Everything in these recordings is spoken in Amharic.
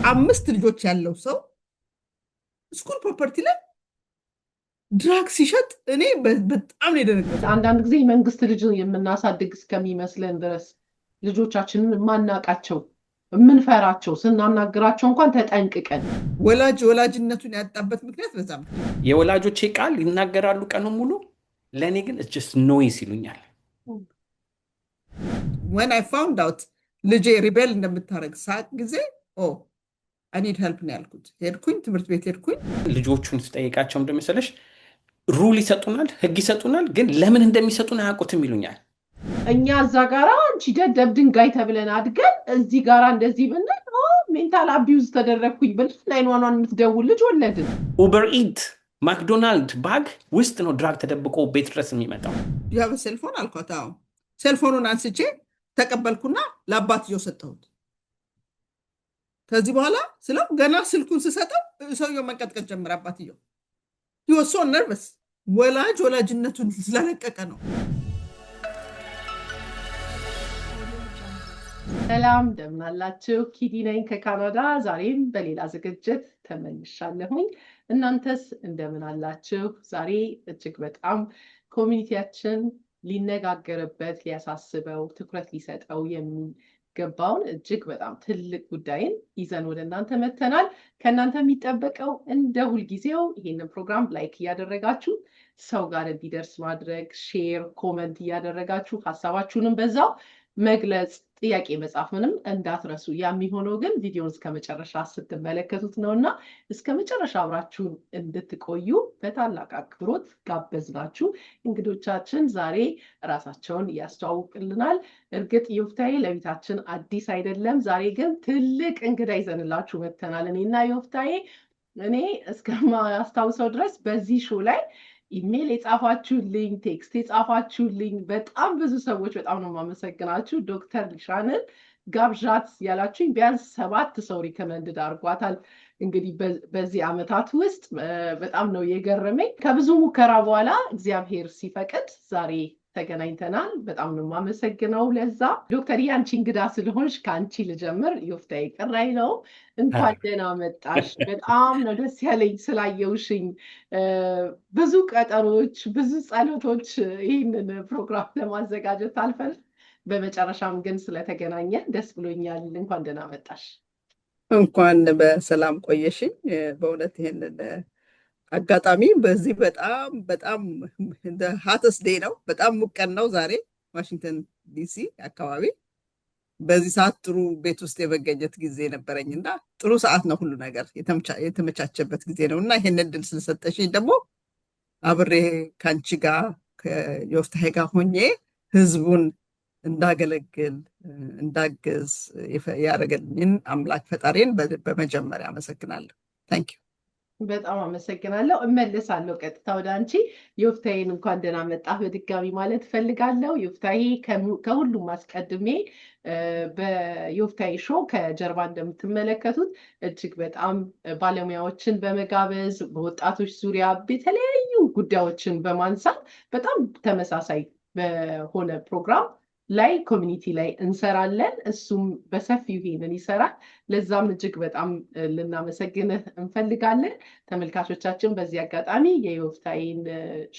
5 ልጆች ያለው ሰው ስኩል ፕሮፐርቲ ላይ ድራግ ሲሸጥ እኔ በጣም ነው የደነገጥኩት። አንዳንድ ጊዜ መንግስት ልጅ የምናሳድግ እስከሚመስለን ድረስ ልጆቻችንን የማናቃቸው የምንፈራቸው ስናናግራቸው እንኳን ተጠንቅቀን ወላጅነቱን ያጣበት ምክንያት በዛ ምክንያት የወላጆቼ ቃል ይናገራሉ ቀኑ ሙሉ፣ ለእኔ ግን ጀስት ኖይስ ይሉኛል። when I found out ልጄ ሪቤል እንደምታደርግ ሳቅ ጊዜ I need help ነው ያልኩት። ሄድኩኝ፣ ትምህርት ቤት ሄድኩኝ። ልጆቹን ስጠይቃቸው እንደመሰለሽ ሩል ይሰጡናል፣ ህግ ይሰጡናል፣ ግን ለምን እንደሚሰጡን አያውቁትም ይሉኛል። እኛ እዛ ጋራ አንቺ ደደብ ድንጋይ ተብለን አድገን እዚህ ጋራ እንደዚህ ብንል ሜንታል አቢዩዝ ተደረግኩኝ ብለን 911 የምትደውል ልጅ ወለድን። ኡበር ኢት ማክዶናልድ ባግ ውስጥ ነው ድራግ ተደብቆ ቤት ድረስ የሚመጣው። ያ በሴልፎን አልኳት። ሴልፎኑን አንስቼ ተቀበልኩና ለአባትየው ሰጠሁት። ከዚህ በኋላ ስለው ገና ስልኩን ስሰጠው ሰውየው መንቀጥቀጥ ጀመረ። አባትየው ይወሶ ነርቨስ ወላጅነቱን ስለለቀቀ ነው። ሰላም እንደምን አላችሁ? ኪዲ ነኝ ከካናዳ። ዛሬም በሌላ ዝግጅት ተመልሻለሁኝ። እናንተስ እንደምን አላችሁ? ዛሬ እጅግ በጣም ኮሚኒቲያችን ሊነጋገርበት ሊያሳስበው ትኩረት ሊሰጠው የሚገባውን እጅግ በጣም ትልቅ ጉዳይን ይዘን ወደ እናንተ መተናል። ከእናንተ የሚጠበቀው እንደ ሁልጊዜው ይህንን ፕሮግራም ላይክ እያደረጋችሁ ሰው ጋር እንዲደርስ ማድረግ፣ ሼር፣ ኮመንት እያደረጋችሁ ሀሳባችሁንም በዛው መግለጽ፣ ጥያቄ መጻፍ ምንም እንዳትረሱ። የሚሆነው ግን ቪዲዮን እስከ መጨረሻ ስትመለከቱት ነውና እስከ መጨረሻ አብራችሁን እንድትቆዩ በታላቅ አክብሮት ጋበዝናችሁ። እንግዶቻችን ዛሬ ራሳቸውን ያስተዋውቅልናል። እርግጥ ዮፍታሔ ለቤታችን አዲስ አይደለም። ዛሬ ግን ትልቅ እንግዳ ይዘንላችሁ መጥተናል። እኔና ዮፍታሔ እኔ እስከማስታውሰው ድረስ በዚህ ሾው ላይ ኢሜል የጻፋችሁልኝ፣ ቴክስት የጻፋችሁልኝ በጣም ብዙ ሰዎች በጣም ነው የማመሰግናችሁ። ዶክተር ሊሻንን ጋብዣት ያላችሁኝ ቢያንስ 7 ሰው ሪከመንድ አድርጓታል። እንግዲህ በዚህ ዓመታት ውስጥ በጣም ነው የገረመኝ። ከብዙ ሙከራ በኋላ እግዚአብሔር ሲፈቅድ ዛሬ ተገናኝተናል። በጣም ነው የማመሰግነው። ለዛ ዶክተር አንቺ እንግዳ ስለሆንሽ ከአንቺ ልጀምር። ዮፍታሔ ቅራይ ነው። እንኳን ደህና መጣሽ። በጣም ነው ደስ ያለኝ ስላየውሽኝ። ብዙ ቀጠሮች፣ ብዙ ጸሎቶች ይህንን ፕሮግራም ለማዘጋጀት አልፈን በመጨረሻም ግን ስለተገናኘን ደስ ብሎኛል። እንኳን ደህና መጣሽ። እንኳን በሰላም ቆየሽኝ። በእውነት ይሄንን አጋጣሚ በዚህ በጣም ሀተስ ዴይ ነው። በጣም ሙቀን ነው ዛሬ ዋሽንግተን ዲሲ አካባቢ። በዚህ ሰዓት ጥሩ ቤት ውስጥ የመገኘት ጊዜ ነበረኝ እና ጥሩ ሰዓት ነው። ሁሉ ነገር የተመቻቸበት ጊዜ ነው እና ይሄን እድል ስለሰጠሽኝ ደግሞ አብሬ ከአንቺ ጋር ከዮፍታሔ ጋር ሆኜ ህዝቡን እንዳገለግል እንዳግዝ ያደረገልኝን አምላክ ፈጣሪን በመጀመሪያ አመሰግናለሁ። ታንኪዩ። በጣም አመሰግናለሁ። እመለሳለሁ ቀጥታ ወደ አንቺ። ዮፍታሔን እንኳን ደህና መጣህ በድጋሚ ማለት ፈልጋለሁ። ዮፍታሔ ከሁሉም አስቀድሜ በዮፍታሔ ሾው ከጀርባ እንደምትመለከቱት እጅግ በጣም ባለሙያዎችን በመጋበዝ በወጣቶች ዙሪያ የተለያዩ ጉዳዮችን በማንሳት በጣም ተመሳሳይ በሆነ ፕሮግራም ላይ ኮሚኒቲ ላይ እንሰራለን። እሱም በሰፊው ይሄንን ይሰራል። ለዛም እጅግ በጣም ልናመሰግንህ እንፈልጋለን። ተመልካቾቻችን በዚህ አጋጣሚ የዮፍታሔን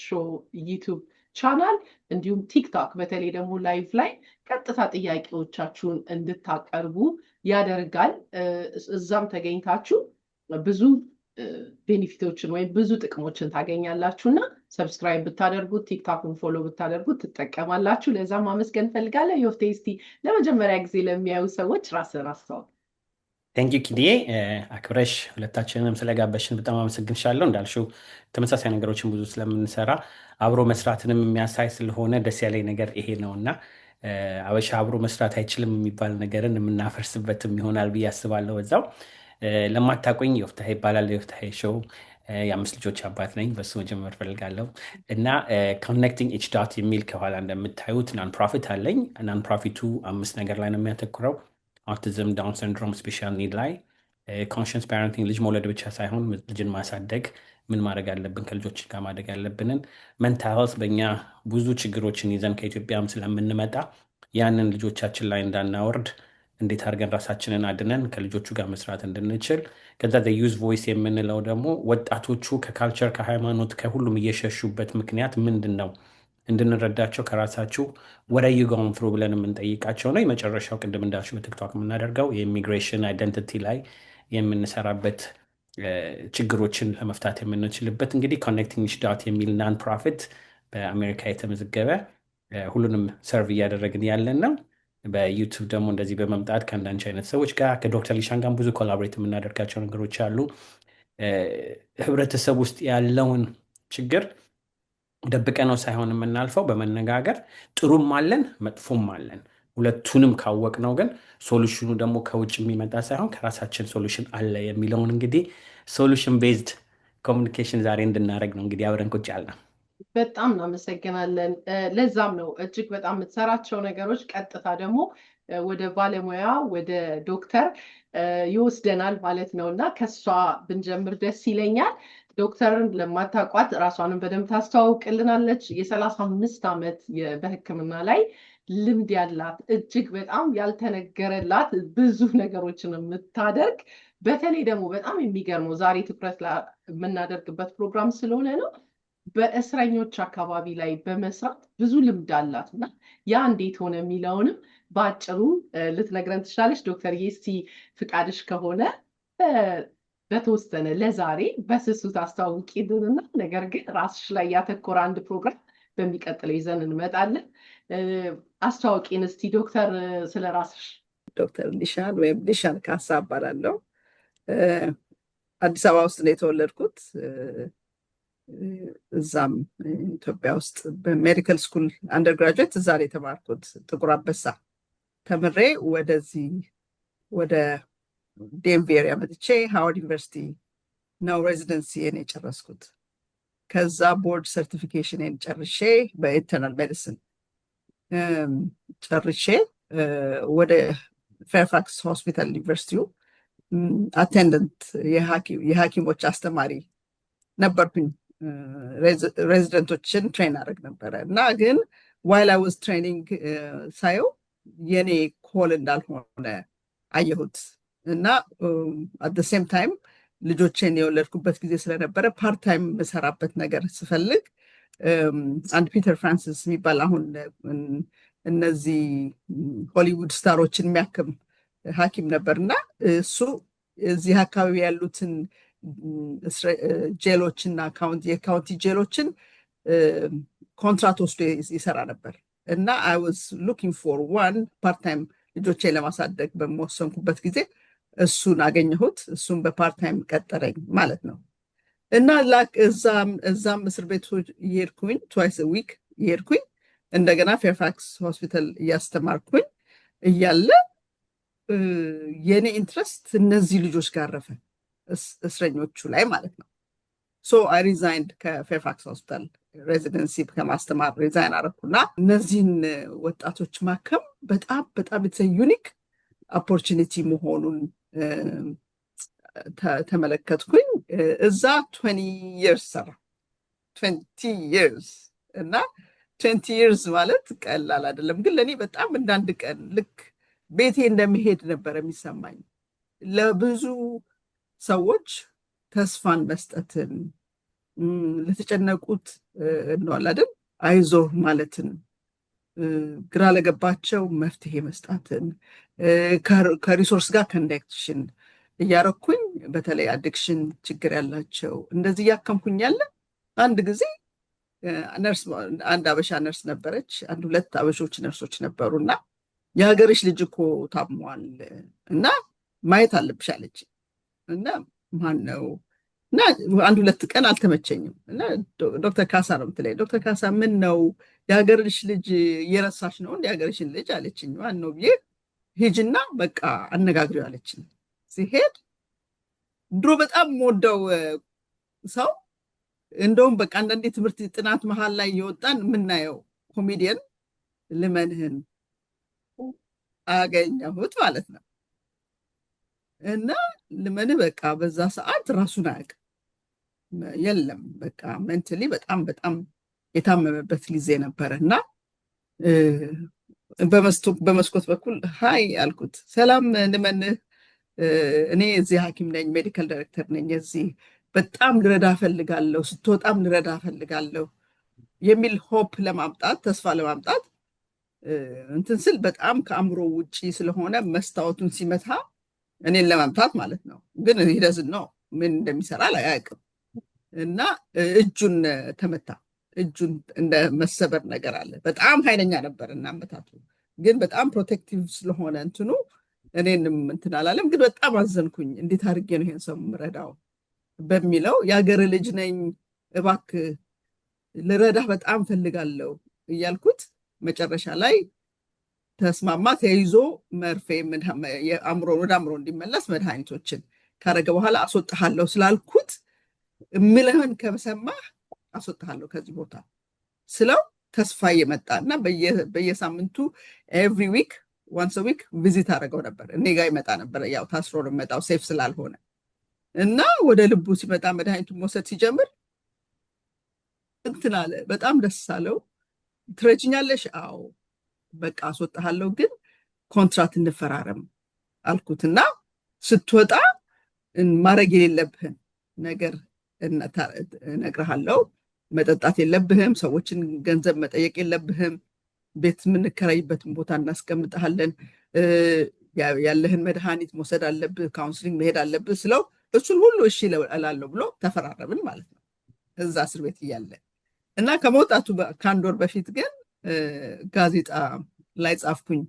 ሾው ዩቱብ ቻናል እንዲሁም ቲክቶክ በተለይ ደግሞ ላይቭ ላይ ቀጥታ ጥያቄዎቻችሁን እንድታቀርቡ ያደርጋል። እዛም ተገኝታችሁ ብዙ ቤኔፊቶችን ወይም ብዙ ጥቅሞችን ታገኛላችሁና ሰብስክራይብ ብታደርጉት ቲክቶክን ፎሎ ብታደርጉት ትጠቀማላችሁ። ለዛም ማመስገን ፈልጋለሁ። ዮፍታሔ እስቲ ለመጀመሪያ ጊዜ ለሚያዩ ሰዎች ራስን አስተዋውቅ። ቴንክ ዩ ኪዲዬ፣ አክብረሽ ሁለታችንንም ስለጋበሽን በጣም አመሰግንሻለሁ። እንዳልሽው ተመሳሳይ ነገሮችን ብዙ ስለምንሰራ አብሮ መስራትንም የሚያሳይ ስለሆነ ደስ ያለኝ ነገር ይሄ ነው እና አበሻ አብሮ መስራት አይችልም የሚባል ነገርን የምናፈርስበትም ይሆናል ብዬ አስባለሁ። በዛው ለማታቆኝ ዮፍታሔ ይባላል። ዮፍታሔ ሾው የ5 ልጆች አባት ነኝ። በሱ መጀመር ፈልጋለሁ እና ኮኔክቲንግ ኢች ዳት የሚል ከኋላ እንደምታዩት ናን ፕሮፊት አለኝ። ናን ፕሮፊቱ 5 ነገር ላይ ነው የሚያተኩረው። አውቲዝም፣ ዳውን ሲንድሮም፣ ስፔሻል ኒድ ላይ ኮንሽንስ ፓረንቲንግ፣ ልጅ መውለድ ብቻ ሳይሆን ልጅን ማሳደግ፣ ምን ማድረግ አለብን፣ ከልጆች ጋር ማድረግ ያለብንን፣ ሜንታል ሄልዝ፣ በእኛ ብዙ ችግሮችን ይዘን ከኢትዮጵያም ስለምንመጣ ያንን ልጆቻችን ላይ እንዳናወርድ እንዴት አድርገን ራሳችንን አድነን ከልጆቹ ጋር መስራት እንድንችል። ከዛ ዩዝ ቮይስ የምንለው ደግሞ ወጣቶቹ ከካልቸር ከሃይማኖት ከሁሉም እየሸሹበት ምክንያት ምንድን ነው እንድንረዳቸው ከራሳችሁ ወደ ዩጎን ፍሩ ብለን የምንጠይቃቸው ነው። የመጨረሻው ቅድም እንዳልሽው በቲክቶክ የምናደርገው የኢሚግሬሽን አይደንቲቲ ላይ የምንሰራበት ችግሮችን ለመፍታት የምንችልበት እንግዲህ ኮኔክቲንግ ዳት የሚል ናን ፕሮፊት በአሜሪካ የተመዘገበ ሁሉንም ሰርቭ እያደረግን ያለን ነው። በዩቱብ ደግሞ እንደዚህ በመምጣት ከአንዳንድ አይነት ሰዎች ጋር ከዶክተር ሊሻን ጋር ብዙ ኮላቦሬት የምናደርጋቸው ነገሮች አሉ። ህብረተሰብ ውስጥ ያለውን ችግር ደብቀ ነው ሳይሆን የምናልፈው በመነጋገር ጥሩም አለን መጥፎም አለን። ሁለቱንም ካወቅ ነው ግን ሶሉሽኑ ደግሞ ከውጭ የሚመጣ ሳይሆን ከራሳችን ሶሉሽን አለ የሚለውን እንግዲህ ሶሉሽን ቤዝድ ኮሚኒኬሽን ዛሬ እንድናደርግ ነው እንግዲህ አብረን ቁጭ ያልነው። በጣም እናመሰግናለን። ለዛም ነው እጅግ በጣም የምትሰራቸው ነገሮች ቀጥታ ደግሞ ወደ ባለሙያ ወደ ዶክተር ይወስደናል ማለት ነው እና ከሷ ብንጀምር ደስ ይለኛል። ዶክተርን ለማታውቋት ራሷንም በደንብ ታስተዋውቅልናለች። የ35 ዓመት በሕክምና ላይ ልምድ ያላት እጅግ በጣም ያልተነገረላት ብዙ ነገሮችን የምታደርግ በተለይ ደግሞ በጣም የሚገርመው ዛሬ ትኩረት የምናደርግበት ፕሮግራም ስለሆነ ነው በእስረኞች አካባቢ ላይ በመስራት ብዙ ልምድ አላት እና ያ እንዴት ሆነ የሚለውንም በአጭሩ ልትነግረን ትችላለች። ዶክተር እስቲ ፍቃድሽ ከሆነ በተወሰነ ለዛሬ በስሱ ታስተዋውቂልንና ነገር ግን ራስሽ ላይ ያተኮረ አንድ ፕሮግራም በሚቀጥለው ይዘን እንመጣለን። አስተዋውቂን እስቲ ዶክተር ስለ ራስሽ። ዶክተር ሊሻን ወይም ሊሻን ካሳ እባላለሁ። አዲስ አበባ ውስጥ ነው የተወለድኩት። እዛም ኢትዮጵያ ውስጥ በሜዲካል ስኩል አንደርግራጁዌት እዛ ነው የተማርኩት። ጥቁር አንበሳ ተምሬ ወደዚህ ወደ ዴንቪ ኤሪያ መጥቼ ሃዋርድ ዩኒቨርሲቲ ነው ሬዚደንሲን የጨረስኩት። ከዛ ቦርድ ሰርቲፊኬሽንን ጨርሼ በኢንተርናል ሜዲሲን ጨርሼ ወደ ፌርፋክስ ሆስፒታል ዩኒቨርሲቲው አቴንደንት የሐኪሞች አስተማሪ ነበርኩኝ። ሬዚደንቶችን ትሬን አደረግ ነበረ እና ግን ዋይል አይ ዋዝ ትሬኒንግ ሳየው የኔ ኮል እንዳልሆነ አየሁት እና አት ዘ ሴም ታይም ልጆችን የወለድኩበት ጊዜ ስለነበረ ፓርታይም የምሰራበት ነገር ስፈልግ አንድ ፒተር ፍራንሲስ የሚባል አሁን እነዚህ ሆሊውድ ስታሮችን የሚያክም ሐኪም ነበር እና እሱ እዚህ አካባቢ ያሉትን ጄሎችና የካውንቲ ጄሎችን ኮንትራት ወስዶ ይሰራ ነበር እና አይ ዋዝ ሉኪንግ ፎር ዋን ፓርታይም ልጆቼን ለማሳደግ በመወሰንኩበት ጊዜ እሱን አገኘሁት። እሱን በፓርታይም ቀጠረኝ ማለት ነው እና እዛም እስር ቤት እየሄድኩኝ ትዋይስ ዊክ እየሄድኩኝ እንደገና ፌርፋክስ ሆስፒታል እያስተማርኩኝ እያለ የኔ ኢንትረስት እነዚህ ልጆች ጋር ረፈ፣ እስረኞቹ ላይ ማለት ነው። ሶ አይ ሪዛይንድ ከፌርፋክስ ሆስፒታል ሬዚደንሲ ከማስተማር ሪዛይን አረኩና እነዚህን ወጣቶች ማከም በጣም በጣም ዩኒክ ኦፖርቹኒቲ መሆኑን ተመለከትኩኝ። እዛ 20 years ሰራ 20 years እና 20 years ማለት ቀላል አይደለም፣ ግን ለእኔ በጣም እንዳንድ ቀን ልክ ቤቴ እንደሚሄድ ነበር የሚሰማኝ። ለብዙ ሰዎች ተስፋን መስጠትን፣ ለተጨነቁት እንዋል አይደል አይዞህ ማለትን፣ ግራ ለገባቸው መፍትሄ መስጣትን፣ ከሪሶርስ ጋር ኮኔክሽን እያረኩኝ በተለይ አዲክሽን ችግር ያላቸው እንደዚህ እያከምኩኝ ያለ አንድ ጊዜ አንድ አበሻ ነርስ ነበረች፣ አንድ ሁለት አበሾች ነርሶች ነበሩና የሀገርሽ ልጅ እኮ ታሟል እና ማየት አለብሽ አለች እና ማን ነው እና አንድ ሁለት ቀን አልተመቸኝም እና ዶክተር ካሳ ነው የምትለኝ። ዶክተር ካሳ ምን ነው የሀገርሽ ልጅ እየረሳሽ ነው እንደ የሀገርሽን ልጅ አለችኝ። ማን ነው ብዬ ሂጅና በቃ አነጋግሪው አለችኝ። ሲሄድ ድሮ በጣም የምወደው ሰው እንደውም በቃ አንዳንዴ ትምህርት ጥናት መሀል ላይ የወጣን የምናየው ኮሜዲየን ልመንህን አገኘሁት ማለት ነው እና ልመንህ በቃ በዛ ሰዓት ራሱን አያውቅም የለም በቃ ሜንታሊ በጣም በጣም የታመመበት ጊዜ ነበረ እና በመስኮት በኩል ሀይ አልኩት። ሰላም ልመንህ፣ እኔ እዚህ ሐኪም ነኝ፣ ሜዲካል ዳይሬክተር ነኝ። እዚህ በጣም ልረዳ ፈልጋለሁ፣ ስትወጣም ልረዳ ፈልጋለሁ የሚል ሆፕ ለማምጣት ተስፋ ለማምጣት እንትን ስል በጣም ከአእምሮ ውጪ ስለሆነ መስታወቱን ሲመታ እኔን ለመምታት ማለት ነው። ግን ሂደዝን ነው ምን እንደሚሰራ አያውቅም። እና እጁን ተመታ። እጁን እንደ መሰበር ነገር አለ። በጣም ኃይለኛ ነበር እና መታቱ። ግን በጣም ፕሮቴክቲቭ ስለሆነ እንትኑ እኔንም እንትን አላለም። ግን በጣም አዘንኩኝ። እንዴት አድርጌ ነው ይሄን ሰው የምረዳው በሚለው የሀገር ልጅ ነኝ እባክህ ልረዳህ በጣም ፈልጋለሁ እያልኩት መጨረሻ ላይ ተስማማ። ተይዞ መርፌ ወደ አእምሮ እንዲመለስ መድኃኒቶችን ካረገ በኋላ አስወጥሃለሁ ስላልኩት ምልህን ከሰማህ አስወጥሃለሁ ከዚህ ቦታ ስለው ተስፋ እየመጣ እና በየሳምንቱ ኤቭሪ ዊክ ዋንስ ዊክ ቪዚት አደረገው ነበር። እኔ ጋር ይመጣ ነበር። ያው ታስሮ ነው የሚመጣው ሴፍ ስላልሆነ እና ወደ ልቡ ሲመጣ መድኃኒቱን መውሰድ ሲጀምር እንትን አለ። በጣም ደስ አለው። ትረጅኛለሽ? አዎ በቃ አስወጣሃለሁ፣ ግን ኮንትራት እንፈራረም አልኩትና ስትወጣ ማድረግ የሌለብህን ነገር እነግርሃለሁ። መጠጣት የለብህም፣ ሰዎችን ገንዘብ መጠየቅ የለብህም፣ ቤት የምንከራይበትን ቦታ እናስቀምጠሃለን፣ ያለህን መድኃኒት መውሰድ አለብህ፣ ካውንስሊንግ መሄድ አለብህ ስለው እሱን ሁሉ እሺ እላለሁ ብሎ ተፈራረምን ማለት ነው እዛ እስር ቤት እያለ እና ከመውጣቱ ከአንድ ወር በፊት ግን ጋዜጣ ላይ ጻፍኩኝ።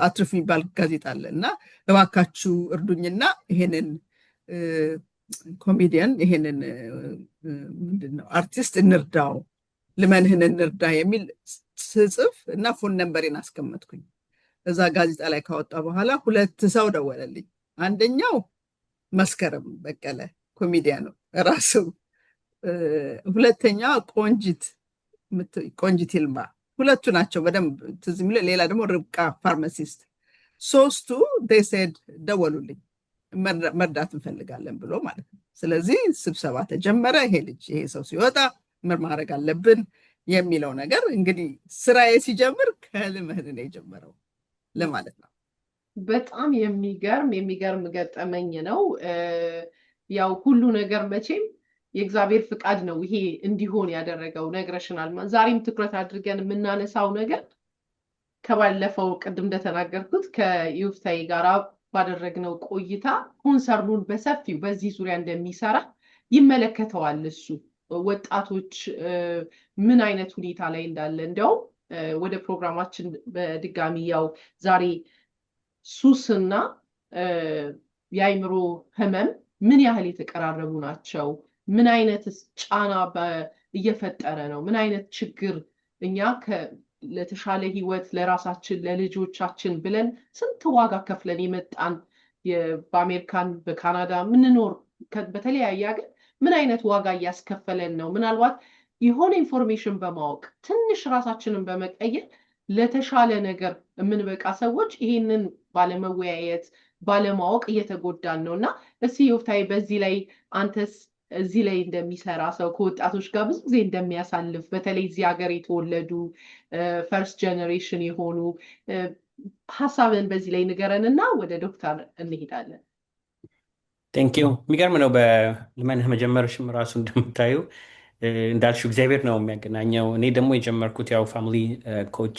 አትርፍ የሚባል ጋዜጣ አለ እና እባካችሁ እርዱኝና ይሄንን ኮሜዲያን ይሄንን ምንድነው አርቲስት እንርዳው፣ ልመንህን እንርዳ የሚል ስጽፍ እና ፎን ነምበሬን አስቀመጥኩኝ። እዛ ጋዜጣ ላይ ካወጣ በኋላ 2 ሰው ደወለልኝ። አንደኛው መስከረም በቀለ ኮሜዲያኑ ራሱ፣ ሁለተኛ ቆንጂት ይልማ። ሁለቱ ናቸው በደንብ ትዝ የሚለ። ሌላ ደግሞ ርብቃ ፋርማሲስት። 3ቱ ዴሴድ ደወሉልኝ መርዳት እንፈልጋለን ብሎ ማለት ነው። ስለዚህ ስብሰባ ተጀመረ። ይሄ ሰው ሲወጣ ምን ማድረግ አለብን የሚለው ነገር እንግዲህ ስራዬ ሲጀምር ከልምህን ነው የጀመረው ለማለት ነው። በጣም የሚገርም ገጠመኝ ነው። ያው ሁሉ ነገር መቼም የእግዚአብሔር ፍቃድ ነው ይሄ እንዲሆን ያደረገው። ነግረሽናል። ዛሬም ትኩረት አድርገን የምናነሳው ነገር ከባለፈው ቅድም እንደተናገርኩት ከዮፍታይ ጋር ባደረግነው ቆይታ ኮንሰርኑን በሰፊው በዚህ ዙሪያ እንደሚሰራ ይመለከተዋል። እሱ ወጣቶች ምን አይነት ሁኔታ ላይ እንዳለ እንዲያው ወደ ፕሮግራማችን በድጋሚ ያው ዛሬ ሱስና የአይምሮ ህመም ምን ያህል የተቀራረቡ ናቸው፣ ምን አይነት ጫና እየፈጠረ ነው፣ ምን አይነት ችግር እኛ ለተሻለ ህይወት ለራሳችን ለልጆቻችን ብለን ስንት ዋጋ ከፍለን የመጣን በአሜሪካን በካናዳ ምንኖር በተለያየ ሀገር ምን አይነት ዋጋ እያስከፈለን ነው። ምናልባት የሆነ ኢንፎርሜሽን በማወቅ ትንሽ ራሳችንን በመቀየር ለተሻለ ነገር የምንበቃ ሰዎች ይሄንን ባለመወያየት ባለማወቅ እየተጎዳን ነው እና እስኪ ዮፍታይ በዚህ ላይ አንተስ እዚህ ላይ እንደሚሰራ ሰው ከወጣቶች ጋር ብዙ ጊዜ እንደሚያሳልፍ በተለይ እዚህ ሀገር የተወለዱ ፈርስት ጀነሬሽን የሆኑ ሀሳብን በዚህ ላይ ንገረን እና ወደ ዶክተር እንሄዳለን። ቴንኪው። የሚገርም ነው። በልመንህ መጀመርሽም ራሱ እንደምታዩ እንዳልሽው እግዚአብሔር ነው የሚያገናኘው። እኔ ደግሞ የጀመርኩት ያው ፋሚሊ ኮች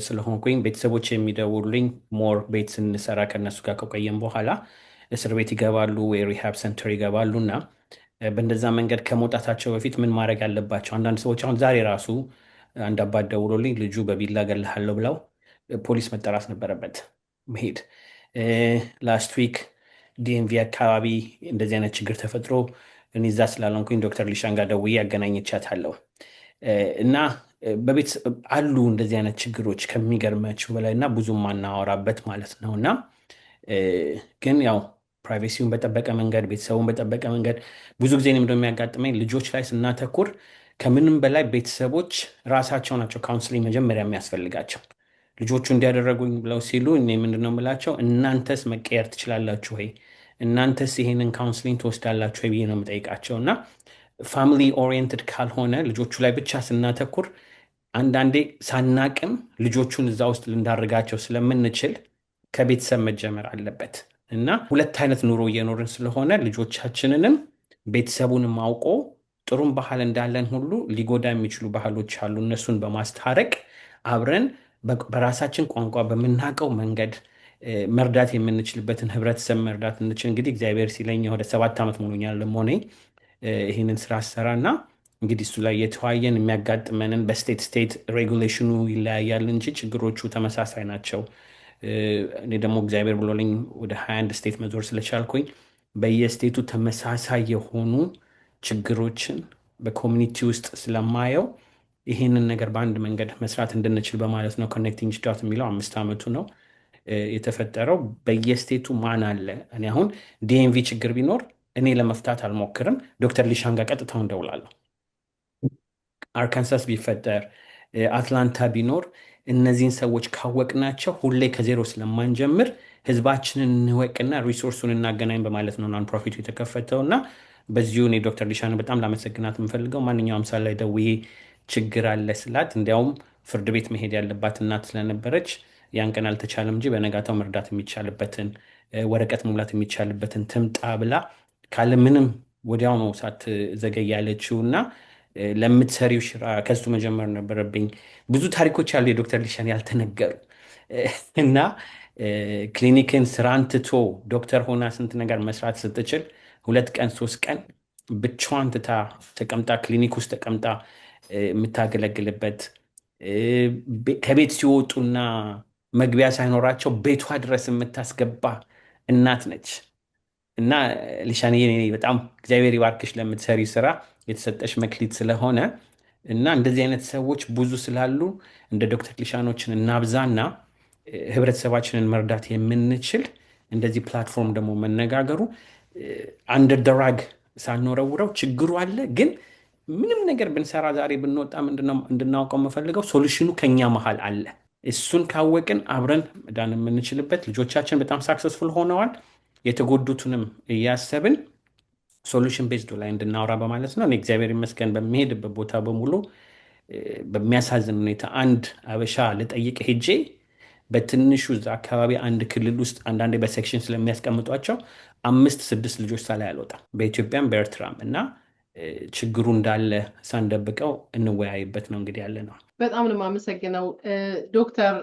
ስለሆንኩኝ ቤተሰቦች የሚደውሉልኝ ሞር ቤት ስንሰራ ከነሱ ጋር ከቆየም በኋላ እስር ቤት ይገባሉ ወይ ሪሃብ ሴንተር ይገባሉ እና በእንደዛ መንገድ ከመውጣታቸው በፊት ምን ማድረግ አለባቸው። አንዳንድ ሰዎች አሁን ዛሬ ራሱ አንድ አባት ደውሎልኝ ልጁ በቢላ ገለሃለሁ ብለው ፖሊስ መጠራት ነበረበት መሄድ። ላስት ዊክ ዲኤምቪ አካባቢ እንደዚህ አይነት ችግር ተፈጥሮ እኔ እዛ ስላልሆንኩኝ ዶክተር ሊሻን ጋር ደውዬ አገናኝቻታለሁ እና በቤት አሉ እንደዚህ አይነት ችግሮች ከሚገርማችሁ በላይ እና ብዙ ማናወራበት ማለት ነው እና ግን ያው ፕራይቬሲውን በጠበቀ መንገድ ቤተሰቡን በጠበቀ መንገድ ብዙ ጊዜ እንደሚያጋጥመኝ ልጆች ላይ ስናተኩር ከምንም በላይ ቤተሰቦች ራሳቸው ናቸው ካውንስሊንግ መጀመሪያ የሚያስፈልጋቸው። ልጆቹ እንዲያደረጉኝ ብለው ሲሉ እኔ ምንድነው የምላቸው፣ እናንተስ መቀየር ትችላላችሁ ወይ? እናንተስ ይሄንን ካውንስሊንግ ትወስዳላችሁ ወይ ብዬ ነው የምጠይቃቸው እና ፋሚሊ ኦሪየንትድ ካልሆነ ልጆቹ ላይ ብቻ ስናተኩር አንዳንዴ ሳናቅም ልጆቹን እዛ ውስጥ ልንዳርጋቸው ስለምንችል ከቤተሰብ መጀመር አለበት እና ሁለት አይነት ኑሮ እየኖርን ስለሆነ ልጆቻችንንም ቤተሰቡንም አውቆ ጥሩም ባህል እንዳለን ሁሉ ሊጎዳ የሚችሉ ባህሎች አሉ። እነሱን በማስታረቅ አብረን በራሳችን ቋንቋ በምናውቀው መንገድ መርዳት የምንችልበትን ህብረተሰብ መርዳት እንችል። እንግዲህ እግዚአብሔር ሲለኝ ወደ 7 ዓመት ሞሎኛል ለመሆኔ ይህንን ስራ ሰራ እና እንግዲህ እሱ ላይ የተዋየን የሚያጋጥመንን በስቴት ስቴት ሬጉሌሽኑ ይለያያል እንጂ ችግሮቹ ተመሳሳይ ናቸው። እኔ ደግሞ እግዚአብሔር ብሎልኝ ወደ 21 ስቴት መዞር ስለቻልኩኝ በየስቴቱ ተመሳሳይ የሆኑ ችግሮችን በኮሚኒቲ ውስጥ ስለማየው ይህንን ነገር በአንድ መንገድ መስራት እንድንችል በማለት ነው ኮኔክቲንግ ዳት የሚለው 5 ዓመቱ ነው የተፈጠረው። በየስቴቱ ማን አለ? እኔ አሁን ዲኤምቪ ችግር ቢኖር እኔ ለመፍታት አልሞክርም። ዶክተር ሊሻን ጋር ቀጥታው እንደውላለሁ። አርካንሳስ ቢፈጠር አትላንታ ቢኖር እነዚህን ሰዎች ካወቅናቸው ሁሌ ከዜሮ ስለማንጀምር ህዝባችንን እንወቅና ሪሶርሱን እናገናኝ በማለት ነው ናን ፕሮፊቱ የተከፈተው እና በዚሁ እኔ ዶክተር ሊሻን በጣም ላመሰግናት የምፈልገው ማንኛውም ሰዓት ላይ ደውዬ ችግር አለ ስላት እንዲያውም ፍርድ ቤት መሄድ ያለባት እናት ስለነበረች ያን ቀን አልተቻለም እንጂ በነጋታው መርዳት የሚቻልበትን ወረቀት መሙላት የሚቻልበትን ትምጣ ብላ ካለምንም ወዲያው ነው ሳትዘገይ ያለችው እና ለምትሰሪው ስራ ከሱ መጀመር ነበረብኝ። ብዙ ታሪኮች ያሉ የዶክተር ሊሻን ያልተነገሩ እና ክሊኒክን ስራን ትቶ ዶክተር ሆና ስንት ነገር መስራት ስትችል 2 ቀን 3 ቀን ብቻዋን ትታ ተቀምጣ ክሊኒክ ውስጥ ተቀምጣ የምታገለግልበት ከቤት ሲወጡና መግቢያ ሳይኖራቸው ቤቷ ድረስ የምታስገባ እናት ነች እና ሊሻን በጣም እግዚአብሔር ይባርክሽ ለምትሰሪ ስራ የተሰጠሽ መክሊት ስለሆነ እና እንደዚህ አይነት ሰዎች ብዙ ስላሉ እንደ ዶክተር ሊሻኖችን እናብዛና ህብረተሰባችንን መርዳት የምንችል እንደዚህ ፕላትፎርም ደግሞ መነጋገሩ አንደር ደራግ ሳንወረውረው ችግሩ አለ። ግን ምንም ነገር ብንሰራ ዛሬ ብንወጣ እንድናውቀው የምፈልገው ሶሉሽኑ ከኛ መሃል አለ። እሱን ካወቅን አብረን መዳን የምንችልበት ልጆቻችን በጣም ሳክሰስፉል ሆነዋል። የተጎዱትንም እያሰብን ሶሉሽን ቤዝድ ላይ እንድናወራ በማለት ነው። እኔ እግዚአብሔር ይመስገን በሚሄድበት ቦታ በሙሉ በሚያሳዝን ሁኔታ አንድ አበሻ ልጠይቅ ሄጄ በትንሹ እዛ አካባቢ አንድ ክልል ውስጥ አንዳንዴ በሴክሽን ስለሚያስቀምጧቸው 5-6 ልጆች ሳላይ አልወጣም በኢትዮጵያም በኤርትራም እና ችግሩ እንዳለ ሳንደብቀው እንወያይበት ነው እንግዲህ ያለ ነው። በጣም ነው የማመሰግነው ዶክተር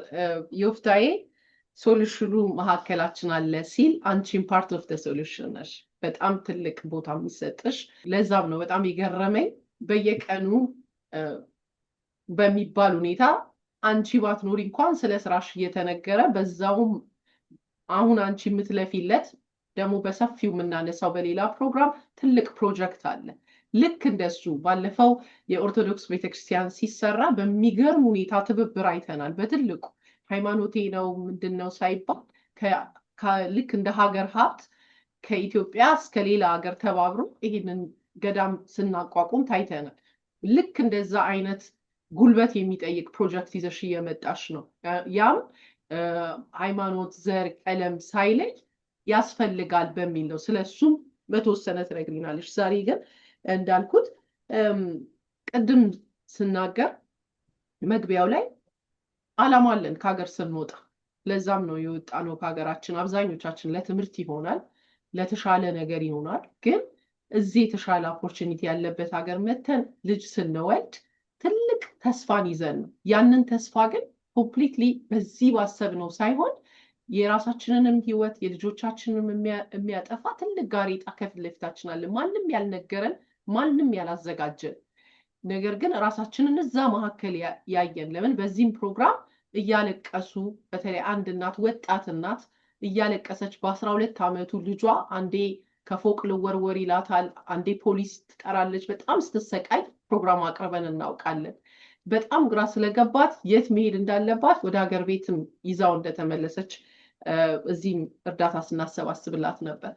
ዮፍታሔ። ሶሉሽኑ መካከላችን አለ ሲል አንቺን ፓርት ኦፍ ሶሉሽን ነሽ። በጣም ትልቅ ቦታ የሚሰጥሽ። ለዛም ነው በጣም የገረመኝ በየቀኑ በሚባል ሁኔታ አንቺ ባትኖሪ እንኳን ስለ ስራሽ እየተነገረ በዛውም አሁን አንቺ የምትለፊለት ደግሞ በሰፊው የምናነሳው በሌላ ፕሮግራም ትልቅ ፕሮጀክት አለ። ልክ እንደሱ ባለፈው የኦርቶዶክስ ቤተክርስቲያን ሲሰራ በሚገርም ሁኔታ ትብብር አይተናል። በትልቁ ሃይማኖቴ ነው ምንድን ነው ሳይባል ልክ እንደ ሀገር ሀብት ከኢትዮጵያ እስከ ሌላ ሀገር ተባብሮ ይህንን ገዳም ስናቋቁም ታይተናል። ልክ እንደዛ አይነት ጉልበት የሚጠይቅ ፕሮጀክት ይዘሽ እየመጣሽ ነው። ያም ሃይማኖት፣ ዘር፣ ቀለም ሳይለይ ያስፈልጋል በሚል ነው። ስለሱም በተወሰነ ትነግሪናለሽ። ዛሬ ግን እንዳልኩት ቅድም ስናገር መግቢያው ላይ ዓላማ አለን ከሀገር ስንወጣ። ለዛም ነው የወጣ ነው ከሀገራችን። አብዛኞቻችን ለትምህርት ይሆናል፣ ለተሻለ ነገር ይሆናል። ግን እዚህ የተሻለ ኦፖርቹኒቲ ያለበት ሀገር መተን ልጅ ስንወልድ ትልቅ ተስፋን ይዘን ነው። ያንን ተስፋ ግን ኮምፕሊትሊ በዚህ ባሰብነው ሳይሆን የራሳችንንም ህይወት የልጆቻችንንም የሚያጠፋ ትልቅ ጋሬጣ ከፊት ለፊታችን አለ። ማንም ያልነገረን፣ ማንም ያላዘጋጀን ነገር ግን ራሳችንን እዛ መካከል ያየን። ለምን በዚህም ፕሮግራም እያለቀሱ በተለይ አንድ እናት ወጣት እናት እያለቀሰች በ12 ዓመቱ ልጇ አንዴ ከፎቅ ልወርወር ይላታል፣ አንዴ ፖሊስ ትጠራለች። በጣም ስትሰቃይ ፕሮግራም አቅርበን እናውቃለን። በጣም ግራ ስለገባት የት መሄድ እንዳለባት ወደ ሀገር ቤትም ይዛው እንደተመለሰች እዚህም እርዳታ ስናሰባስብላት ነበር።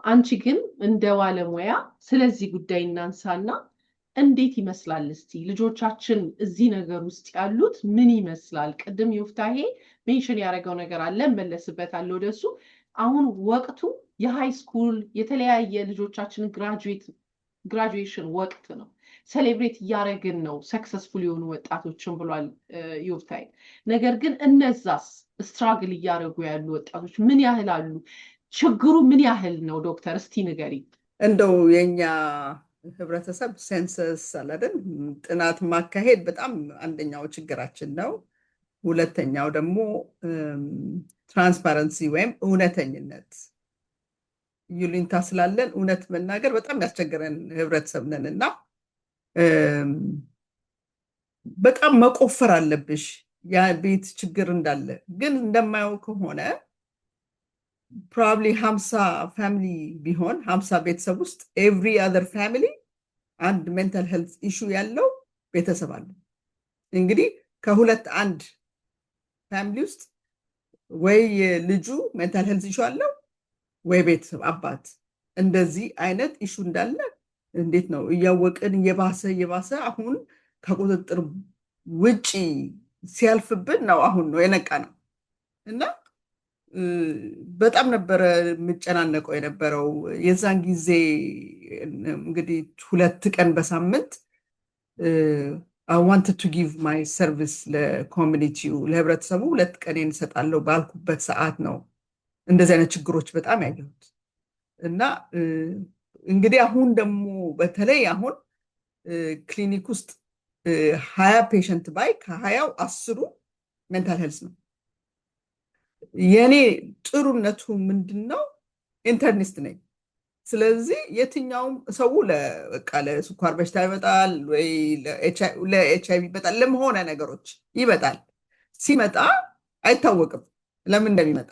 አንቺ ግን እንደ ባለሙያ ስለዚህ ጉዳይ እናንሳና እንዴት ይመስላል እስቲ ልጆቻችን እዚህ ነገር ውስጥ ያሉት ምን ይመስላል? ቅድም ዮፍታሔ ሜንሽን ያደረገው ነገር አለ፣ መለስበታለሁ ወደሱ። አሁን ወቅቱ የሃይ ስኩል የተለያየ ልጆቻችን ግራጁዌሽን ወቅት ነው። ሴሌብሬት እያደረግን ነው ሰክሰስፉል የሆኑ ወጣቶችን ብሏል ዮፍታይ። ነገር ግን እነዛስ ስትራግል እያደረጉ ያሉ ወጣቶች ምን ያህል አሉ? ችግሩ ምን ያህል ነው? ዶክተር እስቲ ንገሪ። እንደው የኛ ህብረተሰብ ሴንሰስ አላደን ጥናት ማካሄድ በጣም አንደኛው ችግራችን ነው። ሁለተኛው ደግሞ ትራንስፓረንሲ ወይም እውነተኝነት ይሉኝታ ስላለን እውነት መናገር በጣም ያስቸግረን ህብረተሰብ ነን እና በጣም መቆፈር አለብሽ ያ ቤት ችግር እንዳለ። ግን እንደማየው ከሆነ ፕሮባብሊ 50 ፋሚሊ ቢሆን 50 ቤተሰብ ውስጥ ኤቭሪ አዘር ፋሚሊ አንድ ሜንታል ሄልት ኢሹ ያለው ቤተሰብ አለ። እንግዲህ ከሁለት አንድ ፋሚሊ ውስጥ ወይ ልጁ ሜንታል ሄልት ኢሹ አለው ወይ ቤተሰብ አባት እንደዚህ አይነት ኢሹ እንዳለ እንዴት ነው እያወቅን እየባሰ አሁን ከቁጥጥር ውጪ ሲያልፍብን ነው አሁን ነው የነቃ ነው። እና በጣም ነበረ የምጨናነቀው የነበረው የዛን ጊዜ እንግዲህ 2 ቀን በሳምንት I wanted to give my service ለኮሚኒቲው ለህብረተሰቡ 2 ቀኔን እሰጣለሁ ባልኩበት ሰዓት ነው እንደዚህ አይነት ችግሮች በጣም ያየሁት። እና እንግዲህ አሁን ደግሞ በተለይ አሁን ክሊኒክ ውስጥ 20 ፔሸንት ባይ ከ20ው 10ሩ ሜንታል ሄልዝ ነው። የኔ ጥሩነቱ ምንድነው? ኢንተርኒስት ነኝ። ስለዚህ የትኛውም ሰው ለስኳር በሽታ ይመጣል ወይ ለኤችአይቪ ይመጣል፣ ለመሆነ ነገሮች ይመጣል። ሲመጣ አይታወቅም ለምን እንደሚመጣ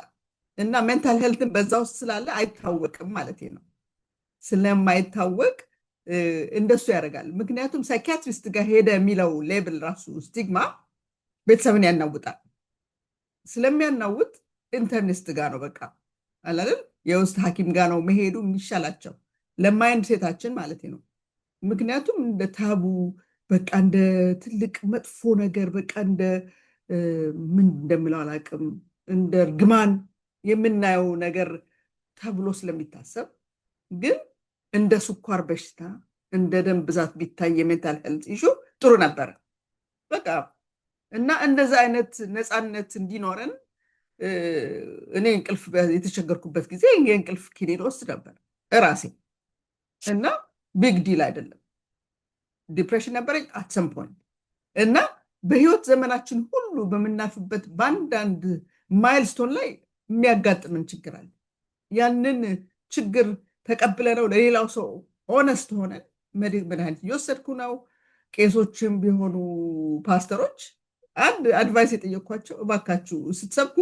እና ሜንታል ሄልትን በዛ ውስጥ ስላለ አይታወቅም ማለት ነው። ስለማይታወቅ እንደሱ ያደርጋል። ምክንያቱም ሳይኪያትሪስት ጋር ሄደ የሚለው ሌብል ራሱ ስቲግማ ቤተሰብን ያናውጣል። ስለሚያናውጥ ኢንተርኒስት ጋር ነው በቃ አላለም የውስጥ ሐኪም ጋር ነው መሄዱ የሚሻላቸው ለማይንድ ሴታችን ማለት ነው። ምክንያቱም እንደ ታቡ በቃ እንደ ትልቅ መጥፎ ነገር በቃ እንደ ምን እንደምለው አላውቅም እንደ እርግማን የምናየው ነገር ተብሎ ስለሚታሰብ፣ ግን እንደ ስኳር በሽታ እንደ ደም ብዛት ቢታይ የሜንታል ሄልት ኢሹ ጥሩ ነበር በቃ። እና እንደዛ አይነት ነፃነት እንዲኖረን እኔ እንቅልፍ የተቸገርኩበት ጊዜ የእንቅልፍ ኪኒን ወስድ ነበር እራሴ እና ቢግ ዲል አይደለም። ዲፕሬሽን ነበረኝ አት ሰም ፖይንት። እና በህይወት ዘመናችን ሁሉ በምናልፍበት በአንዳንድ ማይልስቶን ላይ የሚያጋጥምን ችግር አለ። ያንን ችግር ተቀብለነው ለሌላው ሰው ሆነስት ሆነን መድኃኒት እየወሰድኩ ነው። ቄሶችም ቢሆኑ ፓስተሮች አንድ አድቫይስ የጠየኳቸው እባካችሁ ስትሰብኩ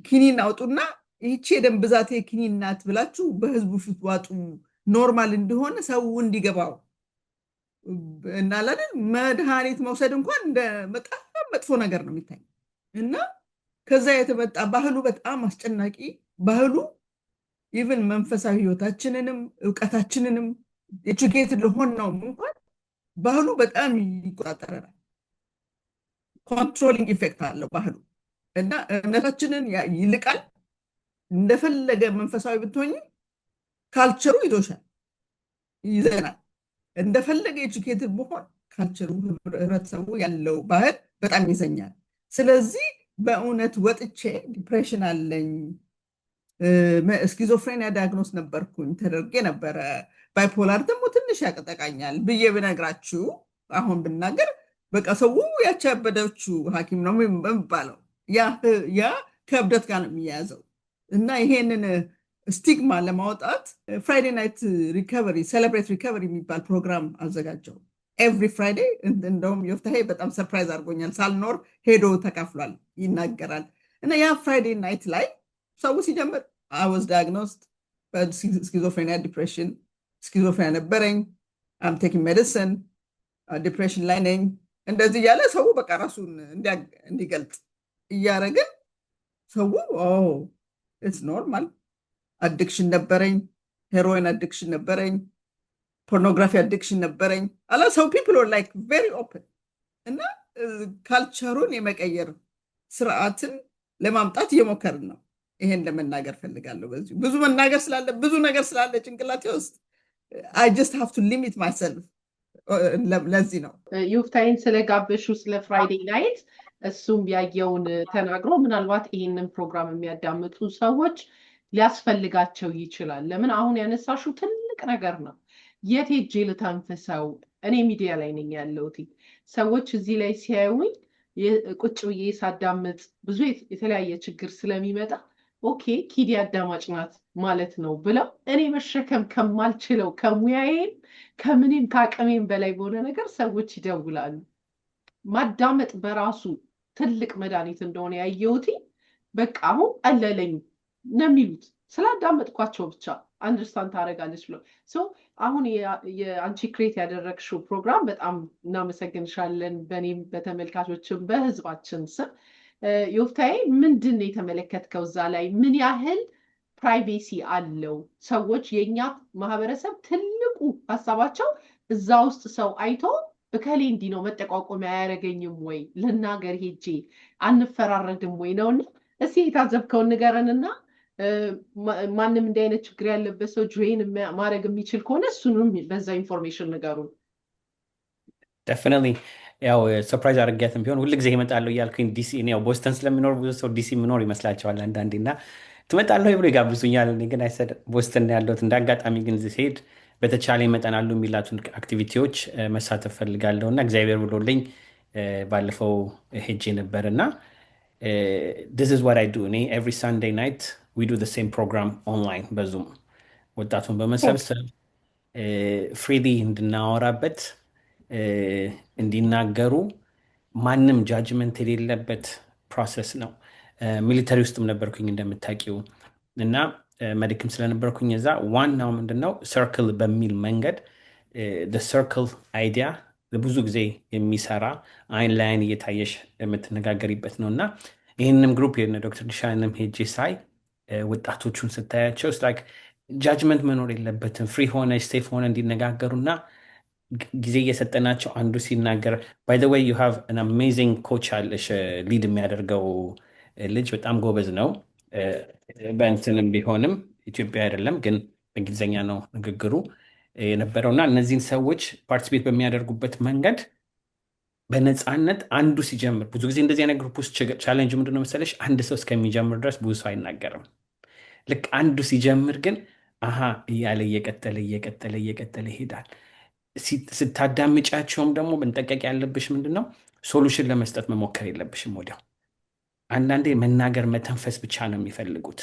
ኪኒን አውጡና ይህቺ የደም ብዛቴ ኪኒን ናት ብላችሁ በህዝቡ ፊት ዋጡ፣ ኖርማል እንደሆነ ሰው እንዲገባው እናላለን። መድኃኒት መውሰድ እንኳን እንደ በጣም መጥፎ ነገር ነው የሚታይ እና ከዛ የተመጣ ባህሉ በጣም አስጨናቂ ባህሉ ኢቭን መንፈሳዊ ህይወታችንንም እውቀታችንንም ኤጁኬትድ ለሆን ነው እንኳን ባህሉ በጣም ይቆጣጠረናል። ኮንትሮሊንግ ኢፌክት አለው ባህሉ እና እምነታችንን ይልቃል። እንደፈለገ መንፈሳዊ ብትሆኝ ካልቸሩ ይዞሻል ይዘናል። እንደፈለገ ኤጁኬትድ ብሆን ካልቸሩ ህብረተሰቡ ያለው ባህል በጣም ይዘኛል። ስለዚህ በእውነት ወጥቼ ዲፕሬሽን አለኝ ስኪዞፍሬኒያ ዳያግኖስ ነበርኩኝ ተደርጌ ነበረ። ባይፖላር ደግሞ ትንሽ ያቀጠቃኛል ብዬ ብነግራችሁ አሁን ብናገር በቃ ሰው ያቻበደችው ሐኪም ነው የሚባለው። ያ ከእብደት ጋር ነው የሚያያዘው። እና ይሄንን ስቲግማ ለማውጣት ፍራይዴ ናይት ሪከቨሪ ሴሌብሬት ሪከቨሪ የሚባል ፕሮግራም አዘጋጀው ኤቭሪ ፍራይዴ። እንደውም ዮፍታሄ በጣም ሰርፕራይዝ አድርጎኛል። ሳልኖር ሄዶ ተካፍሏል፣ ይናገራል። እና ያ ፍራይዴ ናይት ላይ ሰው ሲጀምር I was diagnosed በስኪዞፍሬኒያ ዲፕሬሽን፣ ስኪዞፍሬኒያ ነበረኝ፣ I'm taking medicine፣ ዲፕሬሽን ላይ ነኝ፣ እንደዚህ እያለ ሰው በቃ ራሱን እንዲገልጥ እያደረግን ሰው ኢትስ ኖርማል። አዲክሽን ነበረኝ፣ ሄሮይን አዲክሽን ነበረኝ፣ ፖርኖግራፊ አዲክሽን ነበረኝ አላ ሰው ፒፕል ወር ላይክ ቬሪ ኦፕን። እና ካልቸሩን የመቀየር ስርዓትን ለማምጣት እየሞከርን ነው። ይሄን ለመናገር ፈልጋለሁ። በዚህ ብዙ ነገር ስላለ ጭንቅላቴ ውስጥ I just have to limit myself ለዚህ ነው ዮፍታይን ስለጋበሹ ስለ ፍራይዴ ናይት እሱም ያየውን ተናግሮ ምናልባት ይህንን ፕሮግራም የሚያዳምጡ ሰዎች ሊያስፈልጋቸው ይችላል። ለምን አሁን ያነሳሽው ትልቅ ነገር ነው። የት ሄጄ ልተንፍሰው? እኔ ሚዲያ ላይ ነኝ ያለሁት። ሰዎች እዚህ ላይ ሲያዩኝ ቁጭ ብዬ ሳዳምጥ ብዙ የተለያየ ችግር ስለሚመጣ ኦኬ ኪዲ አዳማጭ ናት ማለት ነው ብለው እኔ መሸከም ከማልችለው ከሙያዬም ከምንም ከአቅሜም በላይ በሆነ ነገር ሰዎች ይደውላሉ። ማዳመጥ በራሱ ትልቅ መድኃኒት እንደሆነ ያየሁት በቃ አሁን ቀለለኝ ነው የሚሉት ስላዳመጥኳቸው ብቻ አንደርስታንድ ታደርጋለች ብሎ አሁን የአንቺ ክሬት ያደረግሽው ፕሮግራም በጣም እናመሰግንሻለን። በእኔም በተመልካቾችም በህዝባችን ስም ዮፍታዬ ምንድን ነው የተመለከትከው? እዛ ላይ ምን ያህል ፕራይቬሲ አለው? ሰዎች የእኛ ማህበረሰብ ትልቁ ሀሳባቸው እዛ ውስጥ ሰው አይቶ እከሌ እንዲህ ነው መጠቋቆሚያ አያደርገኝም ወይ ልናገር ሄጄ አንፈራረድም ወይ ነውና እስኪ የታዘብከውን ንገረንና ማንም እንዲህ አይነት ችግር ያለበት ሰው ጆይን ማድረግ የሚችል ከሆነ እሱንም በዛ ኢንፎርሜሽን ንገሩን። ደፍኒትሊ ያው ሰርፕራይዝ አድርጊያትም ቢሆን ሁልጊዜ ይመጣለሁ እያልኩኝ ዲሲ ያው ቦስተን ስለሚኖር ብዙ ሰው ዲሲ የሚኖር ይመስላቸዋል አንዳንዴ እና ትመጣለሁ ብሎ ይጋብዙኛል። እኔ ግን አይሰድ ቦስተን ያለሁት እንደ አጋጣሚ ግን ሲሄድ በተቻለ ይመጠናሉ የሚላቱን አክቲቪቲዎች መሳተፍ ፈልጋለሁ እና እግዚአብሔር ብሎልኝ ባለፈው ሄጄ ነበር እና this is what I do እኔ every Sunday night we do the same program online በዙም ወጣቱን በመሰብሰብ ፍሪሊ እንድናወራበት እንዲናገሩ ማንም ጃጅመንት የሌለበት ፕሮሰስ ነው። ሚሊተሪ ውስጥም ነበርኩኝ እንደምታውቂው እና መድክም ስለነበርኩኝ እዛ ዋናው ምንድነው ሰርክል በሚል መንገድ ሰርክል አይዲያ ብዙ ጊዜ የሚሰራ አይን ላይን እየታየሽ የምትነጋገሪበት ነው እና ይህንም ግሩፕ ዶክተር ዲሻንም ሄጄ ሳይ ወጣቶቹን ስታያቸው ጃጅመንት መኖር የለበትም ፍሪ ሆነ ስቴፍ ሆነ እንዲነጋገሩና ጊዜ እየሰጠናቸው አንዱ ሲናገር ባይ ዘ ዌይ ዩ ሃቭ አን አሜዚንግ ኮች አለሽ ሊድ የሚያደርገው ልጅ በጣም ጎበዝ ነው። በእንትንም ቢሆንም ኢትዮጵያ አይደለም ግን በእንግሊዝኛ ነው ንግግሩ የነበረው እና እነዚህን ሰዎች ፓርቲሲፔት በሚያደርጉበት መንገድ በነፃነት አንዱ ሲጀምር ብዙ ጊዜ እንደዚህ አይነት ግሩፕ ውስጥ ቻሌንጅ ምንድነው መሰለሽ አንድ ሰው እስከሚጀምር ድረስ ብዙ ሰው አይናገርም። ልክ አንዱ ሲጀምር ግን አሃ እያለ እየቀጠለ ይሄዳል። ስታዳምጫቸውም ደግሞ መጠንቀቅ ያለብሽ ምንድነው ሶሉሽን ለመስጠት መሞከር የለብሽም። ወዲያው አንዳንዴ መናገር መተንፈስ ብቻ ነው የሚፈልጉት።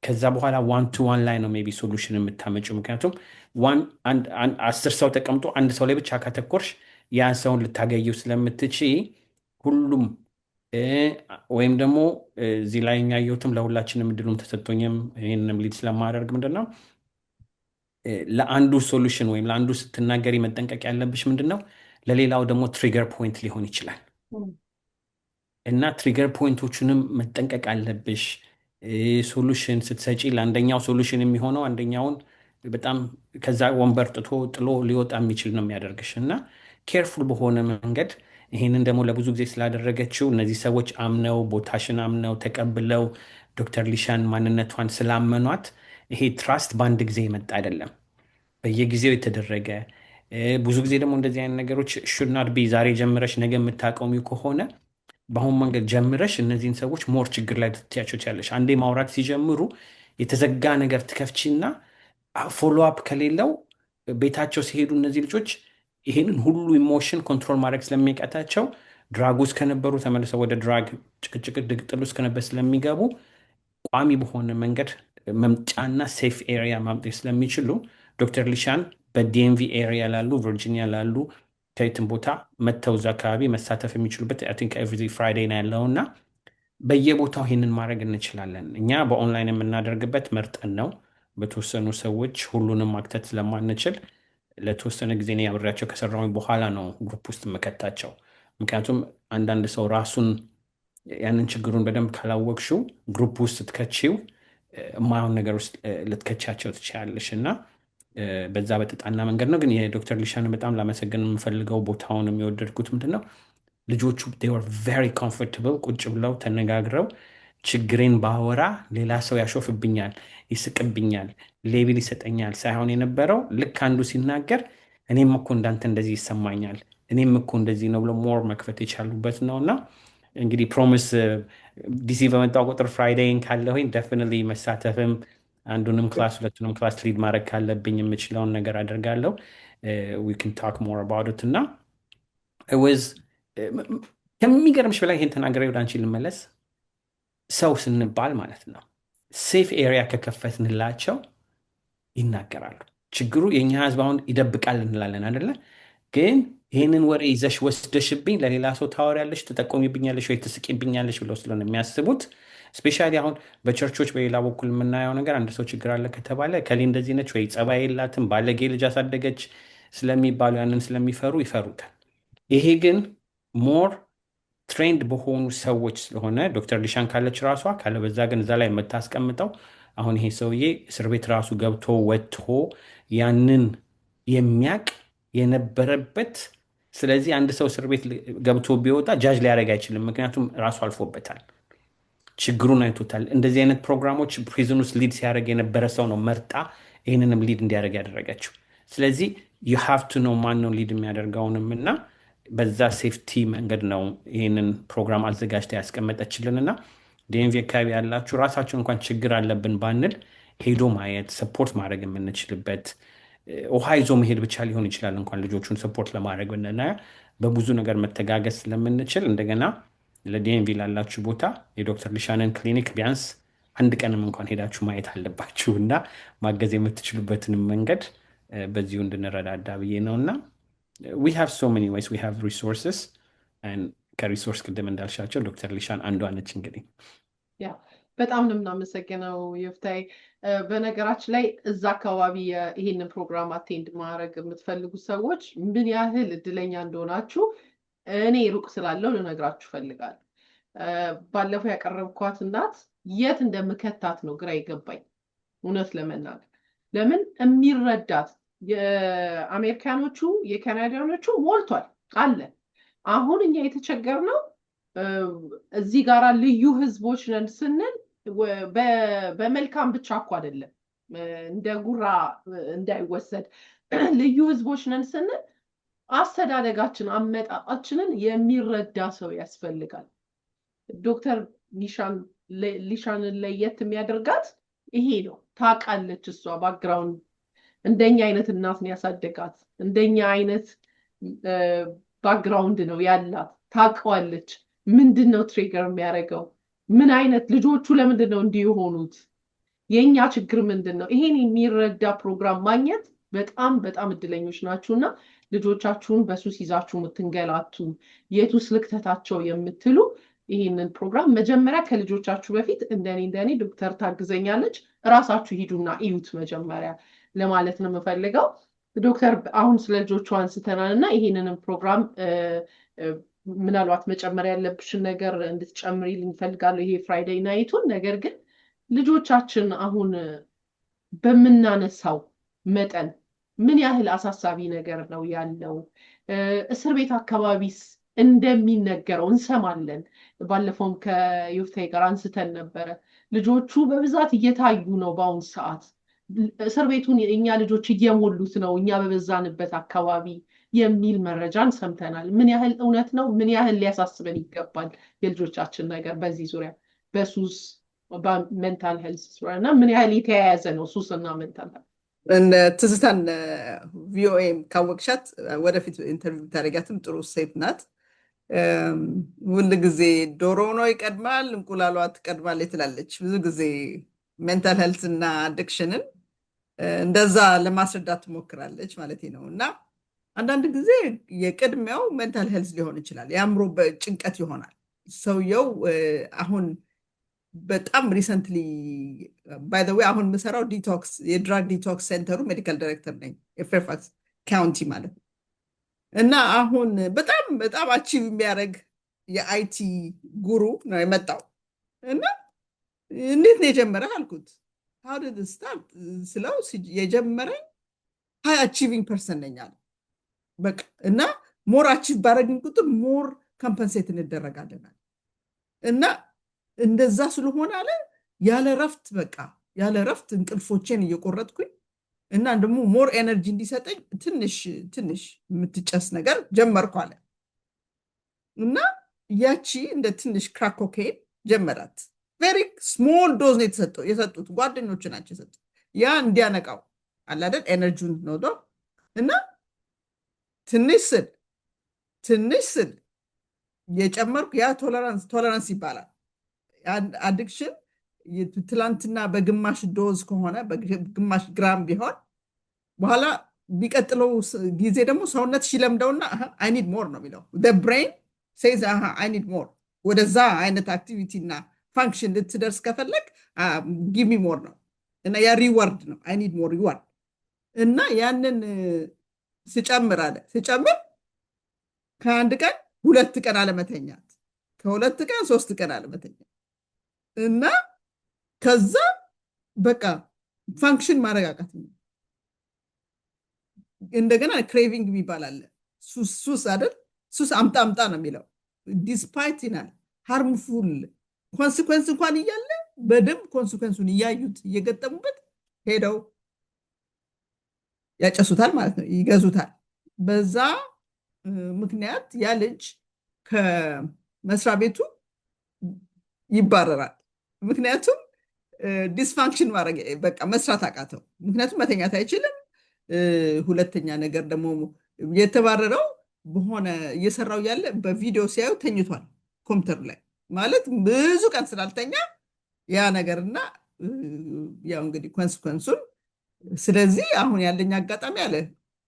ከዛ በኋላ ዋን ቱ ዋን ላይ ነው ሜይ ቢ ሶሉሽን የምታመጪው። ምክንያቱም 10 ሰው ተቀምጦ አንድ ሰው ላይ ብቻ ካተኮርሽ ያን ሰውን ልታገየው ስለምትች ሁሉም ወይም ደግሞ እዚህ ላይ ያየሁትም ለሁላችንም እድሉም ተሰጥቶኝም ይህንንም ሊድ ስለማደርግ ምንድነው ለአንዱ ሶሉሽን ወይም ለአንዱ ስትናገሪ መጠንቀቅ ያለብሽ ምንድነው ለሌላው ደግሞ ትሪገር ፖይንት ሊሆን ይችላል እና ትሪገር ፖይንቶቹንም መጠንቀቅ አለብሽ። ሶሉሽን ስትሰጪ ለአንደኛው ሶሉሽን የሚሆነው አንደኛውን በጣም ከዛ ወንበር ጥሎ ሊወጣ የሚችል ነው የሚያደርግሽ እና ኬርፉል በሆነ መንገድ ይህንን ደግሞ ለብዙ ጊዜ ስላደረገችው እነዚህ ሰዎች አምነው ቦታሽን አምነው ተቀብለው ዶክተር ሊሻን ማንነቷን ስላመኗት ይሄ ትራስት በአንድ ጊዜ የመጣ አይደለም፣ በየጊዜው የተደረገ ብዙ ጊዜ ደግሞ እንደዚህ አይነት ነገሮች ሹድናት ቢ ዛሬ ጀምረሽ ነገ የምታቆሚው ከሆነ በአሁን መንገድ ጀምረሽ እነዚህን ሰዎች ሞር ችግር ላይ ልትያቸው ትችያለሽ። አንዴ ማውራት ሲጀምሩ የተዘጋ ነገር ትከፍቺና ፎሎ አፕ ከሌለው ቤታቸው ሲሄዱ እነዚህ ልጆች ይህንን ሁሉ ኢሞሽን ኮንትሮል ማድረግ ስለሚቀጣቸው ድራግ ውስጥ ከነበሩ ተመልሰው ወደ ድራግ ጭቅጭቅ ድቅጥል ውስጥ ከነበር ስለሚገቡ ቋሚ በሆነ መንገድ መምጫና ሴፍ ኤሪያ ማምጣት ስለሚችሉ ዶክተር ሊሻን በዲኤምቪ ኤሪያ ላሉ ቨርጂኒያ ላሉ ከየትም ቦታ መጥተው እዛ አካባቢ መሳተፍ የሚችሉበት አይ ቲንክ ኤቭሪ ፍራይዴይ ነው ያለው እና በየቦታው ይህንን ማድረግ እንችላለን። እኛ በኦንላይን የምናደርግበት መርጠን ነው። በተወሰኑ ሰዎች ሁሉንም ማክተት ስለማንችል ለተወሰነ ጊዜ እኔ አብሬያቸው ከሰራሁኝ በኋላ ነው ግሩፕ ውስጥ የምከታቸው። ምክንያቱም አንዳንድ ሰው ራሱን ያንን ችግሩን በደንብ ካላወቅሽው ግሩፕ ውስጥ ስትከቺው የማይሆን ነገር ውስጥ ልትከቻቸው ትችላለሽ እና በዛ በተጣና መንገድ ነው። ግን የዶክተር ሊሻን በጣም ላመሰግን የምፈልገው ቦታውን የሚወደድኩት ምንድነው ልጆቹ they were very comfortable ቁጭ ብለው ተነጋግረው ችግሬን ባወራ ሌላ ሰው ያሾፍብኛል፣ ይስቅብኛል፣ ሌብል ይሰጠኛል ሳይሆን የነበረው ልክ አንዱ ሲናገር እኔም እኮ እንዳንተ እንደዚህ ይሰማኛል፣ እኔም እኮ እንደዚህ ነው ብሎ ሞር መክፈት የቻሉበት ነው። እና እንግዲህ ፕሮሚስ ዲሲ በመጣው ቁጥር ፍራይዴይን ካለሁኝ ደፍኒትሊ መሳተፍም አንዱንም ክላስ ሁለቱንም ክላስ ሊድ ማድረግ ካለብኝ የምችለውን ነገር አደርጋለሁ። ዊ ካን ታክ ሞር አባውት ኢት። እና ከሚገርምሽ በላይ ይሄን ተናግሬ ወደ አንቺ ልመለስ። ሰው ስንባል ማለት ነው ሴፍ ኤሪያ ከከፈትንላቸው ይናገራሉ። ችግሩ የእኛ ህዝብ አሁን ይደብቃል እንላለን አይደለ? ግን ይህንን ወሬ ይዘሽ ወስደሽብኝ ለሌላ ሰው ታወሪያለሽ፣ ትጠቆሚብኛለሽ ወይ ትስቂብኛለሽ ብለው ስለሆነ የሚያስቡት። ስፔሻሊ አሁን በቸርቾች በሌላ በኩል የምናየው ነገር አንድ ሰው ችግር አለ ከተባለ ከሌ እንደዚህ ነች ወይ ጸባይ የላትም ባለጌ ልጅ አሳደገች ስለሚባሉ ያንን ስለሚፈሩ ይፈሩታል። ይሄ ግን ሞር ትሬንድ በሆኑ ሰዎች ስለሆነ ዶክተር ሊሻን ካለች ራሷ ካለበዛ ግን እዛ ላይ የምታስቀምጠው አሁን ይሄ ሰውዬ እስር ቤት ራሱ ገብቶ ወጥቶ ያንን የሚያቅ የነበረበት። ስለዚህ አንድ ሰው እስር ቤት ገብቶ ቢወጣ ጃጅ ሊያደርግ አይችልም፣ ምክንያቱም ራሱ አልፎበታል፣ ችግሩን አይቶታል። እንደዚህ አይነት ፕሮግራሞች ፕሪዝን ውስጥ ሊድ ሲያደርግ የነበረ ሰው ነው መርጣ ይህንንም ሊድ እንዲያደርግ ያደረገችው። ስለዚህ ዩ ሃቭ ቱ ኖ ማን ነው ሊድ የሚያደርገውንም እና በዛ ሴፍቲ መንገድ ነው ይህንን ፕሮግራም አዘጋጅታ ያስቀመጠችልን። እና ዲኤምቪ አካባቢ ያላችሁ ራሳችሁ እንኳን ችግር አለብን ባንል ሄዶ ማየት ሰፖርት ማድረግ የምንችልበት ውሃ ይዞ መሄድ ብቻ ሊሆን ይችላል። እንኳን ልጆቹን ሰፖርት ለማድረግ ብንና በብዙ ነገር መተጋገዝ ስለምንችል እንደገና ለዲኤምቪ ላላችሁ ቦታ የዶክተር ሊሻንን ክሊኒክ ቢያንስ አንድ ቀንም እንኳን ሄዳችሁ ማየት አለባችሁ እና ማገዝ የምትችሉበትንም መንገድ በዚሁ እንድንረዳዳ ብዬ ነው። እና we have so many ways, we have resources, and ከሪሶርስ ቅድም እንዳልሻቸው ዶክተር ሊሻን አንዷ ነች። እንግዲህ ያ በጣም ነው የምናመሰግነው ዮፍታይ። በነገራችን ላይ እዛ አካባቢ ይሄንን ፕሮግራም አቴንድ ማድረግ የምትፈልጉ ሰዎች ምን ያህል እድለኛ እንደሆናችሁ እኔ ሩቅ ስላለው ልነግራችሁ ፈልጋለሁ። ባለፈው ያቀረብኳት እናት የት እንደምከታት ነው ግራ ይገባኝ እውነት ለመናገር። ለምን የሚረዳት የአሜሪካኖቹ የካናዲያኖቹ ሞልቷል አለ። አሁን እኛ የተቸገርነው እዚህ ጋራ ልዩ ህዝቦች ነን ስንል በመልካም ብቻ እኮ አይደለም፣ እንደ ጉራ እንዳይወሰድ ልዩ ህዝቦች ነን ስንል አስተዳደጋችን አመጣጣችንን የሚረዳ ሰው ያስፈልጋል። ዶክተር ሊሻንን ለየት የሚያደርጋት ይሄ ነው። ታውቃለች እሷ ባክግራውንድ እንደኛ አይነት እናትን ያሳደጋት እንደኛ አይነት ባክግራውንድ ነው ያላት። ታውቀዋለች ምንድን ነው ትሪገር የሚያደርገው፣ ምን አይነት ልጆቹ ለምንድን ነው እንዲህ የሆኑት፣ የኛ ችግር ምንድን ነው። ይሄን የሚረዳ ፕሮግራም ማግኘት በጣም በጣም እድለኞች ናችሁና ልጆቻችሁን በሱስ ይዛችሁ የምትንገላቱ የቱስ ልክተታቸው የምትሉ ይህንን ፕሮግራም መጀመሪያ ከልጆቻችሁ በፊት እንደኔ ዶክተር ታግዘኛለች እራሳችሁ ሂዱና እዩት መጀመሪያ ለማለት ነው የምፈልገው። ዶክተር አሁን ስለ ልጆቹ አንስተናል እና ይህንንም ፕሮግራም ምናልባት መጨመር ያለብሽን ነገር እንድትጨምሪ ልንፈልጋለሁ ይሄ ፍራይዴይ ናይቱን። ነገር ግን ልጆቻችን አሁን በምናነሳው መጠን ምን ያህል አሳሳቢ ነገር ነው ያለው? እስር ቤት አካባቢስ እንደሚነገረው እንሰማለን። ባለፈውም ከዮፍታይ ጋር አንስተን ነበረ። ልጆቹ በብዛት እየታዩ ነው በአሁኑ ሰዓት። እስር ቤቱን እኛ ልጆች እየሞሉት ነው እኛ በበዛንበት አካባቢ የሚል መረጃን ሰምተናል። ምን ያህል እውነት ነው? ምን ያህል ሊያሳስበን ይገባል የልጆቻችን ነገር በዚህ ዙሪያ በሱስ በሜንታል ሄልዝ ዙሪያ እና ምን ያህል የተያያዘ ነው ሱስና ሜንታል ሄልዝ? ትዝታን ቪኦኤም ካወቅሻት ወደፊት ኢንተርቪው ታደርጊያትም ጥሩ ሴት ናት። ሁል ጊዜ ዶሮ ነው ይቀድማል እንቁላሏ ትቀድማለች ትላለች። ብዙ ጊዜ ሜንታል ሄልዝ እና አዲክሽንን እንደዛ ለማስረዳት ትሞክራለች ማለት ነው። እና አንዳንድ ጊዜ የቅድሚያው ሜንታል ሄልዝ ሊሆን ይችላል፣ የአእምሮ ጭንቀት ይሆናል ሰውየው። አሁን በጣም ሪሰንትሊ ባይ ዘ ዌይ አሁን የምሰራው ዲቶክስ የድራግ ዲቶክስ ሴንተሩ ሜዲካል ዳይሬክተር ነኝ የፌርፋክስ ካውንቲ ማለት ነው። እና አሁን በጣም በጣም አቺቭ የሚያደርግ የአይቲ ጉሩ ነው የመጣው። እና እንዴት ነው የጀመረህ አልኩት። how did it start ስለው የጀመረኝ ሃይ አቺቪንግ ፐርሰን ነኝ አለ። በቃ እና ሞር አቺቭ ባደረግን ቁጥር ሞር ኮምፐንሴት እንደረጋለን እና እንደዛ ስለሆነ አለ ያለ ረፍት በቃ ያለ ረፍት እንቅልፎቼን እየቆረጥኩኝ እና ደግሞ ሞር ኤነርጂ እንዲሰጠኝ ትንሽ ትንሽ የምትጨስ ነገር ጀመርኩ አለ። እና ያቺ እንደ ትንሽ ክራክ ኮኬይን ጀመራት። ቬሪ ስሞል ዶዝ ነው የሰጡት ጓደኞቹ ናቸው የሰጡት። ያ እንዲያነቃው አለ አይደል ኤነርጂውን ነው። እና ትንሽ ስል የጨመርኩ ያ ቶለራንስ ይባላል። አዲክሽን ትላንትና በግማሽ ዶዝ ከሆነ በግማሽ ግራም ቢሆን በኋላ ቢቀጥለው ጊዜ ደግሞ ሰውነት ይለምደውና አይ ኒድ ሞር ነው የሚለው። ብሬን ሴይዝ አይ ኒድ ሞር። ወደዛ አይነት አክቲቪቲ እና ፋንክሽን ልትደርስ ከፈለግ ጊቭ ሚ ሞር ነው። እና ያ ሪዋርድ ነው። አይ ኒድ ሞር ሪዋርድ። እና ያንን ስጨምር ከአንድ ቀን 2 ቀን አለመተኛት፣ ከ2 ቀን 3 ቀን አለመተኛት እና ከዛ በቃ ፋንክሽን ማረጋጋት ነው። እንደገና ክሬቪንግ የሚባል አለ። ሱስ አይደል? ሱስ አምጣ ነው የሚለው። ዲስፓይት ይናል ሃርምፉል ኮንሲኩዌንስ እንኳን እያለ በደንብ ኮንሲኩዌንሱን እያዩት እየገጠሙበት ሄደው ያጨሱታል ማለት ነው፣ ይገዙታል። በዛ ምክንያት ያ ልጅ ከመስሪያ ቤቱ ይባረራል። ምክንያቱም ዲስፋንክሽን ማድረግ በቃ መስራት አቃተው። ምክንያቱም መተኛት አይችልም። ሁለተኛ ነገር ደግሞ የተባረረው በሆነ እየሰራው ያለ በቪዲዮ ሲያዩ ተኝቷል ኮምፒውተር ላይ ማለት ብዙ ቀን ስላልተኛ ያ ነገርና ያው እንግዲህ ኮንሲኩዌንሱን። ስለዚህ አሁን ያለኝ አጋጣሚ አለ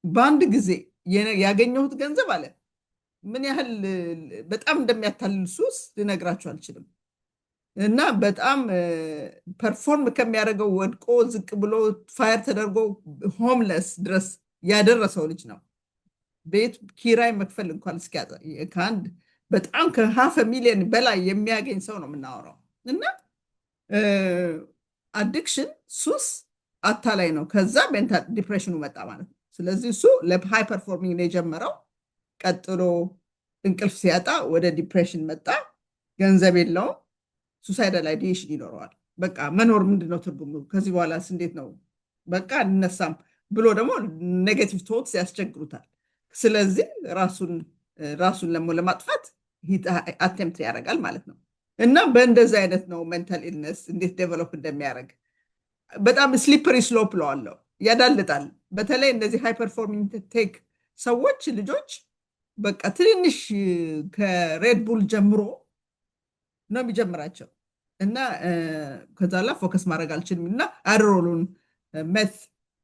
በአንድ ጊዜ ያገኘሁት ገንዘብ አለ ምን ያህል በጣም እንደሚያታልል ሱስ ልነግራችሁ አልችልም። እና በጣም ፐርፎርም ከሚያደርገው ወድቆ ዝቅ ብሎ ፋየር ተደርጎ ሆምለስ ድረስ ያደረሰው ልጅ ነው። ቤት ኪራይ መክፈል እንኳን እስኪያጣ ከአንድ በጣም ከ500,000 በላይ የሚያገኝ ሰው ነው የምናወራው። እና አዲክሽን ሱስ አታላይ ነው። ከዛ ሜንታል ዲፕሬሽኑ መጣ ማለት ነው። ስለዚህ እሱ ለሃይ ፐርፎርሚንግ ነው የጀመረው። ቀጥሎ እንቅልፍ ሲያጣ ወደ ዲፕሬሽን መጣ። ገንዘብ የለውም፣ ሱሳይዳል አይዲዬሽን ይኖረዋል። በቃ መኖር ምንድነው ትርጉሙ? ከዚህ በኋላስ እንዴት ነው በቃ እንነሳም ብሎ ደግሞ ኔጌቲቭ ቶትስ ያስቸግሩታል። ስለዚህ ራሱን ለማጥፋት አቴምፕት ያደርጋል ማለት ነው። እና በእንደዚህ አይነት ነው ሜንታል ኢልነስ እንዴት ዴቨሎፕ እንደሚያደርግ በጣም ስሊፐሪ ስሎፕ ለዋለው ያዳልጣል። በተለይ እነዚህ ሃይ ፐርፎርሚንግ ቴክ ሰዎች ልጆች በቃ ትንንሽ ከሬድ ቡል ጀምሮ ነው የሚጀምራቸው እና ከዛ ላይ ፎከስ ማድረግ አልችልም እና አድሮሉን ሜት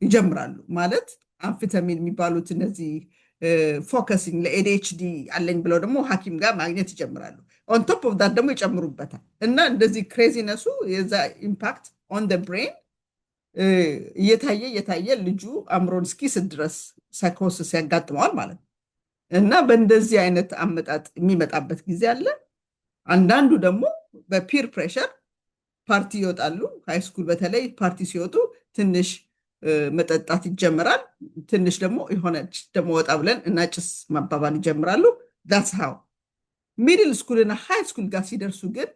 ይጀምራሉ ማለት አምፊታሚን የሚባሉት እነዚህ ፎከሲንግ ለኤዲኤችዲ አለኝ ብለው ደግሞ ሐኪም ጋር ማግኘት ይጀምራሉ። ኦን ቶፕ ኦፍ ዳት ደግሞ ይጨምሩበታል እና እንደዚህ ክሬዚነሱ የዛ ኢምፓክት ኦን ደ ብሬን እየታየ ልጁ አእምሮን እስኪስት ድረስ ሳይኮሲስ ያጋጥመዋል ማለት ነው። እና በእንደዚህ አይነት አመጣጥ የሚመጣበት ጊዜ አለ። አንዳንዱ ደግሞ በፒር ፕሬሸር ፓርቲ ይወጣሉ። ሃይስኩል በተለይ ፓርቲ ሲወጡ ትንሽ መጠጣት ይጀምራል። ትንሽ ደግሞ የሆነች ደግሞ ወጣ ብለን እናጭስ ማባባል ይጀምራሉ። ዳትስ ሃው ሚድል ስኩልና ሃይ ስኩል ጋር ሲደርሱ ግን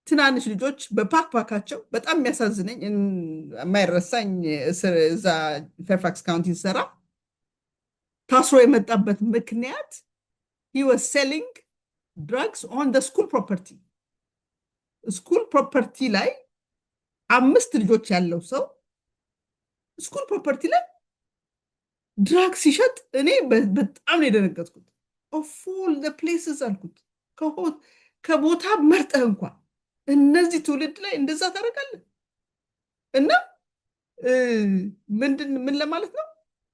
ትናንሽ ልጆች በፓክፓካቸው በጣም የሚያሳዝነኝ የማይረሳኝ እዛ ፌርፋክስ ካውንቲ ሲሰራ ታስሮ የመጣበት ምክንያት he was selling drugs on the school property። ስኩል ፕሮፐርቲ ላይ 5 ልጆች ያለው ሰው ስኩል ፕሮፐርቲ ላይ ድራግ ሲሸጥ እኔ በጣም ነው የደነገጥኩት። of all the places አልኩት ከቦታ መርጠህ እንኳን እነዚህ ትውልድ ላይ እንደዛ ታደርጋለህ? እና ምን ለማለት ነው?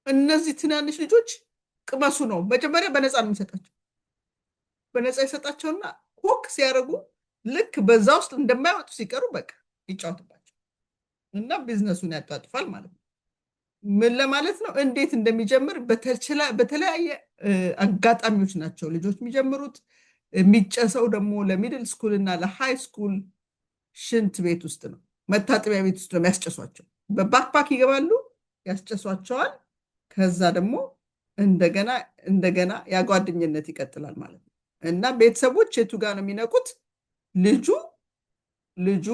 እነዚህ ትናንሽ ልጆች ቅመሱ ነው መጀመሪያ በነፃ ነው የሚሰጣቸው። በነፃ ይሰጣቸውና ኮክ ሲያደርጉ ልክ በዛ ውስጥ እንደማይወጡ ሲቀሩ በቃ ይጫወትባቸው እና ቢዝነሱን ያጣጥፋል ማለት ነው። ምን ለማለት ነው? እንዴት እንደሚጀምር በተለያየ አጋጣሚዎች ናቸው ልጆች የሚጀምሩት። የሚጨሰው ደግሞ ለሚድል ስኩል እና ለሃይ ስኩል ሽንት ቤት ውስጥ ነው፣ መታጠቢያ ቤት ውስጥ ነው የሚያስጨሷቸው። በባክፓክ ይገባሉ፣ ያስጨሷቸዋል። ከዛ ደግሞ እንደገና ያጓደኝነት ይቀጥላል ማለት ነው። እና ቤተሰቦች የቱ ጋር ነው የሚነቁት? ልጁ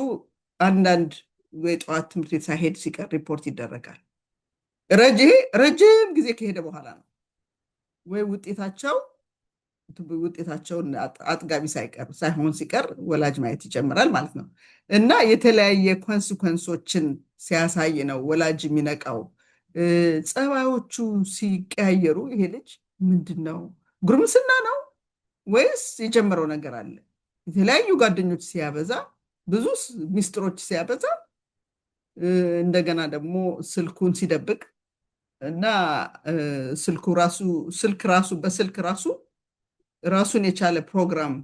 አንዳንድ የጠዋት ትምህርት ቤት ሳይሄድ ሲቀር ሪፖርት ይደረጋል። ረጅም ጊዜ ከሄደ በኋላ ነው ወይ ውጤታቸውን አጥጋቢ ሳይሆን ሲቀር ወላጅ ማየት ይጀምራል ማለት ነው። እና የተለያየ ኮንስኮንሶችን ሲያሳይ ነው ወላጅ የሚነቃው። ጸባዮቹ ሲቀያየሩ ይሄ ልጅ ምንድን ነው ጉርምስና ነው ወይስ የጀመረው ነገር አለ? የተለያዩ ጓደኞች ሲያበዛ፣ ብዙ ሚስጥሮች ሲያበዛ፣ እንደገና ደግሞ ስልኩን ሲደብቅ እና በስልክ ራሱን የቻለ ፕሮግራም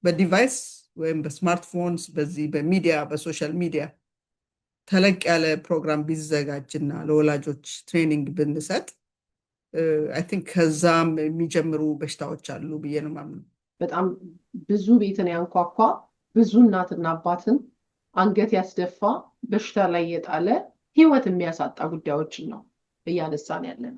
በዲቫይስ ወይም በስማርትፎንስ በዚህ በሚዲያ በሶሻል ሚዲያ ተለቅ ያለ ፕሮግራም ቢዘጋጅና ለወላጆች ትሬኒንግ ብንሰጥ አይ ቲንክ ከዛም የሚጀምሩ በሽታዎች አሉ ብዬ ነው የማምነው። በጣም ብዙ ቤትን ያንኳኳ፣ ብዙ እናትና አባትን አንገት ያስደፋ፣ በሽታ ላይ የጣለ ህይወት የሚያሳጣ ጉዳዮችን ነው እያነሳን ያለን።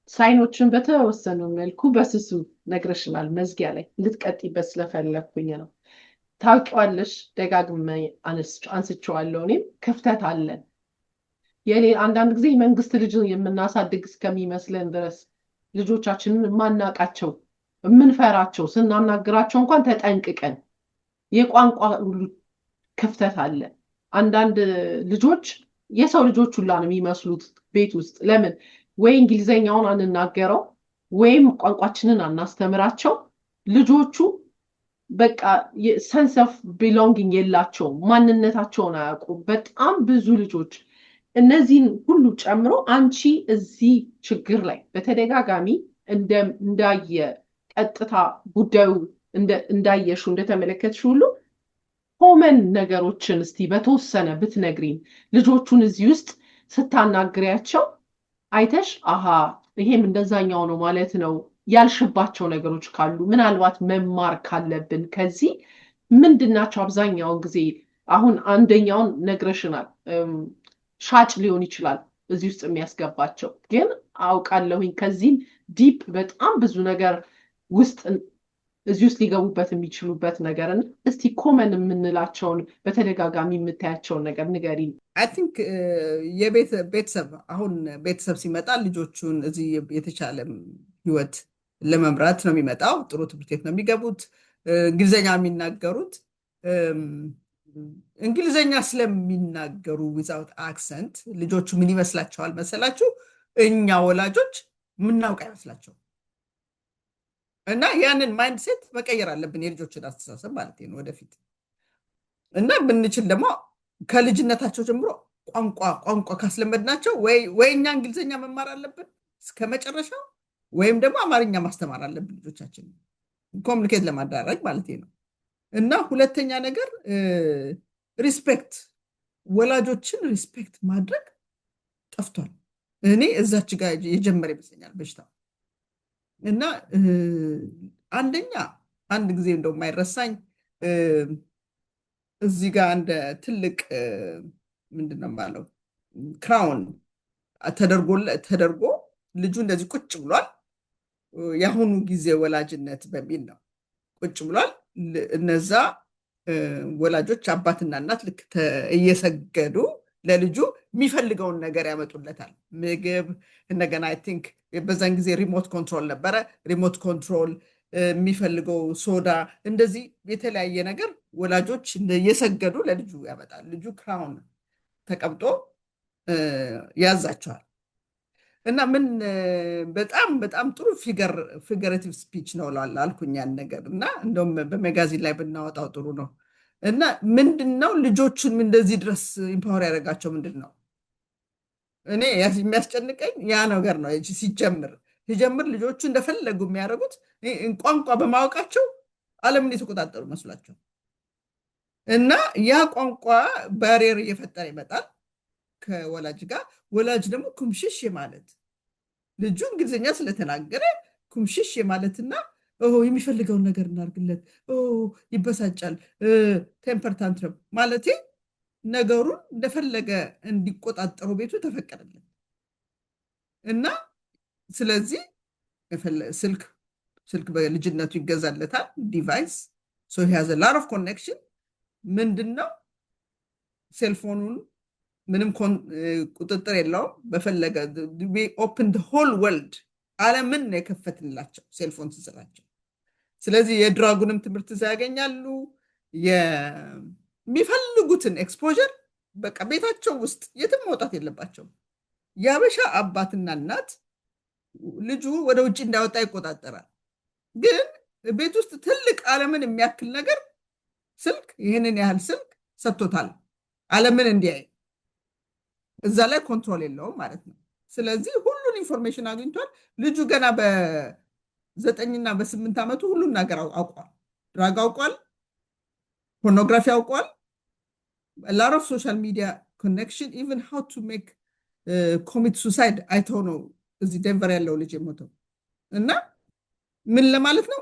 ሳይኖችን በተወሰኑ መልኩ በስሱ ነግረሽናል። መዝጊያ ላይ ልትቀጥይበት ስለፈለግኩኝ ነው። ታውቂዋለሽ፣ ደጋግሜ አንስቼዋለሁ። እኔም ክፍተት አለን። አንዳንድ ጊዜ መንግስት ልጅ የምናሳድግ እስከሚመስለን ድረስ ልጆቻችንን የማናቃቸው የምንፈራቸው ስናናግራቸው እንኳን ተጠንቅቀን የቋንቋ ሁሉ ክፍተት አለ። አንዳንድ ልጆች የሰው ልጆች ሁላ ነው የሚመስሉት ቤት ውስጥ። ለምን ወይ እንግሊዘኛውን አንናገረው ወይም ቋንቋችንን አናስተምራቸው። ልጆቹ በቃ ሰንስ ኦፍ ቢሎንጊንግ የላቸውም፣ ማንነታቸውን አያውቁም። በጣም ብዙ ልጆች እነዚህን ሁሉ ጨምሮ አንቺ እዚህ ችግር ላይ በተደጋጋሚ እንዳየ ቀጥታ ጉዳዩ እንዳየሹ እንደተመለከትሽ ሁሉ ኮመን ነገሮችን እስቲ በተወሰነ ብትነግሪን፣ ልጆቹን እዚህ ውስጥ ስታናግሪያቸው አይተሽ አሃ ይሄም እንደዛኛው ነው ማለት ነው ያልሽባቸው ነገሮች ካሉ ምናልባት መማር ካለብን ከዚህ ምንድናቸው? አብዛኛውን ጊዜ አሁን አንደኛውን ነግረሽናል፣ ሻጭ ሊሆን ይችላል እዚህ ውስጥ የሚያስገባቸው። ግን አውቃለሁኝ ከዚህም ዲፕ በጣም ብዙ ነገር ውስጥ እዚህ ውስጥ ሊገቡበት የሚችሉበት ነገርን እስቲ ኮመን የምንላቸውን በተደጋጋሚ የምታያቸውን ነገር ንገሪን። አይ ቲንክ ቤተሰብ ሲመጣ ልጆቹን እዚህ የተሻለ ህይወት ለመምራት ነው የሚመጣው። ጥሩ ትምህርት ቤት ነው የሚገቡት። እንግሊዘኛ የሚናገሩት እንግሊዘኛ ስለሚናገሩ ዊዛውት አክሰንት ልጆቹ ምን ይመስላቸዋል መሰላችሁ? እኛ ወላጆች ምናውቅ አይመስላቸው እና ያንን ማይንድሴት መቀየር አለብን፣ የልጆችን አስተሳሰብ ማለት ነው ወደፊት። እና ብንችል ደግሞ ከልጅነታቸው ጀምሮ ቋንቋ ካስለመድናቸው ወይ እኛ እንግሊዘኛ መማር አለብን እስከ መጨረሻው፣ ወይም ደግሞ አማርኛ ማስተማር አለብን ልጆቻችን ኮሚኒኬት ለማድረግ ማለት ነው። እና ሁለተኛ ነገር ሪስፔክት፣ ወላጆችን ሪስፔክት ማድረግ ጠፍቷል። እኔ እዛች ጋር የጀመረ ይመስለኛል በሽታ። እና አንድ ጊዜ እንደው የማይረሳኝ እዚህ ጋር እንደ ትልቅ ምንድነው ባለው ክራውን ተደርጎ ልጁ እንደዚህ ቁጭ ብሏል። የአሁኑ ጊዜ ወላጅነት በሚል ነው ቁጭ ብሏል። እነዛ ወላጆች አባትና እናት ልክ እየሰገዱ ለልጁ የሚፈልገውን ነገር ያመጡለታል። ምግብ፣ እንደገና አይ ቲንክ በዛን ጊዜ ሪሞት ኮንትሮል ነበረ። ሪሞት ኮንትሮል፣ የሚፈልገው ሶዳ፣ እንደዚህ የተለያየ ነገር ወላጆች እየሰገዱ ለልጁ ያመጣል። ልጁ ክራውን ተቀምጦ ያዛቸዋል። እና ምን በጣም ጥሩ ፊገሬቲቭ ስፒች ነው አልኩኝ ያን ነገር። እና እንደውም በሜጋዚን ላይ ብናወጣው ጥሩ ነው። እና ምንድነው ልጆቹን እንደዚህ ድረስ ኢምፓወር ያደረጋቸው ምንድን ነው? እኔ የሚያስጨንቀኝ ያ ነገር ነው። ሲጀምር ልጆቹ እንደፈለጉ የሚያደርጉት ቋንቋ በማወቃቸው ዓለምን የተቆጣጠሩ መስሏቸው እና ያ ቋንቋ ባሪየር እየፈጠረ ይመጣል ከወላጅ ጋር። ወላጅ ደግሞ ኩምሽሽ ማለት ልጁ እንግሊዝኛ ስለተናገረ ኩምሽሽ የማለትና የሚፈልገውን ነገር እናርግለት፣ ይበሳጫል፣ ቴምፐር ታንትረም ማለቴ ነገሩን እንደፈለገ እንዲቆጣጠሩ ቤቱ ተፈቀደለት። እና ስለዚህ ስልክ በልጅነቱ ይገዛለታል፣ ዲቫይስ ሶ ሂ ሃዝ አ ሎት ኦፍ ኮኔክሽን። ምንድነው ሴልፎኑን ምንም ቁጥጥር የለውም። በፈለገ ኦፕን ሆል ወርልድ ዓለምን ነው የከፈትንላቸው ሴልፎን ስንሰጣቸው። ስለዚህ የድራጉንም ትምህርት እዛ ያገኛሉ። የሚፈልጉትን ኤክስፖዠር በቃ ቤታቸው ውስጥ የትም መውጣት የለባቸውም። የአበሻ አባትና እናት ልጁ ወደ ውጭ እንዳወጣ ይቆጣጠራል። ግን ቤት ውስጥ ትልቅ ዓለምን የሚያክል ነገር ስልክ፣ ይህንን ያህል ስልክ ሰጥቶታል ዓለምን እንዲያይ። እዛ ላይ ኮንትሮል የለውም ማለት ነው። ስለዚህ ሁሉን ኢንፎርሜሽን አግኝቷል። ልጁ ገና በ9 እና በ8 ዓመቱ ሁሉን ነገር አውቋል። ድራግ አውቋል፣ ፖርኖግራፊ አውቋል፣ lot of social media connection, even how to make commit suicide አይተው ነው እዚህ ዴንቨር ያለው ልጅ የሞተው። እና ምን ለማለት ነው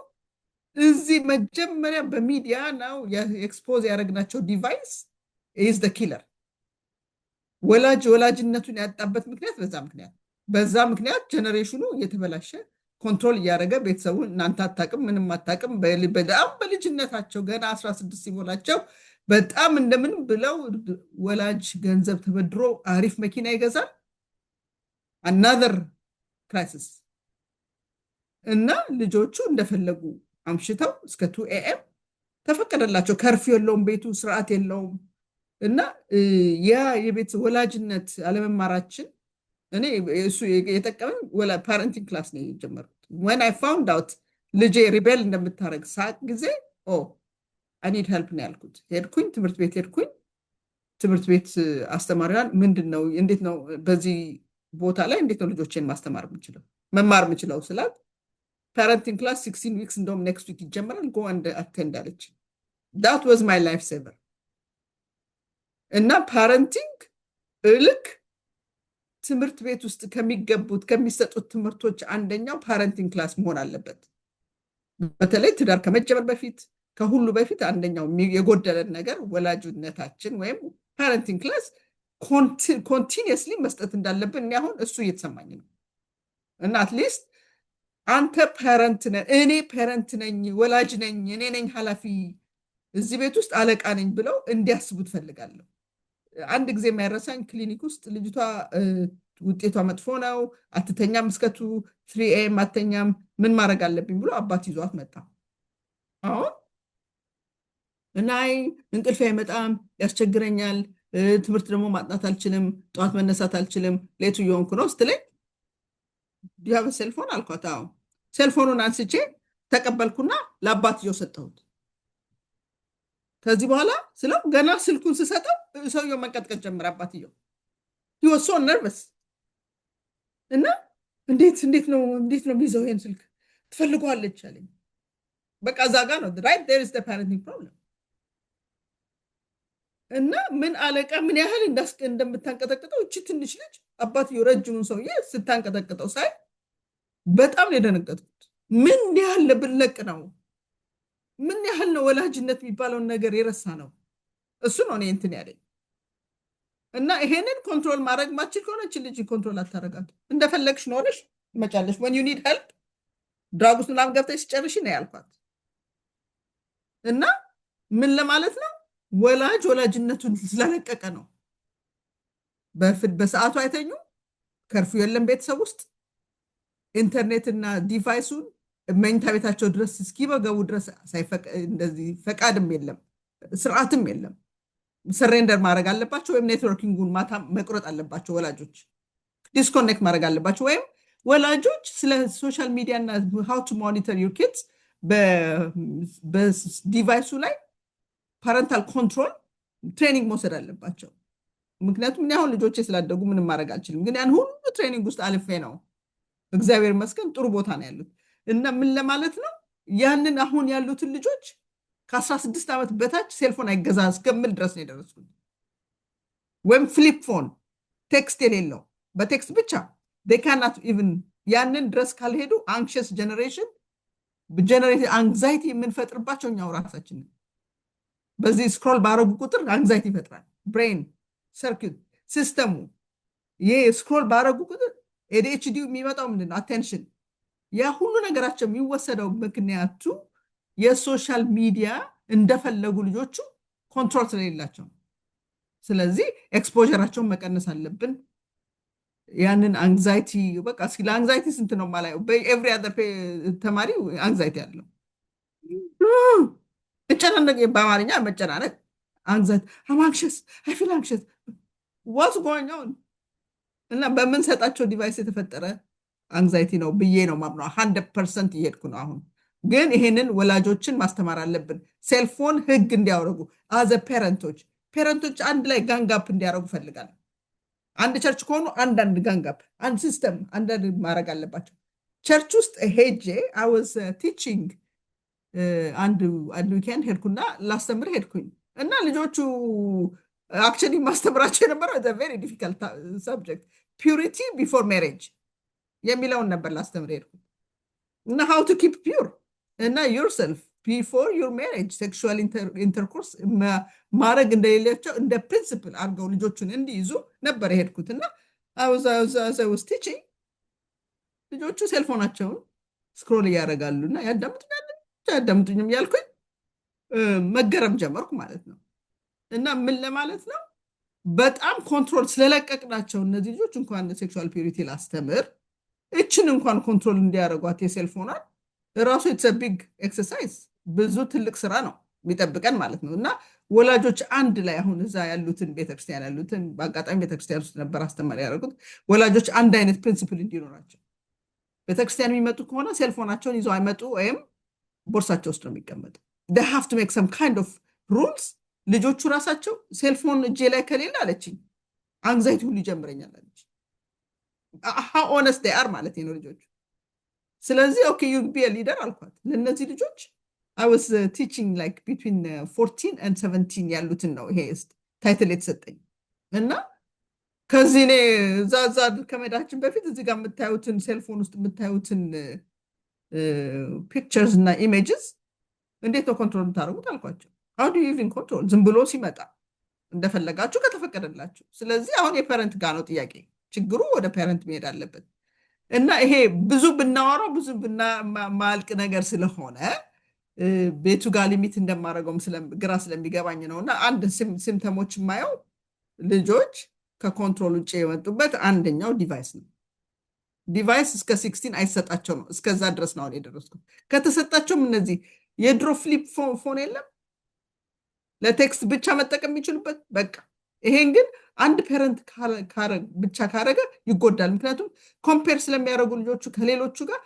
እዚህ መጀመሪያ በሚዲያ ነው የኤክስፖዝ ያደረግናቸው ዲቫይስ is the killer። ወላጅነቱን ያጣበት ምክንያት በዛ ምክንያት ጀነሬሽኑ እየተበላሸ ኮንትሮል እያደረገ ቤተሰቡን እናንተ አታውቅም ምንም አታውቅም በጣም በልጅነታቸው ገና 16 ሲሞላቸው በጣም እንደምን ብለው ወላጅ ገንዘብ ተበድሮ አሪፍ መኪና ይገዛል። another crisis። እና ልጆቹ እንደፈለጉ አምሽተው እስከ 2 AM ተፈቀደላቸው። ከርፊው የለውም፣ ቤቱ ስርዓት የለውም። እና ያ የቤት ወላጅነት አለመማራችን እኔ እሱ የጠቀመኝ ፓረንቲንግ ክላስ ነው የጀመርኩት። when I found out ልጄ ሪቤል እንደምታረግ ሳቅ ጊዜ I need help ነው ያልኩት። ሄድኩኝ ትምህርት ቤት ትምህርት ቤት አስተማሪያን ምንድነው እንዴት ነው በዚህ ቦታ ላይ እንዴት ነው ልጆችን ማስተማር የምችለው መማር የምችለው ስላት parenting class 16 weeks እንደውም next week ይጀምራል go and attend አለች። that was my life saver። እና parenting ልክ ትምህርት ቤት ውስጥ ከሚሰጡት ትምህርቶች አንደኛው parenting class መሆን አለበት። በተለይ ትዳር ከመጀመር በፊት ከሁሉ በፊት አንደኛው የጎደለን ነገር ወላጅነታችን ወይም parenting class continuously መስጠት እንዳለብን እኔ አሁን እሱ እየተሰማኝ ነው። እና አትሊስት አንተ ፓረንት ነህ፣ እኔ ፓረንት ነኝ፣ ወላጅ ነኝ፣ እኔ ነኝ ኃላፊ፣ እዚህ ቤት ውስጥ አለቃ ነኝ ብለው እንዲያስቡት ፈልጋለሁ። አንድ ጊዜ የማይረሳኝ ክሊኒክ ውስጥ ልጅቷ ውጤቷ መጥፎ ነው፣ አትተኛም፣ እስከ 3 AM አትተኛም፣ ምን ማድረግ አለብኝ ብሎ አባት ይዟት መጣ። አሁን እናይ እንቅልፍ አይመጣም፣ ያስቸግረኛል፣ ትምህርት ደግሞ ማጥናት አልችልም፣ ጠዋት መነሳት አልችልም፣ ሌቱ እየሆንኩ ነው ስትለኝ ዲያበ ሴልፎን አልኳት። አዎ ሴልፎኑን አንስቼ ተቀበልኩና ለአባትየው ሰጠሁት። ከዚህ በኋላ ስለው ገና ስልኩን ስሰጠው ሰውየው መንቀጥቀጥ ጀመረ። አባትየው he was so nervous። እና እንዴት ነው የሚይዘው ይሄን ስልክ ትፈልጓለች አለኝ። በቃ እዛ ጋር ነው right there is the parenting problem። እና ምን አለቃ ምን ያህል እንደምታንቀጠቅጠው እቺ ትንሽ ልጅ አባትየው ረጅሙን ሰውዬ ስታንቀጠቅጠው ሳይ በጣም የደነገጥኩት። ምን ያህል ለብለቅ ነው፣ ምን ያህል ነው ወላጅነት የሚባለውን ነገር የረሳ ነው። እሱ ነው እኔ እንትን ያለኝ። እና ይሄንን ኮንትሮል ማድረግ ማችል ከሆነ እቺ ልጅ ኮንትሮል አታረጋት። እንደፈለግሽ ኖርሽ ትመጫለሽ። when you need help ድራጉስ ምናምን ገብተሽ ጨርሺ ነው ያልኳት። እና ምን ለማለት ነው ወላጅነቱን ስለለቀቀ ነው። በሰዓቱ አይተኙ፣ ከርፊ የለም ቤተሰብ ውስጥ፣ ኢንተርኔትና ዲቫይሱን መኝታ ቤታቸው ድረስ እስኪበገቡ ድረስ እንደዚህ ፈቃድም የለም ስርዓትም የለም። ሰሬንደር ማድረግ አለባቸው ወይም ኔትወርኪንጉን ማታ መቁረጥ አለባቸው። ወላጆች ዲስኮኔክት ማድረግ አለባቸው። ወይም ወላጆች ስለ ሶሻል ሚዲያ እና how to monitor your kids በዲቫይሱ ላይ ፓረንታል ኮንትሮል ትሬኒንግ መውሰድ አለባቸው። ምክንያቱም እኔ አሁን ልጆቼ ስላደጉ ምንም ማድረግ አልችልም፣ ግን ያን ሁሉ ትሬኒንግ ውስጥ አልፌ ነው እግዚአብሔር ይመስገን ጥሩ ቦታ ነው ያሉት። እና ምን ለማለት ነው ያንን አሁን ያሉትን ልጆች ከ16 ዓመት በታች ሴልፎን አይገዛ እስከምል ድረስ ነው የደረስኩት። ወይም ፍሊፕ ፎን ቴክስት የሌለው በቴክስት ብቻ they cannot even ያንን ድረስ ካልሄዱ አንክሽስ ጀነሬሽን አንግዛይቲ የምንፈጥርባቸው እኛው ራሳችን በዚህ ስክሮል ባረጉ ቁጥር አንግዛይቲ ይፈጥራል። ብሬን ሰርኪዩት ሲስተሙ ይሄ ስክሮል ባረጉ ቁጥር ADHD የሚመጣው ምንድነው? አቴንሽን። ያ ሁሉ ነገራቸው የሚወሰደው ምክንያቱ የሶሻል ሚዲያ እንደፈለጉ ልጆቹ ኮንትሮል ስለሌላቸው። ስለዚህ ኤክስፖዠራቸውን መቀነስ አለብን። ያንን አንግዛይቲ በቃ እስኪ ለአንግዛይቲ ስንት ነው የማላየው? በኤቭሪ አዘር ተማሪ አንግዛይቲ አለው። መጨናነቅ በአማርኛ መጨናነቅ አንግዛይቲ አንክሸስ አይ ፊል አንክሸስ ዋትስ ጎይንግ ኦን እና በምንሰጣቸው ዲቫይስ የተፈጠረ አንግዛይቲ ነው ብዬ ነው ማምነው። 100% እየሄድኩ ነው አሁን። ግን ይሄንን ወላጆችን ማስተማር አለብን። ሴልፎን ህግ እንዲያወርጉ አዘ ፔረንቶች አንድ ላይ ጋንጋፕ እንዲያደርጉ ፈልጋለሁ። አንድ ቸርች ከሆኑ አንዳንድ ጋንጋፕ አንድ ሲስተም አንዳንድ ማድረግ አለባቸው። ቸርች ውስጥ ሄጄ አይ ዋዝ ቲቺንግ አንድ ዊኬንድ ሄድኩና ላስተምር ሄድኩኝ እና ልጆቹ አክቹዋሊ ማስተምራቸው የነበረው ቬሪ ዲፊካልት ሰብጀክት ፒዩሪቲ ቢፎር ሜሬጅ የሚለውን ነበር ላስተምር ሄድኩኝ እና ሃው ቱ ኪፕ ፒዩር እና ዩርሰልፍ ቢፎር ዩር ሜሬጅ ሴክሹዋል ኢንተርኮርስ ማድረግ እንደሌላቸው እንደ ፕሪንሲፕል አድርገው ልጆቹን እንዲይዙ ነበር የሄድኩት እና አይ ቲቺንግ ልጆቹ ሴልፎናቸውን ስክሮል እያደረጋሉ እና ያዳምጡኝም ያልኩኝ መገረም ጀመርኩ ማለት ነው። እና ምን ለማለት ነው በጣም ኮንትሮል ስለለቀቅናቸው እነዚህ ልጆች እንኳን ሴክሹዋል ፒዩሪቲ ላስተምር እችን እንኳን ኮንትሮል እንዲያደርጓት የሴልፎናል ራሱ ኢትስ አ ቢግ ኤክሰርሳይዝ ብዙ ትልቅ ስራ ነው የሚጠብቀን ማለት ነው። እና ወላጆች አንድ ላይ አሁን እዛ ያሉትን ቤተክርስቲያን ያሉትን በአጋጣሚ ቤተክርስቲያን ውስጥ ነበር አስተማሪ ያደረጉት ወላጆች አንድ አይነት ፕሪንሲፕል እንዲኖራቸው ቤተክርስቲያን የሚመጡ ከሆነ ሴልፎናቸውን ይዘው አይመጡ ወይም ቦርሳቸው ውስጥ ነው የሚቀመጡ። they have to make some kind of rules ልጆቹ ራሳቸው ሴልፎን እጄ ላይ ከሌለ አለችኝ አንግዛይቲ ሁሉ ይጀምረኛል አለች። how honest they are ማለት ነው ልጆቹ። ስለዚህ ኦኬ you be a leader አልኳት ለነዚህ ልጆች I was teaching like between 14 and 17 ያሉትን ነው ይሄ ታይትል የተሰጠኝ እና ከዚህ እኔ ዛዛ ከመዳችን በፊት እዚህ ጋር የምታዩትን ሴልፎን ውስጥ የምታዩትን ፒክቸርስ እና ኢሜጅስ እንዴት ነው ኮንትሮል የምታደርጉት አልኳቸው። how do you even control ዝም ብሎ ሲመጣ እንደፈለጋችሁ ከተፈቀደላችሁ። ስለዚህ አሁን የፓረንት ጋር ነው ጥያቄ፣ ችግሩ ወደ ፓረንት መሄድ አለበት እና ይሄ ብዙ ብናወራው ብዙ ማልቅ ነገር ስለሆነ ቤቱ ጋር ሊሚት እንደማደርገውም ግራ ስለሚገባኝ ነው። እና አንድ ሲምፕተሞች የማየው ልጆች ከኮንትሮል ውጭ የወጡበት አንደኛው ዲቫይስ ነው። ዲቫይስ እስከ 16 አይሰጣቸው ነው። እስከዛ ድረስ ነው የደረስኩት። ከተሰጣቸውም እነዚህ የድሮ ፍሊፕ ፎን የለም ለቴክስት ብቻ መጠቀም የሚችሉበት በቃ። ይሄን ግን አንድ ፔረንት ብቻ ካረገ ይጎዳል። ምክንያቱም ኮምፔር ስለሚያደርጉ ልጆቹ ከሌሎቹ ጋር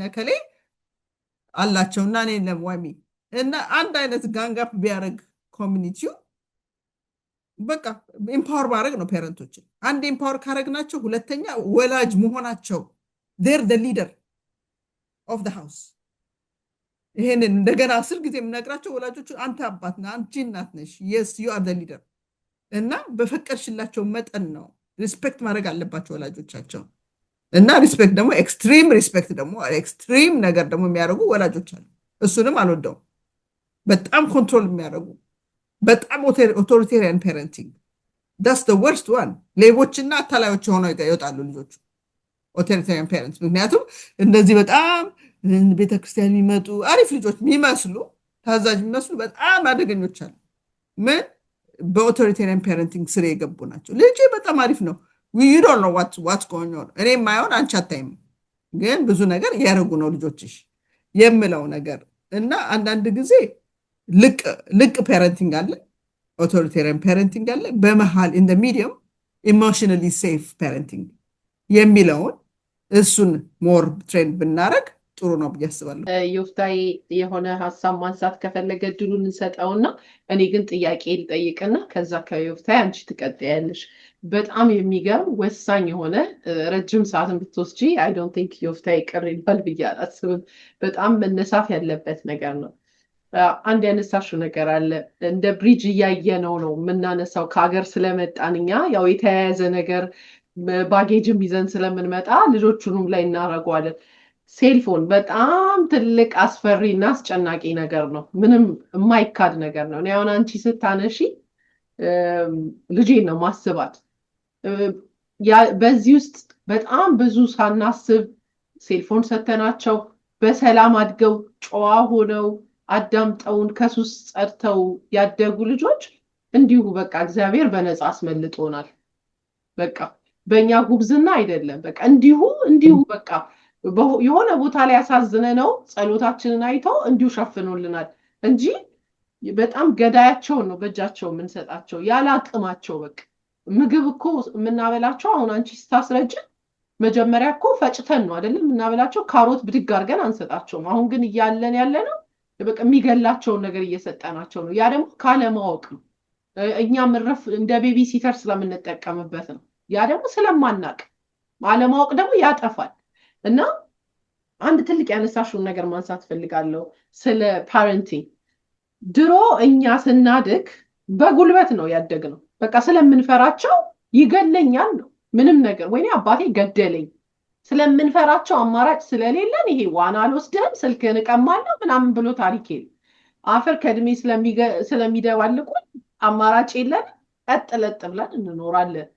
ነከሌ አላቸው እና እኔ ለዋሚ እና አንድ አይነት ጋንጋፕ ቢያደርግ ኮሚኒቲው በቃ ኢምፓወር ማድረግ ነው ፔረንቶችን። አንድ ኢምፓወር ካረግናቸው ሁለተኛ ወላጅ መሆናቸው they're the leader of the house። ይሄንን እንደገና 10 ጊዜ የምነግራቸው ወላጆቹ አንተ አባት ነህ አንቺ እናት ነሽ yes you are the leader እና በፈቀድሽላቸው መጠን ነው ሪስፔክት ማድረግ አለባቸው ወላጆቻቸው። እና ሪስፔክት ደግሞ ኤክስትሪም ሪስፔክት ደግሞ ኤክስትሪም ነገር ደግሞ የሚያደርጉ ወላጆች አሉ። እሱንም አልወደውም። በጣም ኮንትሮል የሚያደርጉ በጣም ኦቶሪቴሪያን ፓረንቲንግ that's the worst one። ሌቦችና አታላዮች ሆነው ይወጣሉ ልጆቹ ኦቶሪቴሪያን ፓረንትስ። ምክንያቱም እንደዚህ በጣም ቤተክርስቲያን የሚመጡ አሪፍ ልጆች የሚመስሉ ታዛዥ የሚመስሉ በጣም አደገኞች አሉ። ምን በኦቶሪቴሪያን ፓረንቲንግ ስር የገቡ ናቸው። ልጄ በጣም አሪፍ ነው you don't know what's going on እኔ ማይሆን አንቺ አታይም ግን ብዙ ነገር ያረጉ ነው ልጆችሽ የምለው ነገር እና አንዳንድ ጊዜ ልቅ ፓረንቲንግ አለ ኦቶሪቴሪያን ፓረንቲንግ አለ በመሃል in the medium emotionally safe parenting የሚለውን እሱን ሞር ትሬንድ ብናረግ ጥሩ ነው ብዬ አስባለሁ። ዮፍታይ የሆነ ሀሳብ ማንሳት ከፈለገ እድሉን እንሰጠውና እኔ ግን ጥያቄ ልጠይቅና ከዛ ከዮፍታይ አንቺ ትቀጥያለሽ። በጣም የሚገርም ወሳኝ የሆነ ረጅም ሰዓትን ብትወስጂ አይ ዶንት ቲንክ ዮፍታይ ቅር ይላል ብዬ አላስብም። በጣም መነሳት ያለበት ነገር ነው። አንድ ያነሳሽው ነገር አለ እንደ ብሪጅ እያየነው ነው የምናነሳው ከሀገር ስለመጣን እኛ ያው የተያያዘ ነገር ባጌጅም ይዘን ስለምንመጣ ልጆቹንም ላይ እናደርገዋለን። ሴልፎን በጣም ትልቅ አስፈሪና አስጨናቂ ነገር ነው። ምንም የማይካድ ነገር ነው። እኔ አሁን አንቺ ስታነሺ ልጄን ነው ማስባት። በዚህ ውስጥ በጣም ብዙ ሳናስብ ሴልፎን ሰተናቸው በሰላም አድገው ጨዋ ሆነው አዳምጠውን ከሱስ ጸድተው ያደጉ ልጆች እንዲሁ በቃ እግዚአብሔር በነፃ አስመልጦናል። በቃ በእኛ ጉብዝና አይደለም። በቃ እንዲሁ በቃ የሆነ ቦታ ላይ ያሳዝነ ነው ጸሎታችንን አይተው እንዲሁ ሸፍኖልናል እንጂ በጣም ገዳያቸውን ነው በእጃቸው የምንሰጣቸው ያለ አቅማቸው። በቃ ምግብ እኮ የምናበላቸው አሁን አንቺ ስታስረጅን መጀመሪያ እኮ ፈጭተን ነው አይደለም የምናበላቸው። ካሮት ብድግ አድርገን አንሰጣቸውም። አሁን ግን እያለን ያለ ነው በቃ የሚገላቸውን ነገር እየሰጠናቸው ነው። ያ ደግሞ ካለማወቅ ነው። እኛ ምረፍ እንደ ቤቢ ሲተር ስለምንጠቀምበት ነው። ያ ደግሞ ስለማናቅ፣ አለማወቅ ደግሞ ያጠፋል። እና አንድ ትልቅ ያነሳሽውን ነገር ማንሳት ፈልጋለሁ ስለ ፓረንቲንግ። ድሮ እኛ ስናድግ በጉልበት ነው ያደግነው። በቃ ስለምንፈራቸው ይገለኛል ነው ምንም ነገር ወይኔ አባቴ ገደለኝ ስለምንፈራቸው አማራጭ ስለሌለን ይሄ ዋና አልወስድህም ስልክህን እቀማለሁ ምናምን ብሎ ታሪክ የለም። አፈር ከእድሜ ስለሚደባልቁን አማራጭ የለን፣ ቀጥ ለጥ ብለን እንኖራለን፣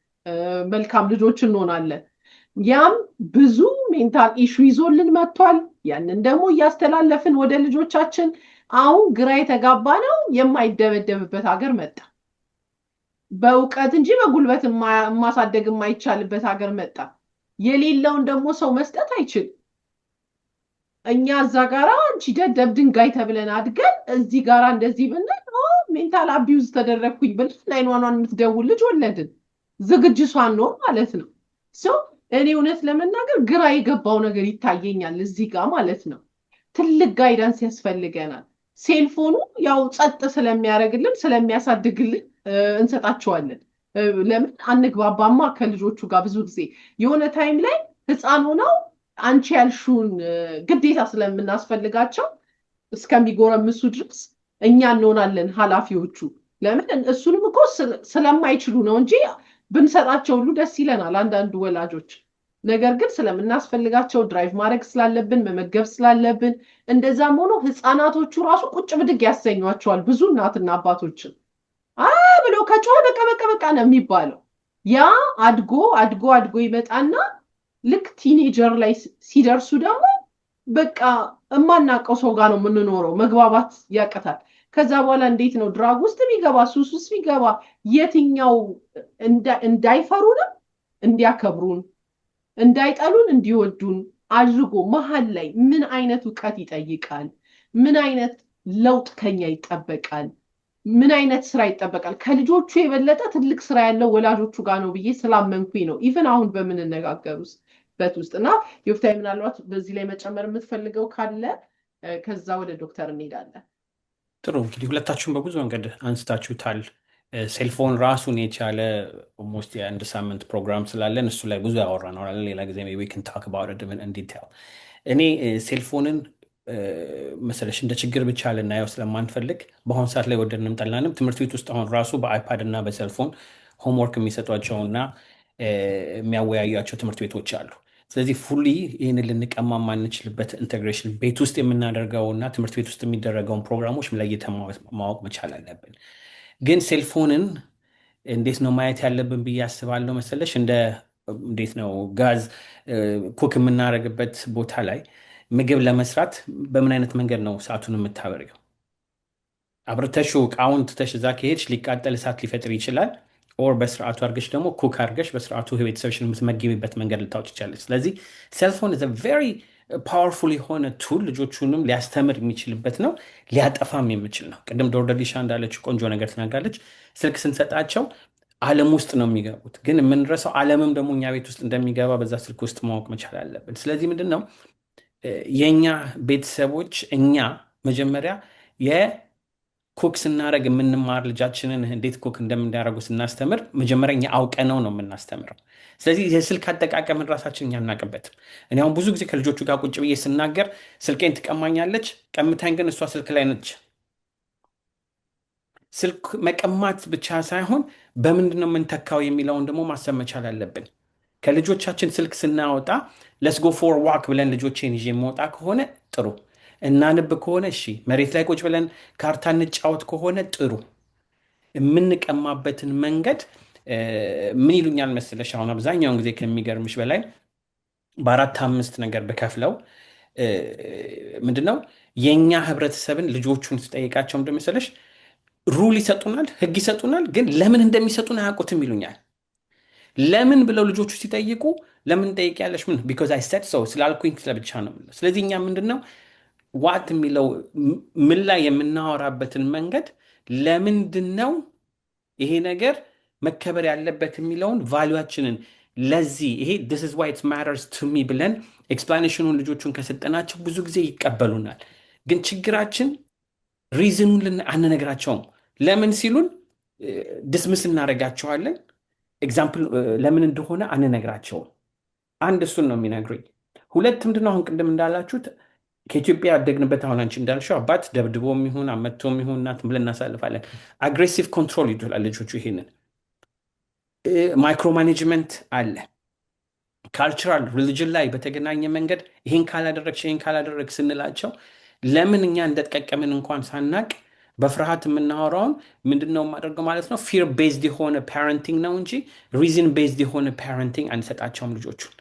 መልካም ልጆች እንሆናለን። ያም ብዙ ሜንታል ኢሹ ይዞልን መጥቷል። ያንን ደግሞ እያስተላለፍን ወደ ልጆቻችን አሁን ግራ የተጋባ ነው። የማይደበደብበት ሀገር መጣ። በእውቀት እንጂ በጉልበት ማሳደግ የማይቻልበት ሀገር መጣ። የሌለውን ደግሞ ሰው መስጠት አይችልም። እኛ እዛ ጋራ አንቺ ደደብ ድንጋይ ተብለን አድገን እዚህ ጋራ እንደዚህ ብንል ሜንታል አቢዩዝ ተደረግኩኝ ብለን 911 የምትደውል ልጅ ወለድን። ዝግጅቷን ነው ማለት ነው። እኔ እውነት ለመናገር ግራ የገባው ነገር ይታየኛል እዚህ ጋር ማለት ነው። ትልቅ ጋይዳንስ ያስፈልገናል። ሴልፎኑ ያው ጸጥ ስለሚያደርግልን ስለሚያሳድግልን እንሰጣቸዋለን። ለምን አንግባባማ ከልጆቹ ጋር ብዙ ጊዜ የሆነ ታይም ላይ ህፃን ሆነው አንቺ ያልሹን ግዴታ ስለምናስፈልጋቸው እስከሚጎረምሱ ድረስ እኛ እንሆናለን ኃላፊዎቹ። ለምን እሱንም እኮ ስለማይችሉ ነው እንጂ ብንሰጣቸው ሁሉ ደስ ይለናል አንዳንዱ ወላጆች። ነገር ግን ስለምናስፈልጋቸው ድራይቭ ማድረግ ስላለብን መመገብ ስላለብን፣ እንደዛም ሆኖ ህፃናቶቹ ራሱ ቁጭ ብድግ ያሰኟቸዋል ብዙ እናትና አባቶችን ብሎ ከጮኸ በቃ ነው የሚባለው። ያ አድጎ አድጎ አድጎ ይመጣና ልክ ቲኔጀር ላይ ሲደርሱ ደግሞ በቃ የማናውቀው ሰው ጋር ነው የምንኖረው። መግባባት ያቀታል። ከዛ በኋላ እንዴት ነው ድራግ ውስጥ ቢገባ ሱስ ውስጥ ቢገባ የትኛው እንዳይፈሩንም እንዲያከብሩን እንዳይጠሉን እንዲወዱን አድርጎ መሀል ላይ ምን አይነት እውቀት ይጠይቃል? ምን አይነት ለውጥ ከኛ ይጠበቃል? ምን አይነት ስራ ይጠበቃል? ከልጆቹ የበለጠ ትልቅ ስራ ያለው ወላጆቹ ጋር ነው ብዬ ስላመንኩኝ ነው ኢቭን አሁን በምንነጋገሩበት ውስጥ። እና ዮፍታይ ምናልባት በዚህ ላይ መጨመር የምትፈልገው ካለ ከዛ ወደ ዶክተር እንሄዳለን። ጥሩ። እንግዲህ ሁለታችሁም በብዙ መንገድ አንስታችሁታል። ሴልፎን ራሱን የቻለ ኦልሞስት የአንድ ሳምንት ፕሮግራም ስላለን እሱ ላይ ብዙ ያወራ ነው። ሌላ ጊዜ ሜይ ቢ ዊ ካን ታክ አባውት ኢት ኢን ዲቴል። እኔ ሴልፎንን መሰለሽ እንደ ችግር ብቻ ልናየው ስለማንፈልግ በአሁኑ ሰዓት ላይ ወደድንም ጠላንም ትምህርት ቤት ውስጥ አሁን ራሱ በአይፓድ እና በሴልፎን ሆምወርክ የሚሰጧቸውና የሚያወያዩቸው ትምህርት ቤቶች አሉ። ስለዚህ ፉሊ ይህንን ልንቀማ ማንችልበት ኢንቴግሬሽን ቤት ውስጥ የምናደርገውና ትምህርት ቤት ውስጥ የሚደረገውን ፕሮግራሞች ለይተን ማወቅ መቻል አለብን። ግን ሴልፎንን እንዴት ነው ማየት ያለብን ብዬ አስባለሁ መሰለሽ። እንዴት ነው ጋዝ ኩክ የምናደርግበት ቦታ ላይ ምግብ ለመስራት በምን አይነት መንገድ ነው ሰዓቱን የምታበሪው? አብርተሹ እቃውን ትተሽ እዛ ከሄድሽ ሊቃጠል እሳት ሊፈጥር ይችላል። ኦር በስርዓቱ አድርገሽ ደግሞ ኩክ አድርገሽ በስርዓቱ ቤተሰብሽን የምትመግቢበት መንገድ ልታውጭ ይቻለች። ስለዚህ ሴልፎን ኢዝ አ ቬሪ ፓወርፉል የሆነ ቱል ልጆቹንም ሊያስተምር የሚችልበት ነው፣ ሊያጠፋም የሚችል ነው። ቅድም ዶርደሊሻ እንዳለችው ቆንጆ ነገር ትናጋለች። ስልክ ስንሰጣቸው ዓለም ውስጥ ነው የሚገቡት፣ ግን የምንረሳው ዓለምም ደግሞ እኛ ቤት ውስጥ እንደሚገባ በዛ ስልክ ውስጥ ማወቅ መቻል አለብን። ስለዚህ ምንድን ነው የእኛ ቤተሰቦች እኛ መጀመሪያ የኩክ ስናደርግ የምንማር ልጃችንን እንዴት ኩክ እንደምናደርጉ ስናስተምር መጀመሪያ እኛ አውቀነው ነው የምናስተምረው። ስለዚህ የስልክ አጠቃቀምን ራሳችን እኛ አናውቅበትም። እኔ አሁን ብዙ ጊዜ ከልጆቹ ጋር ቁጭ ብዬ ስናገር ስልኬን ትቀማኛለች፣ ቀምታኝ ግን እሷ ስልክ ላይ ነች። ስልክ መቀማት ብቻ ሳይሆን በምንድን ነው የምንተካው የሚለውን ደግሞ ማሰብ መቻል አለብን። ከልጆቻችን ስልክ ስናወጣ ለስጎ ፎር ዋክ ብለን ልጆቼን ይዤ የምወጣ ከሆነ ጥሩ፣ እናንብ ከሆነ እሺ፣ መሬት ላይ ቁጭ ብለን ካርታ እንጫወት ከሆነ ጥሩ። የምንቀማበትን መንገድ ምን ይሉኛል መሰለሽ፣ አሁን አብዛኛውን ጊዜ ከሚገርምሽ በላይ በአራት አምስት ነገር በከፍለው ምንድነው የእኛ ህብረተሰብን ልጆቹን ስጠይቃቸው እንደመሰለሽ ሩል ይሰጡናል፣ ህግ ይሰጡናል፣ ግን ለምን እንደሚሰጡን አያውቁትም ይሉኛል። ለምን ብለው ልጆቹ ሲጠይቁ ለምን ጠይቂያለሽ? ምን ቢኮዝ አይ ሰድ ሰው ስላልኩኝ ስለብቻ ነው የምለው። ስለዚህ እኛ ምንድን ነው ዋት የሚለው ምን ላይ የምናወራበትን መንገድ ለምንድን ነው ይሄ ነገር መከበር ያለበት የሚለውን ቫሉያችንን ለዚህ ይሄ this is why it matters to me ብለን ኤክስፕላኔሽኑን ልጆቹን ከሰጠናቸው ብዙ ጊዜ ይቀበሉናል። ግን ችግራችን ሪዝኑን አንነግራቸውም። ለምን ሲሉን ድስምስ እናደርጋቸዋለን። ኤግዛምፕል ለምን እንደሆነ አንነግራቸውም። አንድ እሱን ነው የሚነግሩኝ። ሁለት ምንድነው አሁን ቅድም እንዳላችሁት ከኢትዮጵያ ያደግንበት አሁን አንቺ እንዳልሽው አባት ደብድቦም ይሁን አመቶም ይሁን እናት ብለን እናሳልፋለን። አግሬሲቭ ኮንትሮል ይላል ልጆቹ። ይሄንን ማይክሮ ማኔጅመንት አለ። ካልቸራል ሪሊጅን ላይ በተገናኘ መንገድ ይሄን ካላደረግሽ ይሄን ካላደረግ ስንላቸው ለምን እኛ እንደተጠቀምን እንኳን ሳናቅ በፍርሃት የምናወራውን ምንድነው የማደርገው ማለት ነው። ፊር ቤዝድ የሆነ ፓረንቲንግ ነው እንጂ ሪዝን ቤዝድ የሆነ ፓረንቲንግ አንሰጣቸውም ልጆቹን።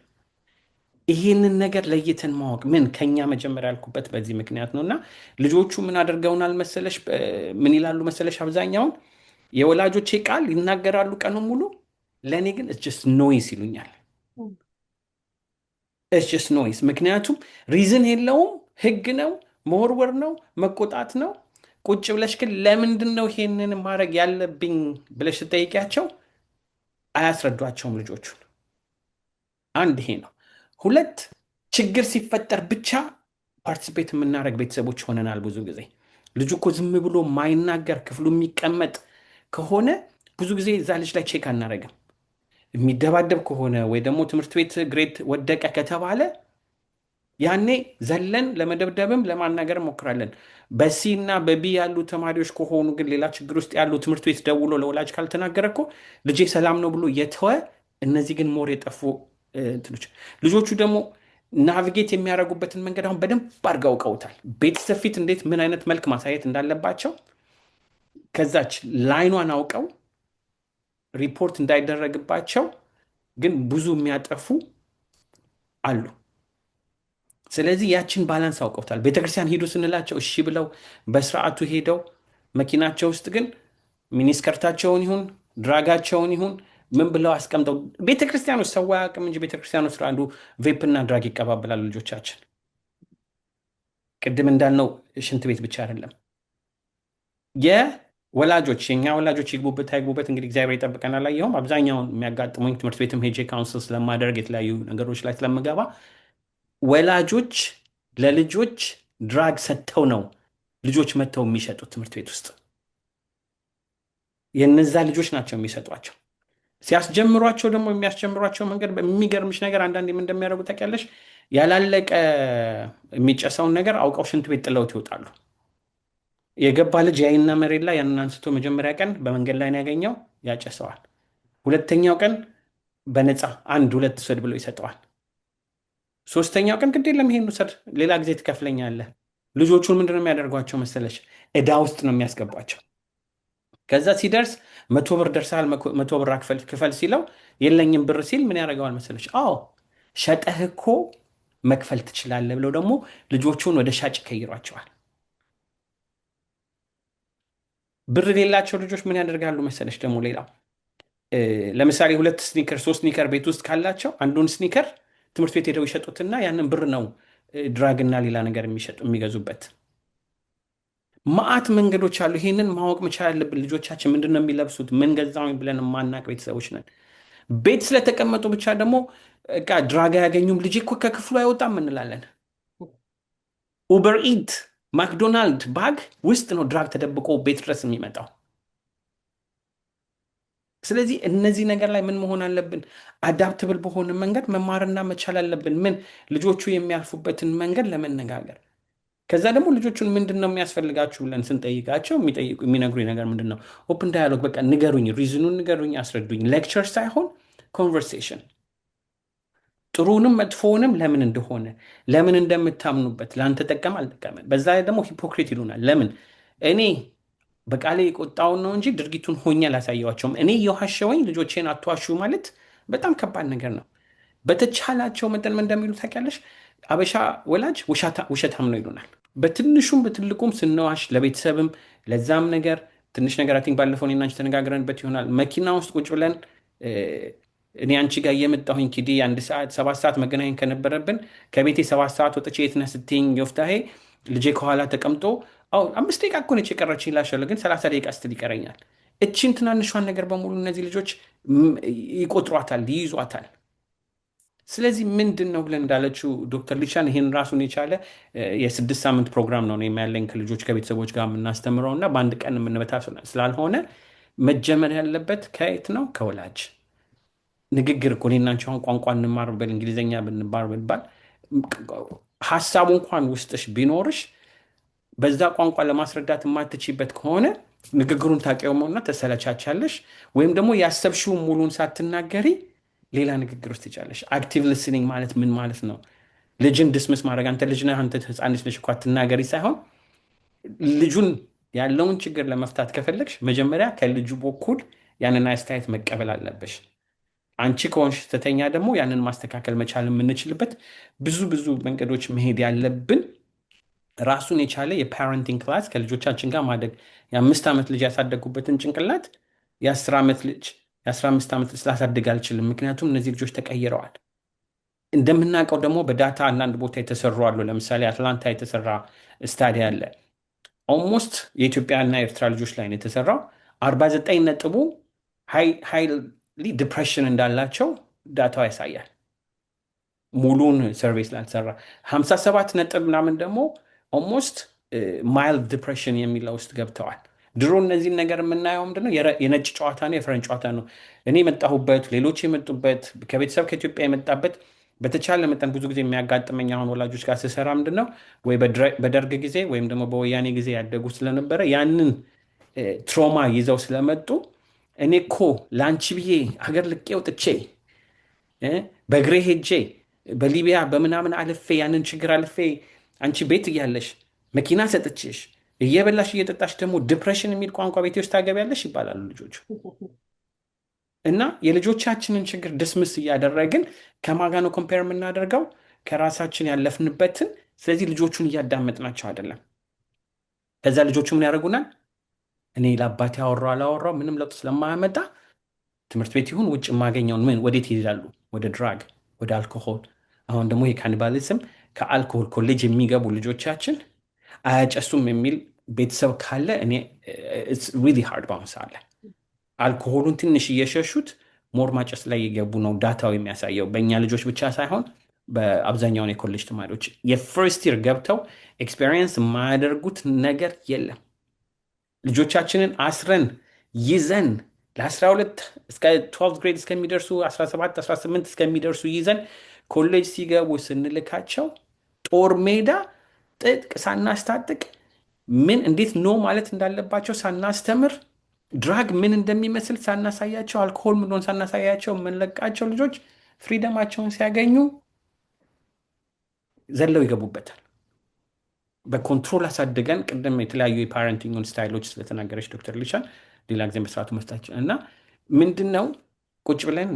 ይህንን ነገር ለይተን ማወቅ ምን ከኛ መጀመሪያ ያልኩበት በዚህ ምክንያት ነው። እና ልጆቹ ምን አድርገውናል መሰለሽ፣ ምን ይላሉ መሰለሽ፣ አብዛኛውን የወላጆቼ ቃል ይናገራሉ ቀኑ ሙሉ፣ ለእኔ ግን ጀስት ኖይስ ይሉኛል። ጀስት ኖይስ። ምክንያቱም ሪዝን የለውም፣ ህግ ነው፣ መወርወር ነው፣ መቆጣት ነው። ቁጭ ብለሽ ግን ለምንድን ነው ይሄንን ማድረግ ያለብኝ ብለሽ ስጠይቂያቸው አያስረዷቸውም ልጆቹን። አንድ ይሄ ነው። ሁለት ችግር ሲፈጠር ብቻ ፓርቲሲፔት የምናደርግ ቤተሰቦች ሆነናል። ብዙ ጊዜ ልጁ እኮ ዝም ብሎ ማይናገር ክፍሉ የሚቀመጥ ከሆነ ብዙ ጊዜ እዛ ልጅ ላይ ቼክ አናደርግም። የሚደባደብ ከሆነ ወይ ደግሞ ትምህርት ቤት ግሬድ ወደቀ ከተባለ ያኔ ዘለን ለመደብደብም ለማናገር እንሞክራለን። በሲ እና በቢ ያሉ ተማሪዎች ከሆኑ ግን ሌላ ችግር ውስጥ ያሉ ትምህርት ቤት ደውሎ ለወላጅ ካልተናገረ እኮ ልጄ ሰላም ነው ብሎ የተወ። እነዚህ ግን ሞር የጠፉ እንትኖች። ልጆቹ ደግሞ ናቪጌት የሚያደርጉበትን መንገድ አሁን በደንብ አድርገው አውቀውታል። ቤተሰብ ፊት እንዴት ምን አይነት መልክ ማሳየት እንዳለባቸው ከዛች ላይኗን አውቀው ሪፖርት እንዳይደረግባቸው ግን ብዙ የሚያጠፉ አሉ። ስለዚህ ያችን ባላንስ አውቀውታል። ቤተክርስቲያን ሂዱ ስንላቸው እሺ ብለው በስርዓቱ ሄደው መኪናቸው ውስጥ ግን ሚኒስከርታቸውን ይሁን ድራጋቸውን ይሁን ምን ብለው አስቀምጠው ቤተክርስቲያን ውስጥ ሰው አያውቅም እንጂ ቤተክርስቲያን ውስጥ አንዱ ቬፕና ድራግ ይቀባበላሉ ልጆቻችን። ቅድም እንዳልነው ሽንት ቤት ብቻ አይደለም። የወላጆች የኛ ወላጆች ይግቡበት አይግቡበት እንግዲህ እግዚአብሔር ይጠብቀን አላየሁም። አብዛኛውን የሚያጋጥሙኝ ትምህርት ቤትም ሄጄ ካውንስል ስለማደርግ የተለያዩ ነገሮች ላይ ስለምገባ ወላጆች ለልጆች ድራግ ሰጥተው ነው ልጆች መጥተው የሚሸጡት ትምህርት ቤት ውስጥ። የነዛ ልጆች ናቸው የሚሰጧቸው። ሲያስጀምሯቸው ደግሞ የሚያስጀምሯቸው መንገድ በሚገርምሽ ነገር አንዳንድ ምን እንደሚያደርጉ ታውቂያለሽ? ያላለቀ የሚጨሰውን ነገር አውቀው ሽንት ቤት ጥለውት ይወጣሉ። የገባ ልጅ ያይና መሬት ላይ ያንን አንስቶ መጀመሪያ ቀን በመንገድ ላይ ነው ያገኘው፣ ያጨሰዋል። ሁለተኛው ቀን በነፃ 1-2 ውሰድ ብሎ ይሰጠዋል። ሶስተኛው ቀን ግድ የለም ይሄን ውሰድ ሌላ ጊዜ ትከፍለኛለህ። ልጆቹን ምንድነው የሚያደርጓቸው መሰለሽ? ዕዳ ውስጥ ነው የሚያስገባቸው። ከዛ ሲደርስ 100 ብር ደርሳል 100 ብር ክፈል ሲለው የለኝም ብር ሲል ምን ያደርገዋል መሰለሽ? አዎ ሸጠህ እኮ መክፈል ትችላለህ ብለው ደግሞ ልጆቹን ወደ ሻጭ ይቀይሯቸዋል። ብር የሌላቸው ልጆች ምን ያደርጋሉ መሰለሽ? ደግሞ ሌላው ለምሳሌ 2 ስኒከር 3 ስኒከር ቤት ውስጥ ካላቸው አንዱን ስኒከር ትምህርት ቤት ሄደው ይሸጡትና ያንን ብር ነው ድራግና ሌላ ነገር የሚገዙበት። ማአት መንገዶች አሉ። ይሄንን ማወቅ መቻል አለብን። ልጆቻችን ምንድን ነው የሚለብሱት ምን ገዛሁኝ ብለን ማናቅ ቤተሰቦች ነን። ቤት ስለተቀመጡ ብቻ ደግሞ እቃ ድራግ አያገኙም ልጄ እኮ ከክፍሉ አይወጣም እንላለን። ኡበር ኢት ማክዶናልድ ባግ ውስጥ ነው ድራግ ተደብቆ ቤት ድረስ የሚመጣው። ስለዚህ እነዚህ ነገር ላይ ምን መሆን አለብን? አዳፕትብል በሆነ መንገድ መማርና መቻል አለብን። ምን ልጆቹ የሚያልፉበትን መንገድ ለመነጋገር። ከዛ ደግሞ ልጆቹን ምንድን ነው የሚያስፈልጋችሁ ብለን ስንጠይቃቸው የሚነግሩኝ ነገር ምንድን ነው? ኦፕን ዳያሎግ፣ በቃ ንገሩኝ፣ ሪዝኑን ንገሩኝ፣ አስረዱኝ። ሌክቸር ሳይሆን ኮንቨርሴሽን፣ ጥሩንም መጥፎውንም ለምን እንደሆነ ለምን እንደምታምኑበት ለአንተ ጠቀም አልጠቀመን። በዛ ላይ ደግሞ ሂፖክሪት ይሉናል። ለምን እኔ በቃሌ የቆጣውን ነው እንጂ ድርጊቱን ሆኜ አላሳየዋቸውም። እኔ የዋሸወኝ ልጆቼን አትዋሹ ማለት በጣም ከባድ ነገር ነው። በተቻላቸው መጠን ምን እንደሚሉ ታውቂያለሽ? አበሻ ወላጅ ውሸታም ነው ይሉናል። በትንሹም በትልቁም ስንዋሽ ለቤተሰብም ለዛም ነገር ትንሽ ነገር አይ ቲንክ ባለፈው እኔና አንቺ ተነጋግረንበት ይሆናል። መኪና ውስጥ ቁጭ ብለን እኔ አንቺ ጋር እየመጣሁኝ ኪዲ 1 ሰዓት 7 ሰዓት መገናኘት ከነበረብን ከቤቴ 7 ሰዓት ወጥቼ የት ነህ ስትይኝ ዮፍታሔ ልጄ ከኋላ ተቀምጦ 5 ደቂቃ እኮ ነች የቀረችኝ እላሻለሁ፣ ግን 30 ደቂቃ ስትል ይቀረኛል። እቺን ትናንሿን ነገር በሙሉ እነዚህ ልጆች ይቆጥሯታል፣ ይይዟታል። ስለዚህ ምንድን ነው ብለን እንዳለችው ዶክተር ሊሻን ይህን ራሱን የቻለ የ6 ሳምንት ፕሮግራም ነው እኔም ያለኝ ከልጆች ከቤተሰቦች ጋር የምናስተምረው እና በአንድ ቀን የምንበታ ስላልሆነ መጀመር ያለበት ከየት ነው? ከወላጅ ንግግር እኮ እኔና አንቺ አሁን ቋንቋ እንማር ብል እንግሊዝኛ ብንማር ብንባል ሀሳቡ እንኳን ውስጥሽ ቢኖርሽ በዛ ቋንቋ ለማስረዳት የማትችይበት ከሆነ ንግግሩን ታውቂውና ተሰለቻቻለሽ፣ ወይም ደግሞ ያሰብሽውን ሙሉን ሳትናገሪ ሌላ ንግግር ውስጥ ትጫለሽ። አክቲቭ ሊስኒንግ ማለት ምን ማለት ነው? ልጅን ዲስምስ ማድረግ አንተ ልጅ ነህ አንተ ህፃን ልጅ ነሽ እኮ አትናገሪ ሳይሆን ልጁን ያለውን ችግር ለመፍታት ከፈለግሽ መጀመሪያ ከልጁ በኩል ያንን አስተያየት መቀበል አለብሽ። አንቺ ከሆንሽ ስህተተኛ ደግሞ ያንን ማስተካከል መቻል የምንችልበት ብዙ መንገዶች መሄድ ያለብን ራሱን የቻለ የፓረንቲንግ ክላስ ከልጆቻችን ጋር ማደግ የ5 ዓመት ልጅ ያሳደጉበትን ጭንቅላት የ10 ዓመት ልጅ የ15 ዓመት ልጅ ላሳድግ አልችልም። ምክንያቱም እነዚህ ልጆች ተቀይረዋል። እንደምናውቀው ደግሞ በዳታ አንዳንድ ቦታ የተሰሩ አሉ። ለምሳሌ አትላንታ የተሰራ ስታዲ አለ። ኦልሞስት የኢትዮጵያና የኤርትራ ልጆች ላይ ነው የተሰራው። 49 ነጥቡ ሃይሊ ዲፕሬሽን እንዳላቸው ዳታው ያሳያል። ሙሉን ሰርቬይ ስላልተሰራ 57 ነጥብ ምናምን ደግሞ ኦልሞስት ማይልድ ዲፕሬሽን የሚለው ውስጥ ገብተዋል። ድሮ እነዚህን ነገር የምናየው ምንድነው የነጭ ጨዋታ ነው፣ የፈረንጅ ጨዋታ ነው። እኔ የመጣሁበት ሌሎች የመጡበት ከቤተሰብ ከኢትዮጵያ የመጣበት በተቻለ መጠን ብዙ ጊዜ የሚያጋጥመኝ አሁን ወላጆች ጋር ስሰራ ምንድነው ወይ በደርግ ጊዜ ወይም ደግሞ በወያኔ ጊዜ ያደጉ ስለነበረ ያንን ትሮማ ይዘው ስለመጡ እኔ እኮ ለአንቺ ብዬ ሀገር ልቄ ወጥቼ በእግሬ ሄጄ በሊቢያ በምናምን አልፌ ያንን ችግር አልፌ አንቺ ቤት እያለሽ መኪና ሰጥቼሽ እየበላሽ እየጠጣሽ ደግሞ ዲፕሬሽን የሚል ቋንቋ ቤቴ ውስጥ ታገቢያለሽ ይባላሉ ልጆቹ። እና የልጆቻችንን ችግር ድስምስ እያደረግን ከማጋ ነው ኮምፔር የምናደርገው ከራሳችን ያለፍንበትን። ስለዚህ ልጆቹን እያዳመጥናቸው አይደለም። ከዛ ልጆቹ ምን ያደርጉናል? እኔ ለአባቴ አወራው አላወራው ምንም ለውጥ ስለማያመጣ ትምህርት ቤት ይሁን ውጭ የማገኘውን ምን ወዴት ይሄዳሉ? ወደ ድራግ፣ ወደ አልኮሆል። አሁን ደግሞ የካኒባሊዝም ከአልኮሆል ኮሌጅ የሚገቡ ልጆቻችን አያጨሱም የሚል ቤተሰብ ካለ እኔ ሪሊ ሃርድ በአሁኑ ሰዓት ላይ አልኮሆሉን ትንሽ እየሸሹት ሞር ማጨስ ላይ የገቡ ነው ዳታው የሚያሳየው። በእኛ ልጆች ብቻ ሳይሆን በአብዛኛውን የኮሌጅ ተማሪዎች የፈርስት ይር ገብተው ኤክስፔሪየንስ የማያደርጉት ነገር የለም። ልጆቻችንን አስረን ይዘን ለ12 እስከ 12 ግሬድ እስከሚደርሱ 17 18 እስከሚደርሱ ይዘን ኮሌጅ ሲገቡ ስንልካቸው ጦር ሜዳ ጥጥቅ ሳናስታጥቅ ምን እንዴት ኖ ማለት እንዳለባቸው ሳናስተምር ድራግ ምን እንደሚመስል ሳናሳያቸው አልኮሆል ምንሆን ሳናሳያቸው የምንለቃቸው ልጆች ፍሪደማቸውን ሲያገኙ ዘለው ይገቡበታል። በኮንትሮል አሳድገን ቅድም የተለያዩ የፓረንቲንግ ስታይሎች ስለተናገረች ዶክተር ሊሻን ሌላ ጊዜ መስራቱ መስታችን እና ምንድን ነው ቁጭ ብለን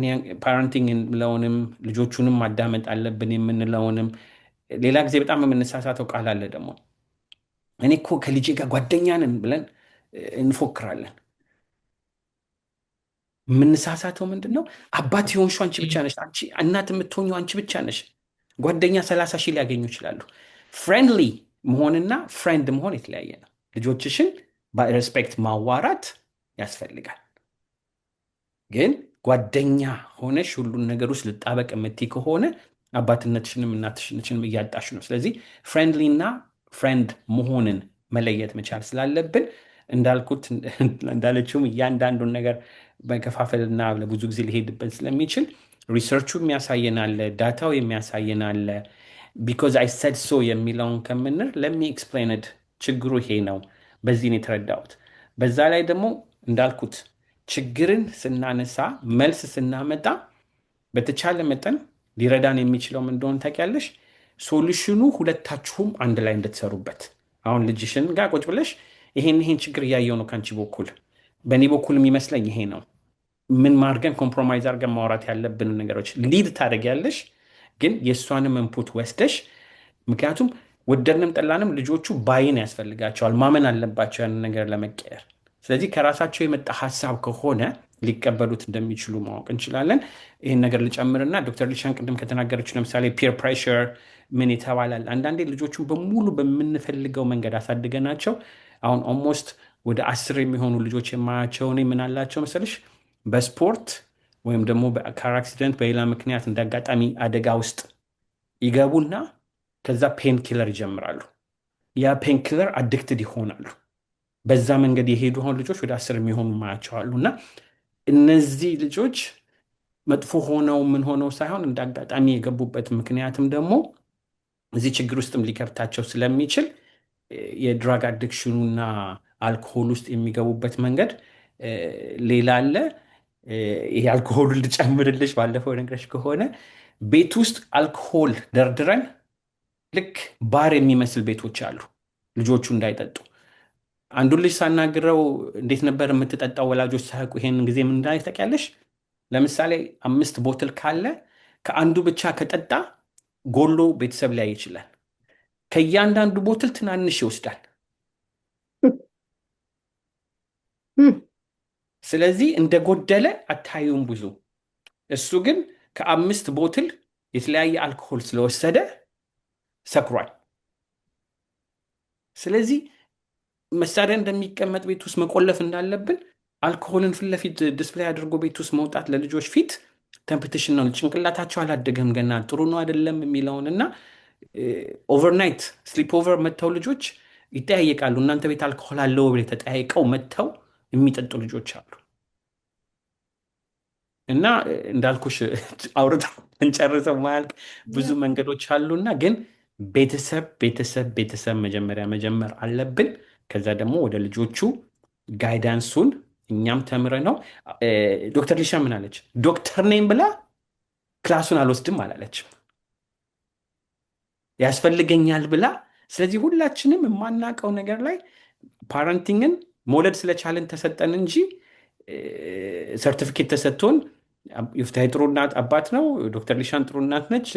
ፓረንቲንግ የምለውንም ልጆቹንም ማዳመጥ አለብን የምንለውንም ሌላ ጊዜ በጣም የምንሳሳተው ቃል አለ ደግሞ እኔ እኮ ከልጄ ጋር ጓደኛ ነን ብለን እንፎክራለን። የምንሳሳተው ምንድን ነው? አባት የሆንሽው አንቺ ብቻ ነሽ፣ እናት የምትሆኚው አንቺ ብቻ ነሽ። ጓደኛ 30 ሺህ ሊያገኙ ይችላሉ። ፍሬንድሊ መሆንና ፍሬንድ መሆን የተለያየ ነው። ልጆችሽን በሬስፔክት ማዋራት ያስፈልጋል። ግን ጓደኛ ሆነሽ ሁሉን ነገር ውስጥ ልጣበቅ የምትይ ከሆነ አባትነትሽንም እናትሽንም እያጣሽ ነው። ስለዚህ ፍሬንድሊ እና ፍሬንድ መሆንን መለየት መቻል ስላለብን እንዳልኩት እንዳለችውም እያንዳንዱን ነገር መከፋፈልና ለብዙ ጊዜ ሊሄድበት ስለሚችል ሪሰርቹ የሚያሳየናል፣ ዳታው የሚያሳየናል። ቢኮዝ አይ ሰድ ሶ የሚለውን ከምንር ለሚ ኤክስፕሌንድ ችግሩ ይሄ ነው፣ በዚህን የተረዳሁት። በዛ ላይ ደግሞ እንዳልኩት ችግርን ስናነሳ መልስ ስናመጣ በተቻለ መጠን ሊረዳን የሚችለው እንደሆነ ታውቂያለሽ። ሶሉሽኑ ሁለታችሁም አንድ ላይ እንድትሰሩበት። አሁን ልጅሽን ጋር ቁጭ ብለሽ ይሄን ችግር እያየው ነው ከአንቺ በኩል በእኔ በኩል የሚመስለኝ ይሄ ነው፣ ምን ማድርገን ኮምፕሮማይዝ አድርገን ማውራት ያለብን ነገሮች ሊድ ታደርጊያለሽ። ግን የእሷንም ኢንፑት ወስደሽ ምክንያቱም ወደድንም ጠላንም ልጆቹ ባይን ያስፈልጋቸዋል፣ ማመን አለባቸው ያንን ነገር ለመቀየር። ስለዚህ ከራሳቸው የመጣ ሀሳብ ከሆነ ሊቀበሉት እንደሚችሉ ማወቅ እንችላለን። ይህን ነገር ልጨምርና ዶክተር ሊሻን ቅድም ከተናገረችው ለምሳሌ ፒር ፕሬሸር ምን ይተባላል። አንዳንዴ ልጆቹን በሙሉ በምንፈልገው መንገድ አሳድገናቸው አሁን ኦልሞስት ወደ 10 የሚሆኑ ልጆች የማያቸው እኔ ምን አላቸው መሰለሽ በስፖርት ወይም ደግሞ በካር አክሲደንት በሌላ ምክንያት እንደ አጋጣሚ አደጋ ውስጥ ይገቡና ከዛ ፔን ኪለር ይጀምራሉ። ያ ፔን ኪለር አዲክትድ ይሆናሉ። በዛ መንገድ የሄዱ አሁን ልጆች ወደ 10 የሚሆኑ ማያቸው አሉ። እና እነዚህ ልጆች መጥፎ ሆነው ምን ሆነው ሳይሆን እንደ አጋጣሚ የገቡበት ምክንያትም ደግሞ እዚህ ችግር ውስጥም ሊከርታቸው ስለሚችል የድራግ አዲክሽኑና አልኮሆል ውስጥ የሚገቡበት መንገድ ሌላ አለ። ይሄ አልኮሆሉን ልጨምርልሽ፣ ባለፈው ነግረሽ ከሆነ ቤት ውስጥ አልኮሆል ደርድረን ልክ ባር የሚመስል ቤቶች አሉ ልጆቹ እንዳይጠጡ። አንዱን ልጅ ሳናግረው እንዴት ነበር የምትጠጣው ወላጆች ሳያውቁ ይሄንን ጊዜ ምን እንዳለች ታውቂያለሽ? ለምሳሌ 5 ቦትል ካለ ከአንዱ ብቻ ከጠጣ ጎሎ ቤተሰብ ላይ ይችላል። ከእያንዳንዱ ቦትል ትናንሽ ይወስዳል። ስለዚህ እንደጎደለ አታዩም ብዙ። እሱ ግን ከ5 ቦትል የተለያየ አልኮሆል ስለወሰደ ሰክሯል። ስለዚህ መሳሪያ እንደሚቀመጥ ቤት ውስጥ መቆለፍ እንዳለብን አልኮሆልን ፊት ለፊት ዲስፕሌይ አድርጎ ቤት ውስጥ መውጣት ለልጆች ፊት ተምፕቴሽን ነው። ጭንቅላታቸው አላደገም ገና ጥሩ ነው አይደለም የሚለውን እና ኦቨርናይት ስሊፕ ኦቨር መጥተው ልጆች ይጠያየቃሉ። እናንተ ቤት አልኮሆል አለው ብለው ተጠያይቀው መጥተው የሚጠጡ ልጆች አሉ። እና እንዳልኩሽ አውርተው እንጨርሰው ማያልቅ ብዙ መንገዶች አሉና ግን ቤተሰብ መጀመር አለብን። ከዛ ደግሞ ወደ ልጆቹ ጋይዳንሱን እኛም ተምረ ነው። ዶክተር ሊሻ ምን አለች? ዶክተር ነኝ ብላ ክላሱን አልወስድም አላለችም፣ ያስፈልገኛል ብላ። ስለዚህ ሁላችንም የማናውቀው ነገር ላይ ፓረንቲንግን መውለድ ስለቻለን ተሰጠን እንጂ ሰርቲፊኬት ተሰጥቶን ይፍታይ ጥሩ እናት አባት ነው፣ ዶክተር ሊሻን ጥሩ እናት ነች፣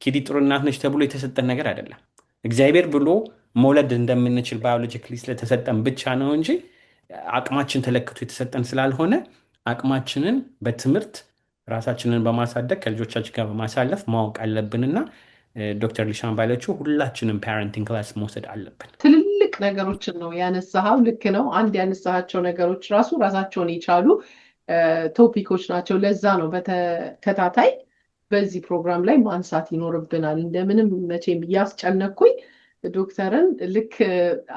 ኪዲ ጥሩ እናት ነች ተብሎ የተሰጠን ነገር አይደለም። እግዚአብሔር ብሎ መውለድ እንደምንችል ባዮሎጂካሊ ስለተሰጠን ብቻ ነው እንጂ አቅማችን ተለክቶ የተሰጠን ስላልሆነ አቅማችንን በትምህርት ራሳችንን በማሳደግ ከልጆቻችን ጋር በማሳለፍ ማወቅ አለብንና ዶክተር ሊሻን ባለችው ሁላችንም ፓረንቲንግ ክላስ መውሰድ አለብን። ትልልቅ ነገሮችን ነው ያነሳኸው። ልክ ነው። አንድ ያነሳሃቸው ነገሮች ራሳቸውን የቻሉ ቶፒኮች ናቸው። ለዛ ነው በተከታታይ በዚህ ፕሮግራም ላይ ማንሳት ይኖርብናል። እንደምንም መቼም እያስጨነኩኝ ዶክተርን ልክ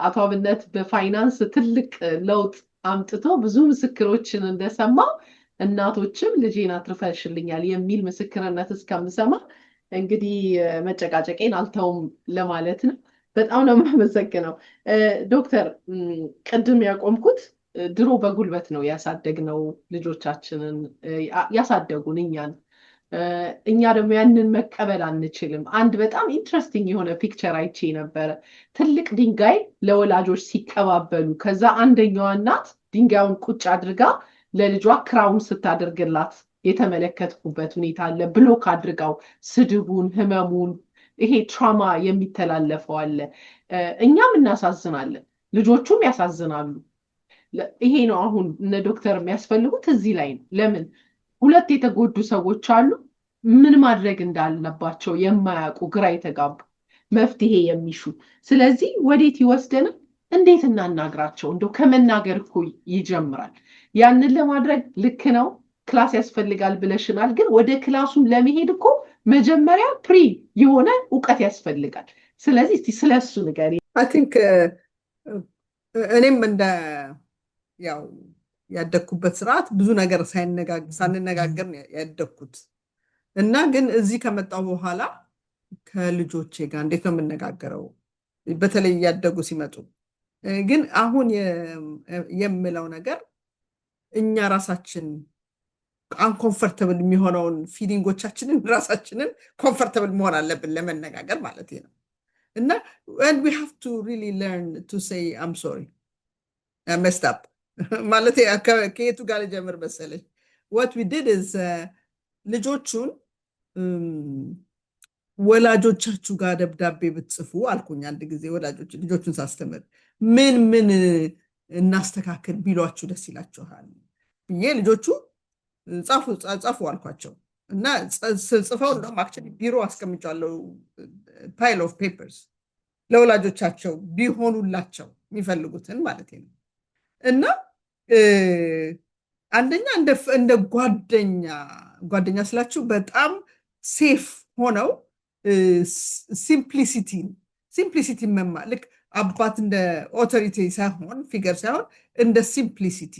አቶ አብነት በፋይናንስ ትልቅ ለውጥ አምጥቶ ብዙ ምስክሮችን እንደሰማው እናቶችም ልጄን አትርፈሽልኛል የሚል ምስክርነት እስከምሰማ እንግዲህ መጨቃጨቄን አልተውም ለማለት ነው። በጣም ነው የማመሰግነው ዶክተር። ቅድም ያቆምኩት ድሮ በጉልበት ነው ያሳደግነው ልጆቻችንን ያሳደጉን እኛን። እኛ ደግሞ ያንን መቀበል አንችልም። አንድ በጣም ኢንትረስቲንግ የሆነ ፒክቸር አይቼ ነበረ። ትልቅ ድንጋይ ለወላጆች ሲቀባበሉ፣ ከዛ አንደኛዋ እናት ድንጋዩን ቁጭ አድርጋ ለልጇ ክራውን ስታደርግላት የተመለከትኩበት ሁኔታ አለ። ብሎክ አድርጋው ስድቡን፣ ህመሙን፣ ይሄ ትራማ የሚተላለፈው አለ። እኛም እናሳዝናለን፣ ልጆቹም ያሳዝናሉ። ይሄ ነው አሁን እነ ዶክተር የሚያስፈልጉት እዚህ ላይ ነው። ለምን ሁለት የተጎዱ ሰዎች አሉ፣ ምን ማድረግ እንዳለባቸው የማያውቁ ግራ የተጋቡ መፍትሄ የሚሹ። ስለዚህ ወዴት ይወስደናል? እንዴት እናናግራቸው? እንደው ከመናገር እኮ ይጀምራል። ያንን ለማድረግ ልክ ነው ክላስ ያስፈልጋል ብለሽናል። ግን ወደ ክላሱም ለመሄድ እኮ መጀመሪያ ፕሪ የሆነ እውቀት ያስፈልጋል። ስለዚህ እስቲ ስለሱ ንገሪ። አይ ቲንክ እኔም እንደ ያው ያደግኩበት ስርዓት ብዙ ነገር ሳንነጋገር ያደግኩት እና ግን እዚህ ከመጣሁ በኋላ ከልጆቼ ጋር እንዴት ነው የምነጋገረው? በተለይ እያደጉ ሲመጡ ግን አሁን የምለው ነገር እኛ ራሳችን አንኮንፈርተብል የሚሆነውን ፊሊንጎቻችንን ራሳችንን ኮንፈርተብል መሆን አለብን ለመነጋገር ማለት ነው። እና and we have to really learn to say I'm sorry, I messed up ማለት ከየቱ ጋር ልጀምር መሰለኝ? what we did is ልጆቹን ወላጆቻችሁ ጋር ደብዳቤ ብትጽፉ አልኩኝ አንድ ጊዜ ልጆቹን ሳስተምር ምን እናስተካክል ቢሏችሁ ደስ ይላችኋል ብዬ ልጆቹ ጻፉ አልኳቸው እና ጽፈው እንደውም አክቹዋሊ ቢሮ አስቀምጫለሁ ፓይል ኦፍ ፔፐርስ ለወላጆቻቸው ቢሆኑላቸው የሚፈልጉትን ማለት ነው። እና አንደኛ እንደ ጓደኛ ስላችሁ በጣም ሴፍ ሆነው ሲምፕሊሲቲ መማር ልክ አባት እንደ ኦቶሪቲ ሳይሆን ፊገር ሳይሆን እንደ ሲምፕሊሲቲ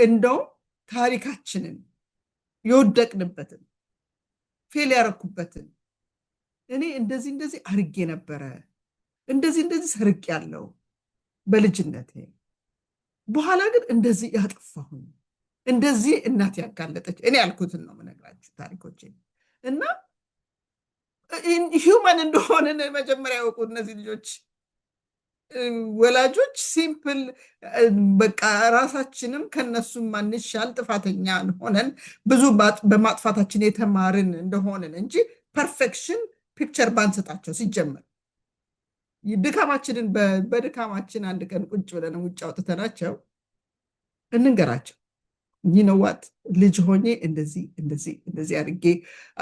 እንደውም ታሪካችንን የወደቅንበትን ፌል ያረኩበትን እኔ እንደዚህ አርጌ ነበረ እንደዚህ ሰርቅ ያለው በልጅነቴ በኋላ ግን እንደዚህ ያጠፋሁኝ እንደዚህ እናት ያጋለጠች እኔ ያልኩትን ነው የምነግራችሁ ታሪኮችን እና ሂውማን እንደሆንን መጀመሪያ ያውቁ እነዚህ ልጆች ወላጆች ሲምፕል በቃ ራሳችንም ከነሱም ማንሻል ጥፋተኛ ሆነን ብዙ በማጥፋታችን የተማርን እንደሆንን እንጂ ፐርፌክሽን ፒክቸር ባንሰጣቸው ሲጀመር ድካማችንን በድካማችን አንድ ቀን ቁጭ ብለን ውጭ አውጥተናቸው እንንገራቸው ይነዋት ልጅ ሆኜ እንደዚህ አድርጌ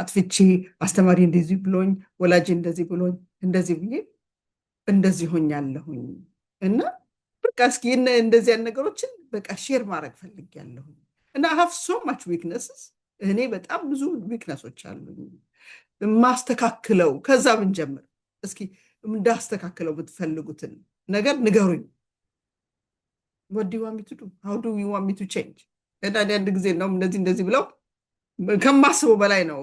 አጥፍቼ አስተማሪ እንደዚህ ብሎኝ ወላጅ እንደዚህ ብሎኝ እንደዚህ ብዬ እንደዚህ ሆኛለሁኝ እና በቃ እስኪ እንደዚህ ያን ነገሮችን በቃ ሼር ማድረግ ፈልጌያለሁኝ እና I have so much weaknesses እኔ በጣም ብዙ ዊክነሶች አሉኝ ማስተካክለው ከዛ ብንጀምር እስኪ እንዳስተካክለው ብትፈልጉትን ነገር ንገሩኝ what do you want me to do how do you want me to change እና አንድ ጊዜ ነው እንደዚህ ብለው ከማስበው በላይ ነው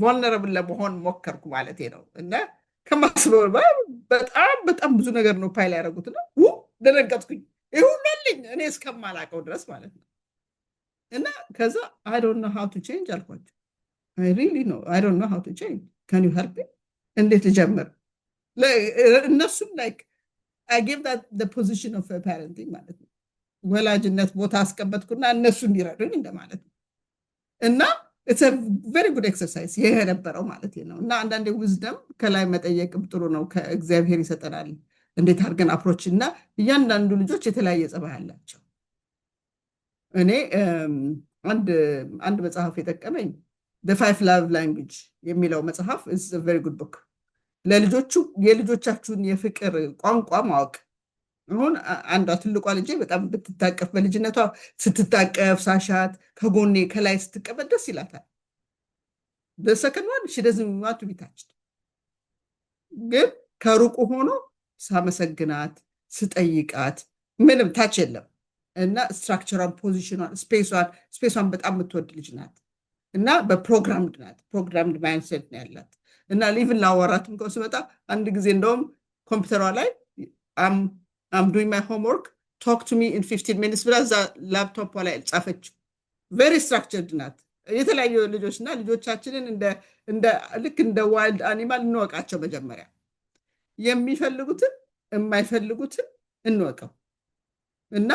vulnerable ለመሆን ሞከርኩ ማለት ነው እና ከማስበው በጣም ብዙ ነገር ነው ፓይል ያደረጉት ነው ደነገጥኩኝ ይሁንልኝ እኔ እስከማላቀው ድረስ ማለት ነው እና ከዛ I don't know how to change አልኳቸው I really know I don't know how to change can you help me እንዴት ልጀምር እነሱም like I gave that the position of a parenting ማለት ነው ወላጅነት ቦታ አስቀመጥኩና እነሱ እንዲረዱኝ እንደማለት ነው እና it's a very good exercise ይሄ ነበረው ማለት ነው እና አንዳንዴ wisdom ከላይ መጠየቅም ጥሩ ነው ከእግዚአብሔር ይሰጠናል እንዴት አድርገን አፕሮች እና እያንዳንዱ ልጆች የተለያየ ጸባይ አላቸው እኔ አንድ መጽሐፍ የጠቀመኝ the 5 love language የሚለው መጽሐፍ is a very good book የልጆቻችሁን የፍቅር ቋንቋ ማወቅ አሁን አንዷ ትልቋ ልጄ በጣም ብትታቀፍ በልጅነቷ ስትታቀፍ ሳሻት ከጎኔ ከላይ ስትቀበል ደስ ይላታል the second one she doesn't want to be touched ግን ከሩቁ ሆኖ ሳመሰግናት ስጠይቃት ምንም ታች የለም እና ስትራክቸራል ፖዚሽኗን ስፔሷን በጣም የምትወድ ልጅ ናት እና ፕሮግራምድ ማይንድሴት ነው ያላት እና ሊቭን ላወራትም ከስመጣ አንድ ጊዜ እንደውም ኮምፒውተሯ ላይ I'm doing my homework talk to me in 15 minutes ብላ ላፕቶፕ ላይ ጻፈችው very structured ናት የተለያዩ ልጆችና ልጆቻችንን ልክ እንደ ዋይልድ አኒማል እንወቃቸው መጀመሪያ የሚፈልጉትን የማይፈልጉትን እንወቀው እና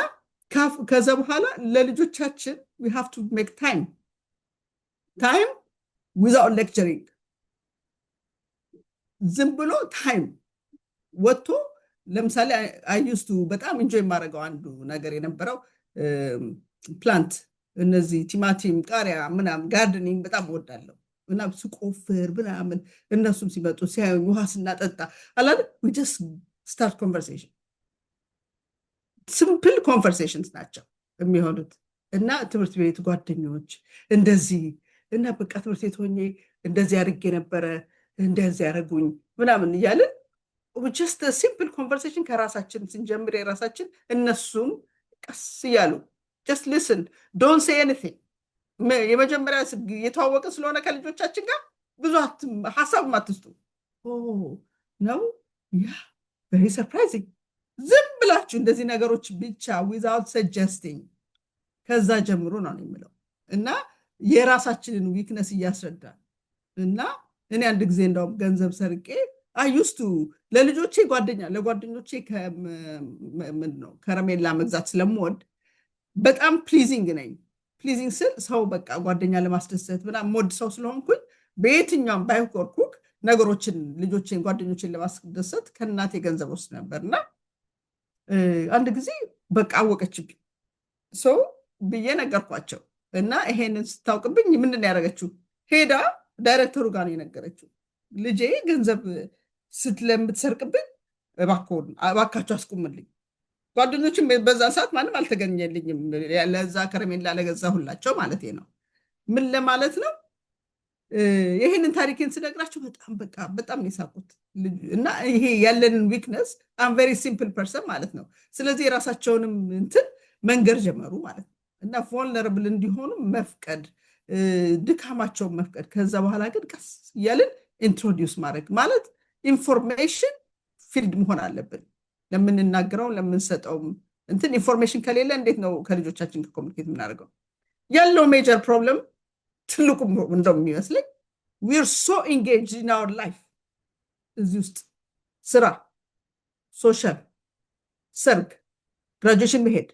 ከዛ በኋላ ለልጆቻችን we have to make time without lecturing ዝም ብሎ ታይም ወጥቶ ለምሳሌ I used to በጣም ኢንጆይ ማድረገው አንዱ ነገር የነበረው ፕላንት እነዚህ ቲማቲም ቃሪያ ምናምን ጋርደኒንግ በጣም እወዳለሁ እና ስቆፍር ምናምን እነሱም ሲመጡ ሲያዩኝ ውሃ ስናጠጣ አላለ we just start conversation simple conversations ናቸው የሚሆኑት እና ትምህርት ቤት ጓደኞች እንደዚህ እና በቃ ትምህርት ቤት ሆኜ እንደዚህ አድርጌ ነበረ እንደዚህ ያደርጉኝ ምናምን እያልን just a simple conversation ከራሳችን ስንጀምር የራሳችን እነሱም ቀስ እያሉ just listen don't say anything የመጀመሪያ የተዋወቀ ስለሆነ ከልጆቻችን ጋር ብዙ ሐሳብ ማትስጡ no yeah very surprising ዝም ብላችሁ እንደዚህ ነገሮች ብቻ without suggesting ከዛ ጀምሮ ነው የሚለው እና የራሳችንን ዊክነስ እያስረዳን እና እኔ አንድ ጊዜ እንደውም ገንዘብ ሰርቄ I used to ለጓደኞቼ ከረሜላ መግዛት ስለምወድ በጣም ፕሊዚንግ ነኝ ፕሊዚንግ ሰው በቃ ጓደኛ ለማስደሰት በጣም ሞድ ሰው ስለሆንኩኝ በየትኛውም ባይኮርኩክ ነገሮችን ልጆቼን ጓደኞቼን ለማስደሰት ከእናቴ ገንዘብ ወስድ ነበርና አንድ ጊዜ በቃ አወቀችብኝ ሰው ብዬ ነገርኳቸው። እና ይሄንን ስታውቅብኝ ምንድን ያደረገችው ሄዳ ዳይሬክተሩ ጋር ነው የነገረችው። ልጄ ገንዘብ ስለምትሰርቅብኝ እባካቸው አስቁምልኝ። ጓደኞችም በዛ ሰዓት ማንም አልተገኘልኝም፣ ለዛ ከረሜላ ለገዛሁላቸው ማለት ነው። ምን ለማለት ነው ይሄንን ታሪኬን ስነግራቸው በጣም በቃ በጣም ነው የሳቁት። እና ይሄ ያለንን ዊክነስ አም ቬሪ ሲምፕል ፐርሰን ማለት ነው። ስለዚህ የራሳቸውንም እንትን መንገር ጀመሩ ማለት ነው። እና ቮልነረብል እንዲሆኑ መፍቀድ፣ ድካማቸውን መፍቀድ። ከዛ በኋላ ግን ቀስ እያልን ኢንትሮዲውስ ማድረግ ማለት ኢንፎርሜሽን ፊልድ መሆን አለብን። ለምንናገረው ለምንሰጠውም እንትን ኢንፎርሜሽን ከሌለ እንዴት ነው ከልጆቻችን ኮሚኒኬት የምናደርገው? ያለው ሜጀር ፕሮብለም ትልቁ እንደው የሚመስለኝ we are so engaged in our life። እዚህ ውስጥ ስራ፣ ሶሻል፣ ሰርግ፣ ግራጁዌሽን መሄድ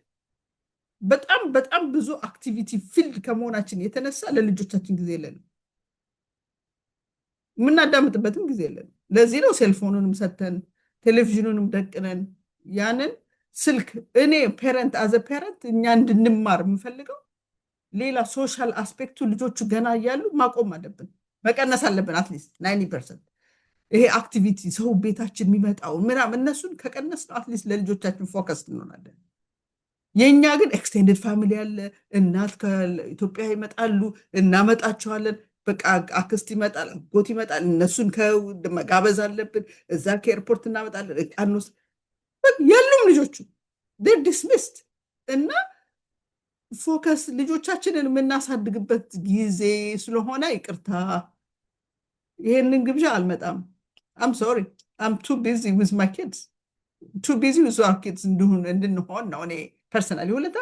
በጣም በጣም ብዙ አክቲቪቲ ፊልድ ከመሆናችን የተነሳ ለልጆቻችን ጊዜ የለንም፣ የምናዳምጥበትም ጊዜ የለንም። ለዚህ ነው ሴልፎኑንም ሰተን ቴሌቪዥኑንም ደቅነን ያንን ስልክ እኔ ፔረንት አዘ ፔረንት እኛ እንድንማር የምፈልገው ሌላ ሶሻል አስፔክቱ ልጆቹ ገና እያሉ ማቆም አለብን፣ መቀነስ አለብን። አትሊስት 90% ይሄ አክቲቪቲ ሰው ቤታችን የሚመጣው ምናምን እነሱን ከቀነስ ነው አትሊስት ለልጆቻችን ፎከስ እንሆናለን። የእኛ ግን ኤክስቴንድድ ፋሚሊ ያለ እናት ከኢትዮጵያ ይመጣሉ፣ እናመጣቸዋለን። በቃ አክስት ይመጣል፣ አጎት ይመጣል፣ እነሱን መጋበዝ አለብን። እዛ ከኤርፖርት እናመጣለን፣ እቃኖስ ያሉም ልጆቹ ዲስሚስድ እና ፎከስ ልጆቻችንን የምናሳድግበት ጊዜ ስለሆነ ይቅርታ ይሄንን ግብዣ አልመጣም። አም ሶሪ አም ቱ ቢዚ ዊዝ ማይ ኪድስ ቱ ቢዚ ዊዝ አወር ኪድስ እንድንሆን ነው። እኔ ፐርሰናሊ ሁለታ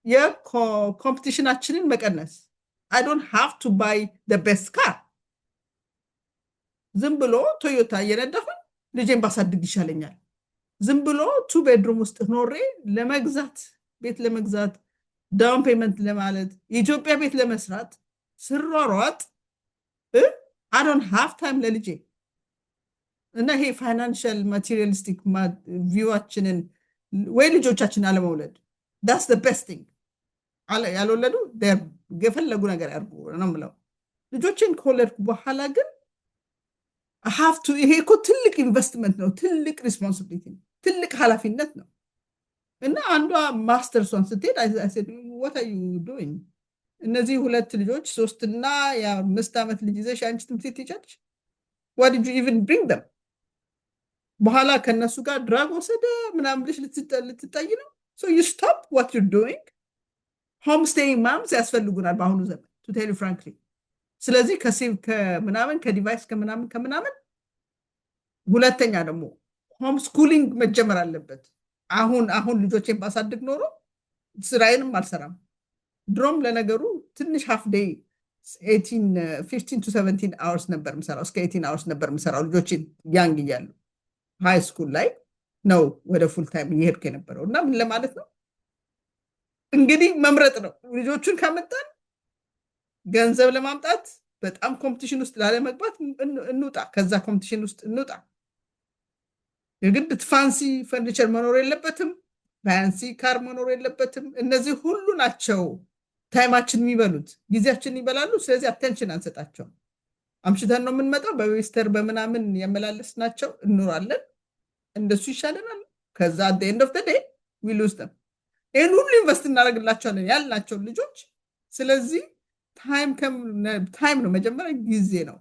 የኮምፒቲሽናችንን መቀነስ I don't have to buy the best car። ዝም ብሎ ቶዮታ እየነዳሁኝ ልጄን ባሳድግ ይሻለኛል። ዝም ብሎ 2 ቤድሩም ውስጥ ኖሬ ለመግዛት ቤት ለመግዛት ዳውን ፔመንት ለማለት የኢትዮጵያ ቤት ለመስራት ስሯሯጥ I don't have time ለልጄ። እና ይሄ ፋይናንሻል ማቴሪያሊስቲክ ቪዋችንን ወይ ልጆቻችን አለመውለድ that's the best thing። ያልወለዱ የፈለጉ ነገር ያርጉ ነው የምለው። ልጆችን ከወለድኩ በኋላ ግን ይሄ እኮ ትልቅ ኢንቨስትመንት ነው፣ ትልቅ ሪስፖንሲቢሊቲ ነው፣ ትልቅ ኃላፊነት ነው። እና አንዷ ማስተርሷን ስትሄድ what are you doing? እነዚህ 2 ልጆች 3 እና የ5 ዓመት ልጅ ይዘሽ አንቺ ትምህርት ቤት ትሄጃለሽ? Why did you even bring them? በኋላ ከነሱ ጋር ድራግ ወሰደ ምናምን ብለሽ ልትጠይ ነው? So you stop what you're doing። ሆምስቴይንግ ማምስ ያስፈልጉናል በአሁኑ ዘመን to tell you frankly። ስለዚህ ከምናምን ከዲቫይስ ከምናምን ሁለተኛ ደግሞ ሆምስኩሊንግ መጀመር አለበት። አሁን ልጆቼን ባሳድግ ኖሮ ስራዬንም አልሰራም። ድሮም ለነገሩ ትንሽ ሃፍ ዴይ 15 to 17 hours ነበር የምሰራው፣ እስከ 18 hours ነበር የምሰራው ልጆችን ያንግ እያሉ ሃይ ስኩል ላይ ነው ወደ ፉል ታይም እየሄድኩ የነበረው። እና ምን ለማለት ነው እንግዲህ መምረጥ ነው። ልጆቹን ካመጣን ገንዘብ ለማምጣት በጣም ኮምፒቲሽን ውስጥ ላለመግባት እንውጣ፣ ከዛ ኮምፒቲሽን ውስጥ እንውጣ። የግድ ፋንሲ ፈርኒቸር መኖር የለበትም፣ ፋንሲ ካር መኖር የለበትም። እነዚህ ሁሉ ናቸው ታይማችን የሚበሉት፣ ጊዜያችን ይበላሉ። ስለዚህ አቴንሽን አንሰጣቸው። አምሽተን ነው የምንመጣው፣ በዌስተር በምናምን የመላለስ ናቸው እንኖራለን። እንደሱ ይሻለናል። ከዛ at the end of the day we lose them። ይህን ሁሉ ኢንቨስት እናደርግላቸዋለን ያልናቸውን ልጆች። ስለዚህ ታይም ነው መጀመሪያ፣ ጊዜ ነው።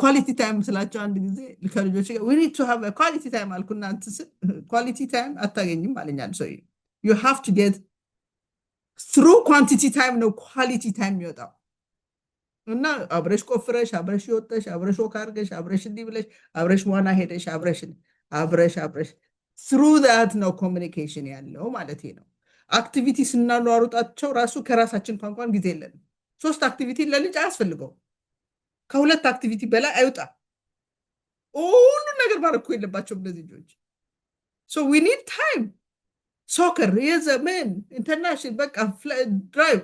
ኳሊቲ ታይም ስላቸው አንድ ጊዜ ከልጆች ጋር we need to have a quality time አልኩና ኳሊቲ ታይም አታገኝም አለኛል ሰው። you have to get through quantity time ነው ኳሊቲ ታይም የሚወጣው። እና አብረሽ ቆፍረሽ፣ አብረሽ ይወጣሽ፣ አብረሽ ወካርገሽ፣ አብረሽ እንዲህ ብለሽ፣ አብረሽ ዋና ሄደሽ፣ አብረሽ through that ነው ኮሚኒኬሽን ያለው ማለት ነው። አክቲቪቲ ስናሯሩጣቸው ራሱ ከራሳችን እንኳን ጊዜ የለንም። 3 አክቲቪቲ ለልጅ አያስፈልገው፣ ከ2 አክቲቪቲ በላይ አይውጣ። ሁሉ ነገር ማድረግ የለባቸውም እነዚህ ልጆች። so we need time። ሶከር የዘመን ኢንተርናሽናል በቃ ድራይቭ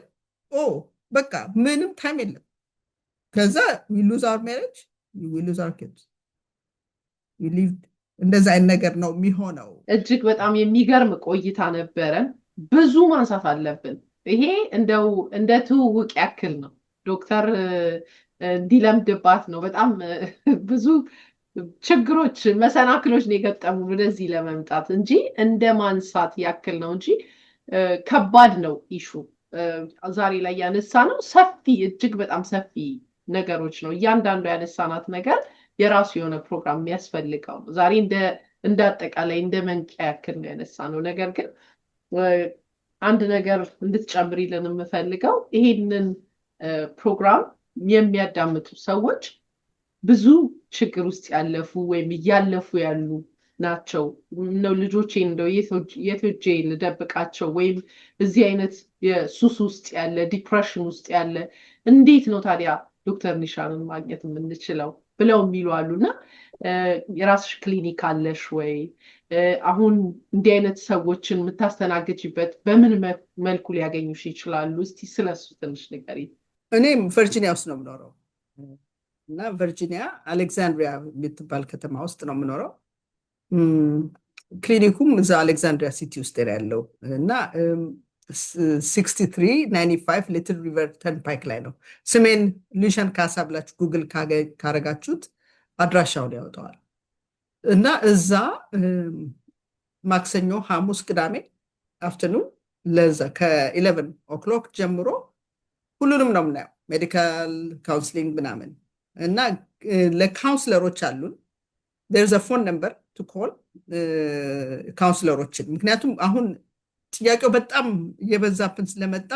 በቃ ምንም ታይም የለም። ከዛ we lose our marriage, we lose our kids, we leave እንደዛ አይነት ነገር ነው የሚሆነው። እጅግ በጣም የሚገርም ቆይታ ነበረን። ብዙ ማንሳት አለብን። ይሄ እንደው እንደ ትውውቅ ያክል ነው። ዶክተር እንዲለምድባት ነው። በጣም ብዙ ችግሮች፣ መሰናክሎች ነው የገጠሙ ወደዚህ ለመምጣት እንጂ እንደ ማንሳት ያክል ነው እንጂ ከባድ ነው ኢሹ። ዛሬ ላይ ያነሳ ነው ሰፊ፣ እጅግ በጣም ሰፊ ነገሮች ነው። እያንዳንዱ ያነሳናት ነገር የራሱ የሆነ ፕሮግራም የሚያስፈልገው ነው። ዛሬ እንደ አጠቃላይ እንደ መንቂያ ያክል ነው ያነሳ ነው። ነገር ግን አንድ ነገር እንድትጨምሪልን የምፈልገው ይሄንን ፕሮግራም የሚያዳምጡ ሰዎች ብዙ ችግር ውስጥ ያለፉ ወይም እያለፉ ያሉ ናቸው። ነው ልጆቼን እንደው የት ሄጄ ልደብቃቸው ወይም እዚህ አይነት የሱስ ውስጥ ያለ ዲፕሬሽን ውስጥ ያለ እንዴት ነው ታዲያ ዶክተር ኒሻንን ማግኘት የምንችለው ብለው የሚሉ አሉና የራስሽ ክሊኒክ አለሽ ወይ? አሁን እንዲህ አይነት ሰዎችን የምታስተናግጅበት በምን መልኩ ሊያገኙሽ ይችላሉ? እስቲ ስለሱ ትንሽ ንገሪኝ። እኔም ቨርጂኒያ ውስጥ ነው የምኖረው እና ቨርጂኒያ አሌክዛንድሪያ የምትባል ከተማ ውስጥ ነው የምኖረው። ክሊኒኩም እዛ አሌክዛንድሪያ ሲቲ ውስጥ ያለው እና 6395 ሊትል ሪቨር ተርንፓይክ ላይ ነው። ስሜን ሊሸን ካሳ ብላችሁ ጉግል ካረጋችሁት አድራሻውን ያወጣዋል። እና እዛ ማክሰኞ፣ ሐሙስ፣ ቅዳሜ አፍተርኑን ለዛ ከ11 ኦክሎክ ጀምሮ ሁሉንም ነው የምናየው፣ ሜዲካል ካውንስሊንግ ምናምን። እና ለካውንስለሮች አሉን there's a phone number to call ካውንስለሮችን። ምክንያቱም አሁን ጥያቄው በጣም እየበዛብን ስለመጣ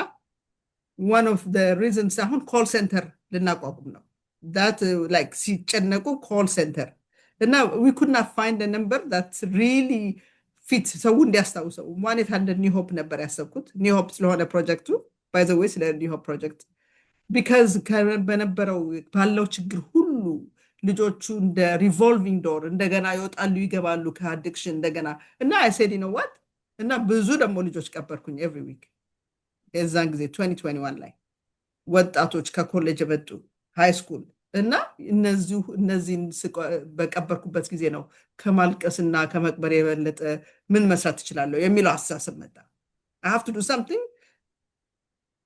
one of the reasons አሁን ኮል ሴንተር ልናቋቁም ነው። that like ሲጨነቁ ኮል ሴንተር እና we could not find a number that really fit ሰው እንዲያስታውሰው ማለት አንድ ኒው ሆፕ ነበር ያሰብኩት። ኒው ሆፕ ስለሆነ ፕሮጀክቱ by the way ስለ ኒው ሆፕ ፕሮጀክት because በነበረው ባለው ችግር ሁሉ ልጆቹ እንደ ሪቮልቪንግ ዶር እንደገና ይወጣሉ ይገባሉ ከአዲክሽን እንደገና እና I said you know what እና ብዙ ደግሞ ልጆች ቀበርኩኝ every week። የዛን ጊዜ 2021 ላይ ወጣቶች ከኮሌጅ የመጡ ሃይ ስኩል እና እነዚህን በቀበርኩበት ጊዜ ነው ከማልቀስና ከመቅበር የበለጠ ምን መስራት ትችላለሁ የሚለው አስተሳሰብ መጣ። I have to do something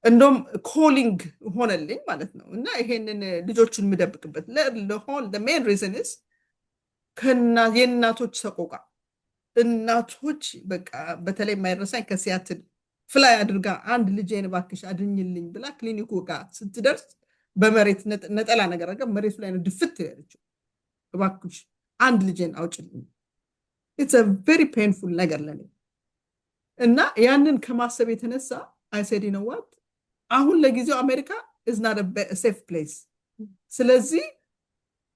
እንደውም ኮሊንግ ሆነልኝ ማለት ነው። እና ይሄንን ልጆቹን የምደብቅበት the main reason is የእናቶች ሰቆቃ። እናቶች በቃ በተለይ የማይረሳኝ ከሲያትል ፍላይ አድርጋ አንድ ልጄን እባክሽ አድኝልኝ ብላ ክሊኒኩ ጋር ስትደርስ በመሬት ነጠላ ነገር አድርጋ መሬቱ ላይ ነው ድፍት ያለችው። እባክሽ አንድ ልጄን አውጭልኝ። it's a very painful ነገር ለኔ። እና ያንን ከማሰብ የተነሳ I said you know what አሁን ለጊዜው አሜሪካ is not a safe place። ስለዚህ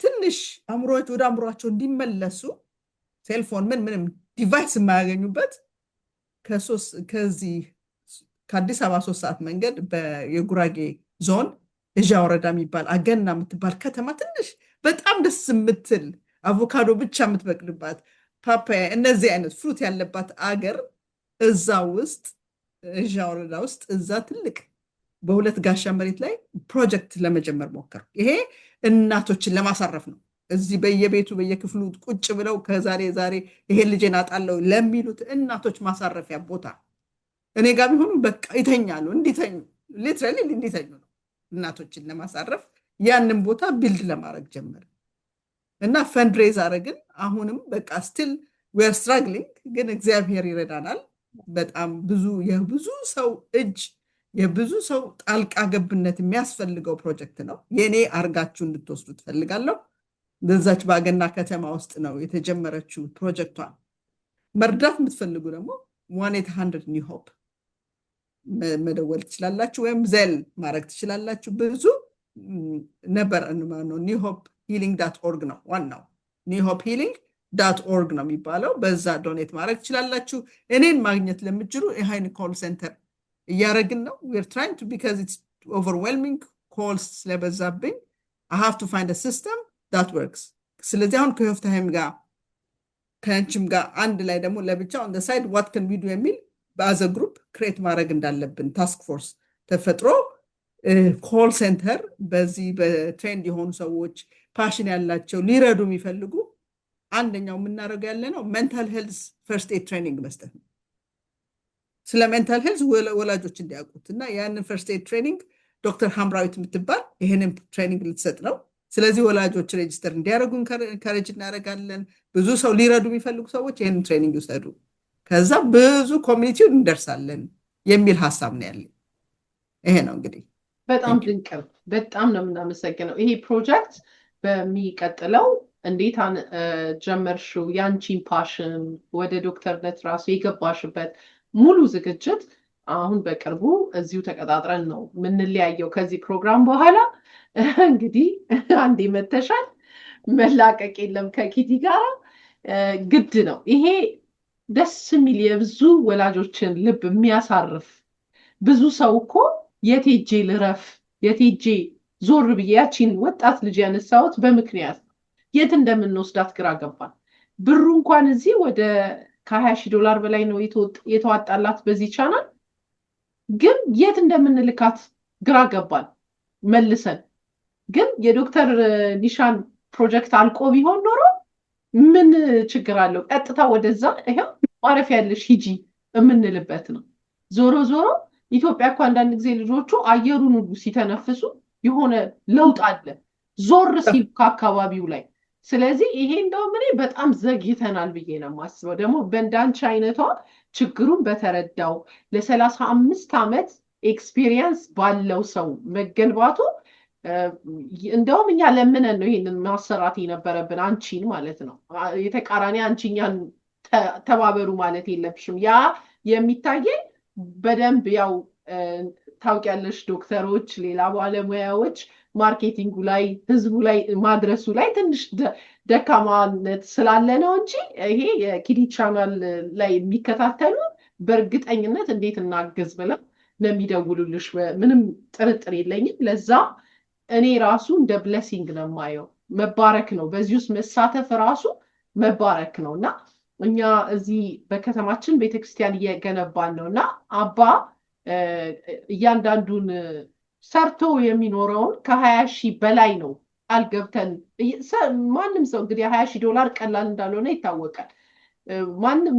ትንሽ አምሮች ወደ አምሮአቸው እንዲመለሱ ሴልፎን ምንም ዲቫይስ የማያገኙበት ከዚህ ከአዲስ አበባ 3 ሰዓት መንገድ የጉራጌ ዞን እዣ ወረዳ የሚባል አገና የምትባል ከተማ ትንሽ በጣም ደስ የምትል አቮካዶ ብቻ የምትበቅልባት ፓፓያ እነዚህ አይነት ፍሩት ያለባት አገር እዛ ውስጥ እዣ ወረዳ ውስጥ እዛ ትልቅ በሁለት ጋሻ መሬት ላይ ፕሮጀክት ለመጀመር ሞከርኩ። ይሄ እናቶችን ለማሳረፍ ነው። እዚህ በየቤቱ በየክፍሉ ቁጭ ብለው ከዛሬ ይሄን ልጄን አጣለው ለሚሉት እናቶች ማሳረፊያ ቦታ እኔ ጋር ቢሆኑ በቃ ይተኛሉ፣ እንዲተኙ ሊትራሊ እንዲተኙ ነው እናቶችን ለማሳረፍ ያንን ቦታ ቢልድ ለማድረግ ጀመር እና ፈንድሬዝ አረግን። አሁንም በቃ ስቲል we are struggling ግን እግዚአብሔር ይረዳናል። በጣም የብዙ ሰው እጅ የብዙ ሰው ጣልቃ ገብነት የሚያስፈልገው ፕሮጀክት ነው። የኔ አርጋችሁ እንድትወስዱ ትፈልጋለሁ። በዛች ባገና ከተማ ውስጥ ነው የተጀመረችው ፕሮጀክቷን። መርዳት የምትፈልጉ ደግሞ 1-800 ኒው ሆፕ መደወል ትችላላችሁ ወይም ዜል ማድረግ ትችላላችሁ። ብዙ ነበር ነው newhopehealing.org ነው ዋናው newhopehealing.org ነው የሚባለው። በዛ ዶኔት ማድረግ ትችላላችሁ። እኔን ማግኘት ለምትችሉ የሃይን ኮል ሴንተር እያረግን ነው። we're trying to because it's overwhelming calls ስለበዛብኝ I have to find a system that works። ስለዚህ አሁን ከዮፍታሄም ጋር ከአንቺም ጋር አንድ ላይ ደግሞ ለብቻ on the side what can we do የሚል በአዘ ግሩፕ ክሬት ማድረግ እንዳለብን ታስክ ፎርስ ተፈጥሮ ኮል ሴንተር በዚህ በትሬንድ የሆኑ ሰዎች ፓሽን ያላቸው ሊረዱ የሚፈልጉ አንደኛው የምናደርገው ያለ ነው ሜንታል ሄልዝ ፈርስት ኤድ ትሬኒንግ መስጠት ነው። ስለ ሜንታል ሄልዝ ወላጆች እንዲያውቁት እና ያንን ፈርስት ኤድ ትሬኒንግ ዶክተር ሀምራዊት የምትባል ይህንን ትሬኒንግ ልትሰጥ ነው። ስለዚህ ወላጆች ሬጅስተር እንዲያደርጉ ኢንካሬጅ እናደርጋለን። ብዙ ሰው ሊረዱ የሚፈልጉ ሰዎች ይህንን ትሬኒንግ ይውሰዱ፣ ከዛ ብዙ ኮሚኒቲውን እንደርሳለን የሚል ሀሳብ ነው ያለኝ። ይሄ ነው እንግዲህ። በጣም ድንቅ ነው። በጣም ነው የምናመሰግነው። ይሄ ፕሮጀክት በሚቀጥለው እንዴት ጀመርሽው? ያንቺን ፓሽን ወደ ዶክተርነት ራሱ የገባሽበት ሙሉ ዝግጅት አሁን በቅርቡ እዚሁ ተቀጣጥረን ነው የምንለያየው ከዚህ ፕሮግራም በኋላ። እንግዲህ አንዴ መተሻል፣ መላቀቅ የለም ከኪቲ ጋር ግድ ነው። ይሄ ደስ የሚል የብዙ ወላጆችን ልብ የሚያሳርፍ ብዙ ሰው እኮ የት ሄጄ ልረፍ፣ የት ሄጄ ዞር ብዬ ያቺን ወጣት ልጅ ያነሳሁት በምክንያት የት እንደምንወስዳት ግራ ገባን። ብሩ እንኳን እዚህ ወደ $20,000 በላይ ነው የተዋጣላት በዚህ ቻናል፣ ግን የት እንደምንልካት ግራ ገባን መልሰን። ግን የዶክተር ኒሻን ፕሮጀክት አልቆ ቢሆን ኖሮ ምን ችግር አለው? ቀጥታ ወደዛ ይሄው ማረፊያ ያለሽ ሂጂ የምንልበት ነው። ዞሮ ዞሮ ኢትዮጵያ እኮ አንዳንድ ጊዜ ልጆቹ አየሩን ሁሉ ሲተነፍሱ የሆነ ለውጥ አለ ዞር ሲል ከአካባቢው ላይ። ስለዚህ ይሄ እንደውም እኔ በጣም ዘግይተናል ብዬ ነው የማስበው። ደግሞ በእንዳንቺ አይነቷ ችግሩን በተረዳው ለ35 ዓመት ኤክስፒሪየንስ ባለው ሰው መገንባቱ እንደውም እኛ ለምነን ነው ይሄንን ማሰራት የነበረብን፣ አንቺን ማለት ነው። የተቃራኒ አንቺኛን ተባበሩ ማለት የለብሽም። ያ የሚታየኝ በደንብ ያው ታውቂያለሽ፣ ዶክተሮች፣ ሌላ ባለሙያዎች ማርኬቲንጉ ላይ ህዝቡ ላይ ማድረሱ ላይ ትንሽ ደካማነት ስላለ ነው እንጂ ይሄ የኪዲ ቻናል ላይ የሚከታተሉ በእርግጠኝነት እንዴት እናግዝ ብለው ለሚደውሉልሽ ምንም ጥርጥር የለኝም። ለዛ እኔ ራሱ እንደ ብሌሲንግ ነው የማየው፣ መባረክ ነው። በዚህ ውስጥ መሳተፍ ራሱ መባረክ ነው እና እኛ እዚህ በከተማችን ቤተክርስቲያን እየገነባን ነው እና አባ እያንዳንዱን ሰርቶ የሚኖረውን $20,000 በላይ ነው ቃል ገብተን። ማንም ሰው እንግዲህ $20,000 ቀላል እንዳልሆነ ይታወቃል። ማንም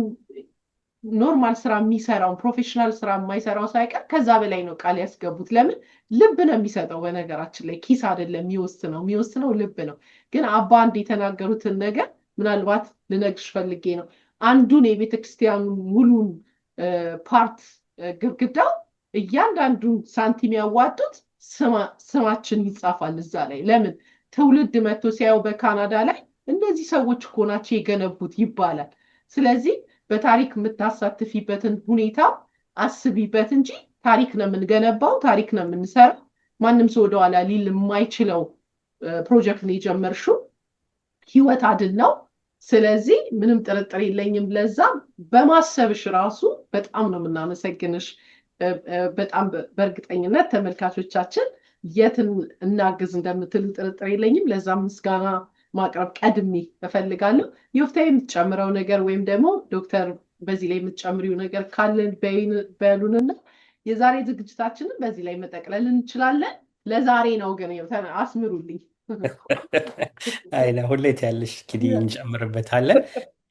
ኖርማል ስራ የሚሰራውን ፕሮፌሽናል ስራ የማይሰራው ሳይቀር ከዛ በላይ ነው ቃል ያስገቡት። ለምን? ልብ ነው የሚሰጠው። በነገራችን ላይ ኪስ አይደለም የሚወስነው ልብ ነው። ግን አባ አንድ የተናገሩትን ነገር ምናልባት ልነግርሽ ፈልጌ ነው። አንዱን የቤተክርስቲያኑ ሙሉን ፓርት ግድግዳው እያንዳንዱን ሳንቲም ያዋጡት ስማችን ይጻፋል እዛ ላይ። ለምን? ትውልድ መጥቶ ሲያየው በካናዳ ላይ እነዚህ ሰዎች እኮ ናቸው የገነቡት ይባላል። ስለዚህ በታሪክ የምታሳትፊበትን ሁኔታ አስቢበት እንጂ ታሪክ ነው የምንገነባው፣ ታሪክ ነው የምንሰራው። ማንም ሰው ወደኋላ ሊል የማይችለው ፕሮጀክት ነው የጀመርሽው፣ ህይወት አድን ነው። ስለዚህ ምንም ጥርጥር የለኝም። ለዛ በማሰብሽ ራሱ በጣም ነው የምናመሰግንሽ። በጣም በእርግጠኝነት ተመልካቾቻችን የትን እናግዝ እንደምትሉ ጥርጥር የለኝም። ለዛም ምስጋና ማቅረብ ቀድሜ እፈልጋለሁ። ዮፍታ የምትጨምረው ነገር ወይም ደግሞ ዶክተር በዚህ ላይ የምትጨምሪው ነገር ካለን በሉንና የዛሬ ዝግጅታችንን በዚህ ላይ መጠቅለል እንችላለን። ለዛሬ ነው ግን አስምሩልኝ። አይና ሁሌት ያለሽ ኪዲ እንጨምርበታለን።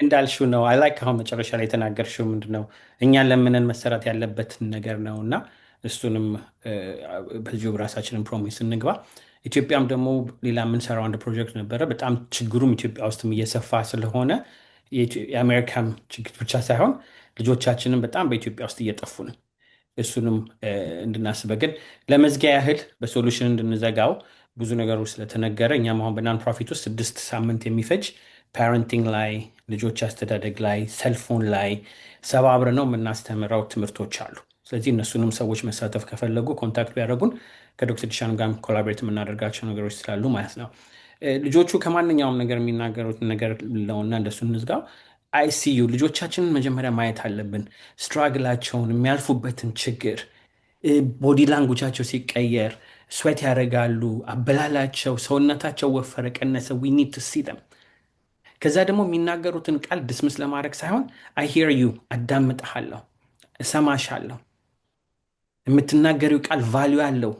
እንዳልሽው ነው። አይ ላይክ አሁን መጨረሻ ላይ የተናገርሽው ምንድነው እኛን ለምንን መሰራት ያለበትን ነገር ነው እና እሱንም በዚሁ ራሳችንን ፕሮሚስ እንግባ። ኢትዮጵያም ደግሞ ሌላ የምንሰራው አንድ ፕሮጀክት ነበረ። በጣም ችግሩም ኢትዮጵያ ውስጥም እየሰፋ ስለሆነ የአሜሪካም ችግር ብቻ ሳይሆን ልጆቻችንም በጣም በኢትዮጵያ ውስጥ እየጠፉ ነው። እሱንም እንድናስበ ግን ለመዝጊያ ያህል በሶሉሽን እንድንዘጋው ብዙ ነገሮች ስለተነገረ እኛም አሁን በናን ፕሮፊት ውስጥ 6 ሳምንት የሚፈጅ ፓረንቲንግ ላይ፣ ልጆች አስተዳደግ ላይ፣ ሰልፎን ላይ ሰባብረ ነው የምናስተምረው ትምህርቶች አሉ። ስለዚህ እነሱንም ሰዎች መሳተፍ ከፈለጉ ኮንታክት ቢያደርጉን ከዶክተር ዲሻን ጋር ኮላቦሬት የምናደርጋቸው ነገሮች ስላሉ ማለት ነው። ልጆቹ ከማንኛውም ነገር የሚናገሩት ነገር ለውና እንደሱ እንዝጋው። አይሲዩ ልጆቻችንን መጀመሪያ ማየት አለብን። ስትራግላቸውን፣ የሚያልፉበትን ችግር፣ ቦዲ ላንጉጃቸው ሲቀየር ስዌት ያደርጋሉ፣ አበላላቸው፣ ሰውነታቸው ወፈረ፣ ቀነሰ። ዊ ኒድ ቱ ሲ ደም። ከዛ ደግሞ የሚናገሩትን ቃል ድስምስ ለማድረግ ሳይሆን አይ ሂር ዩ፣ አዳምጥሃለሁ፣ እሰማሻለሁ፣ የምትናገሪው ቃል ቫሊዩ አለው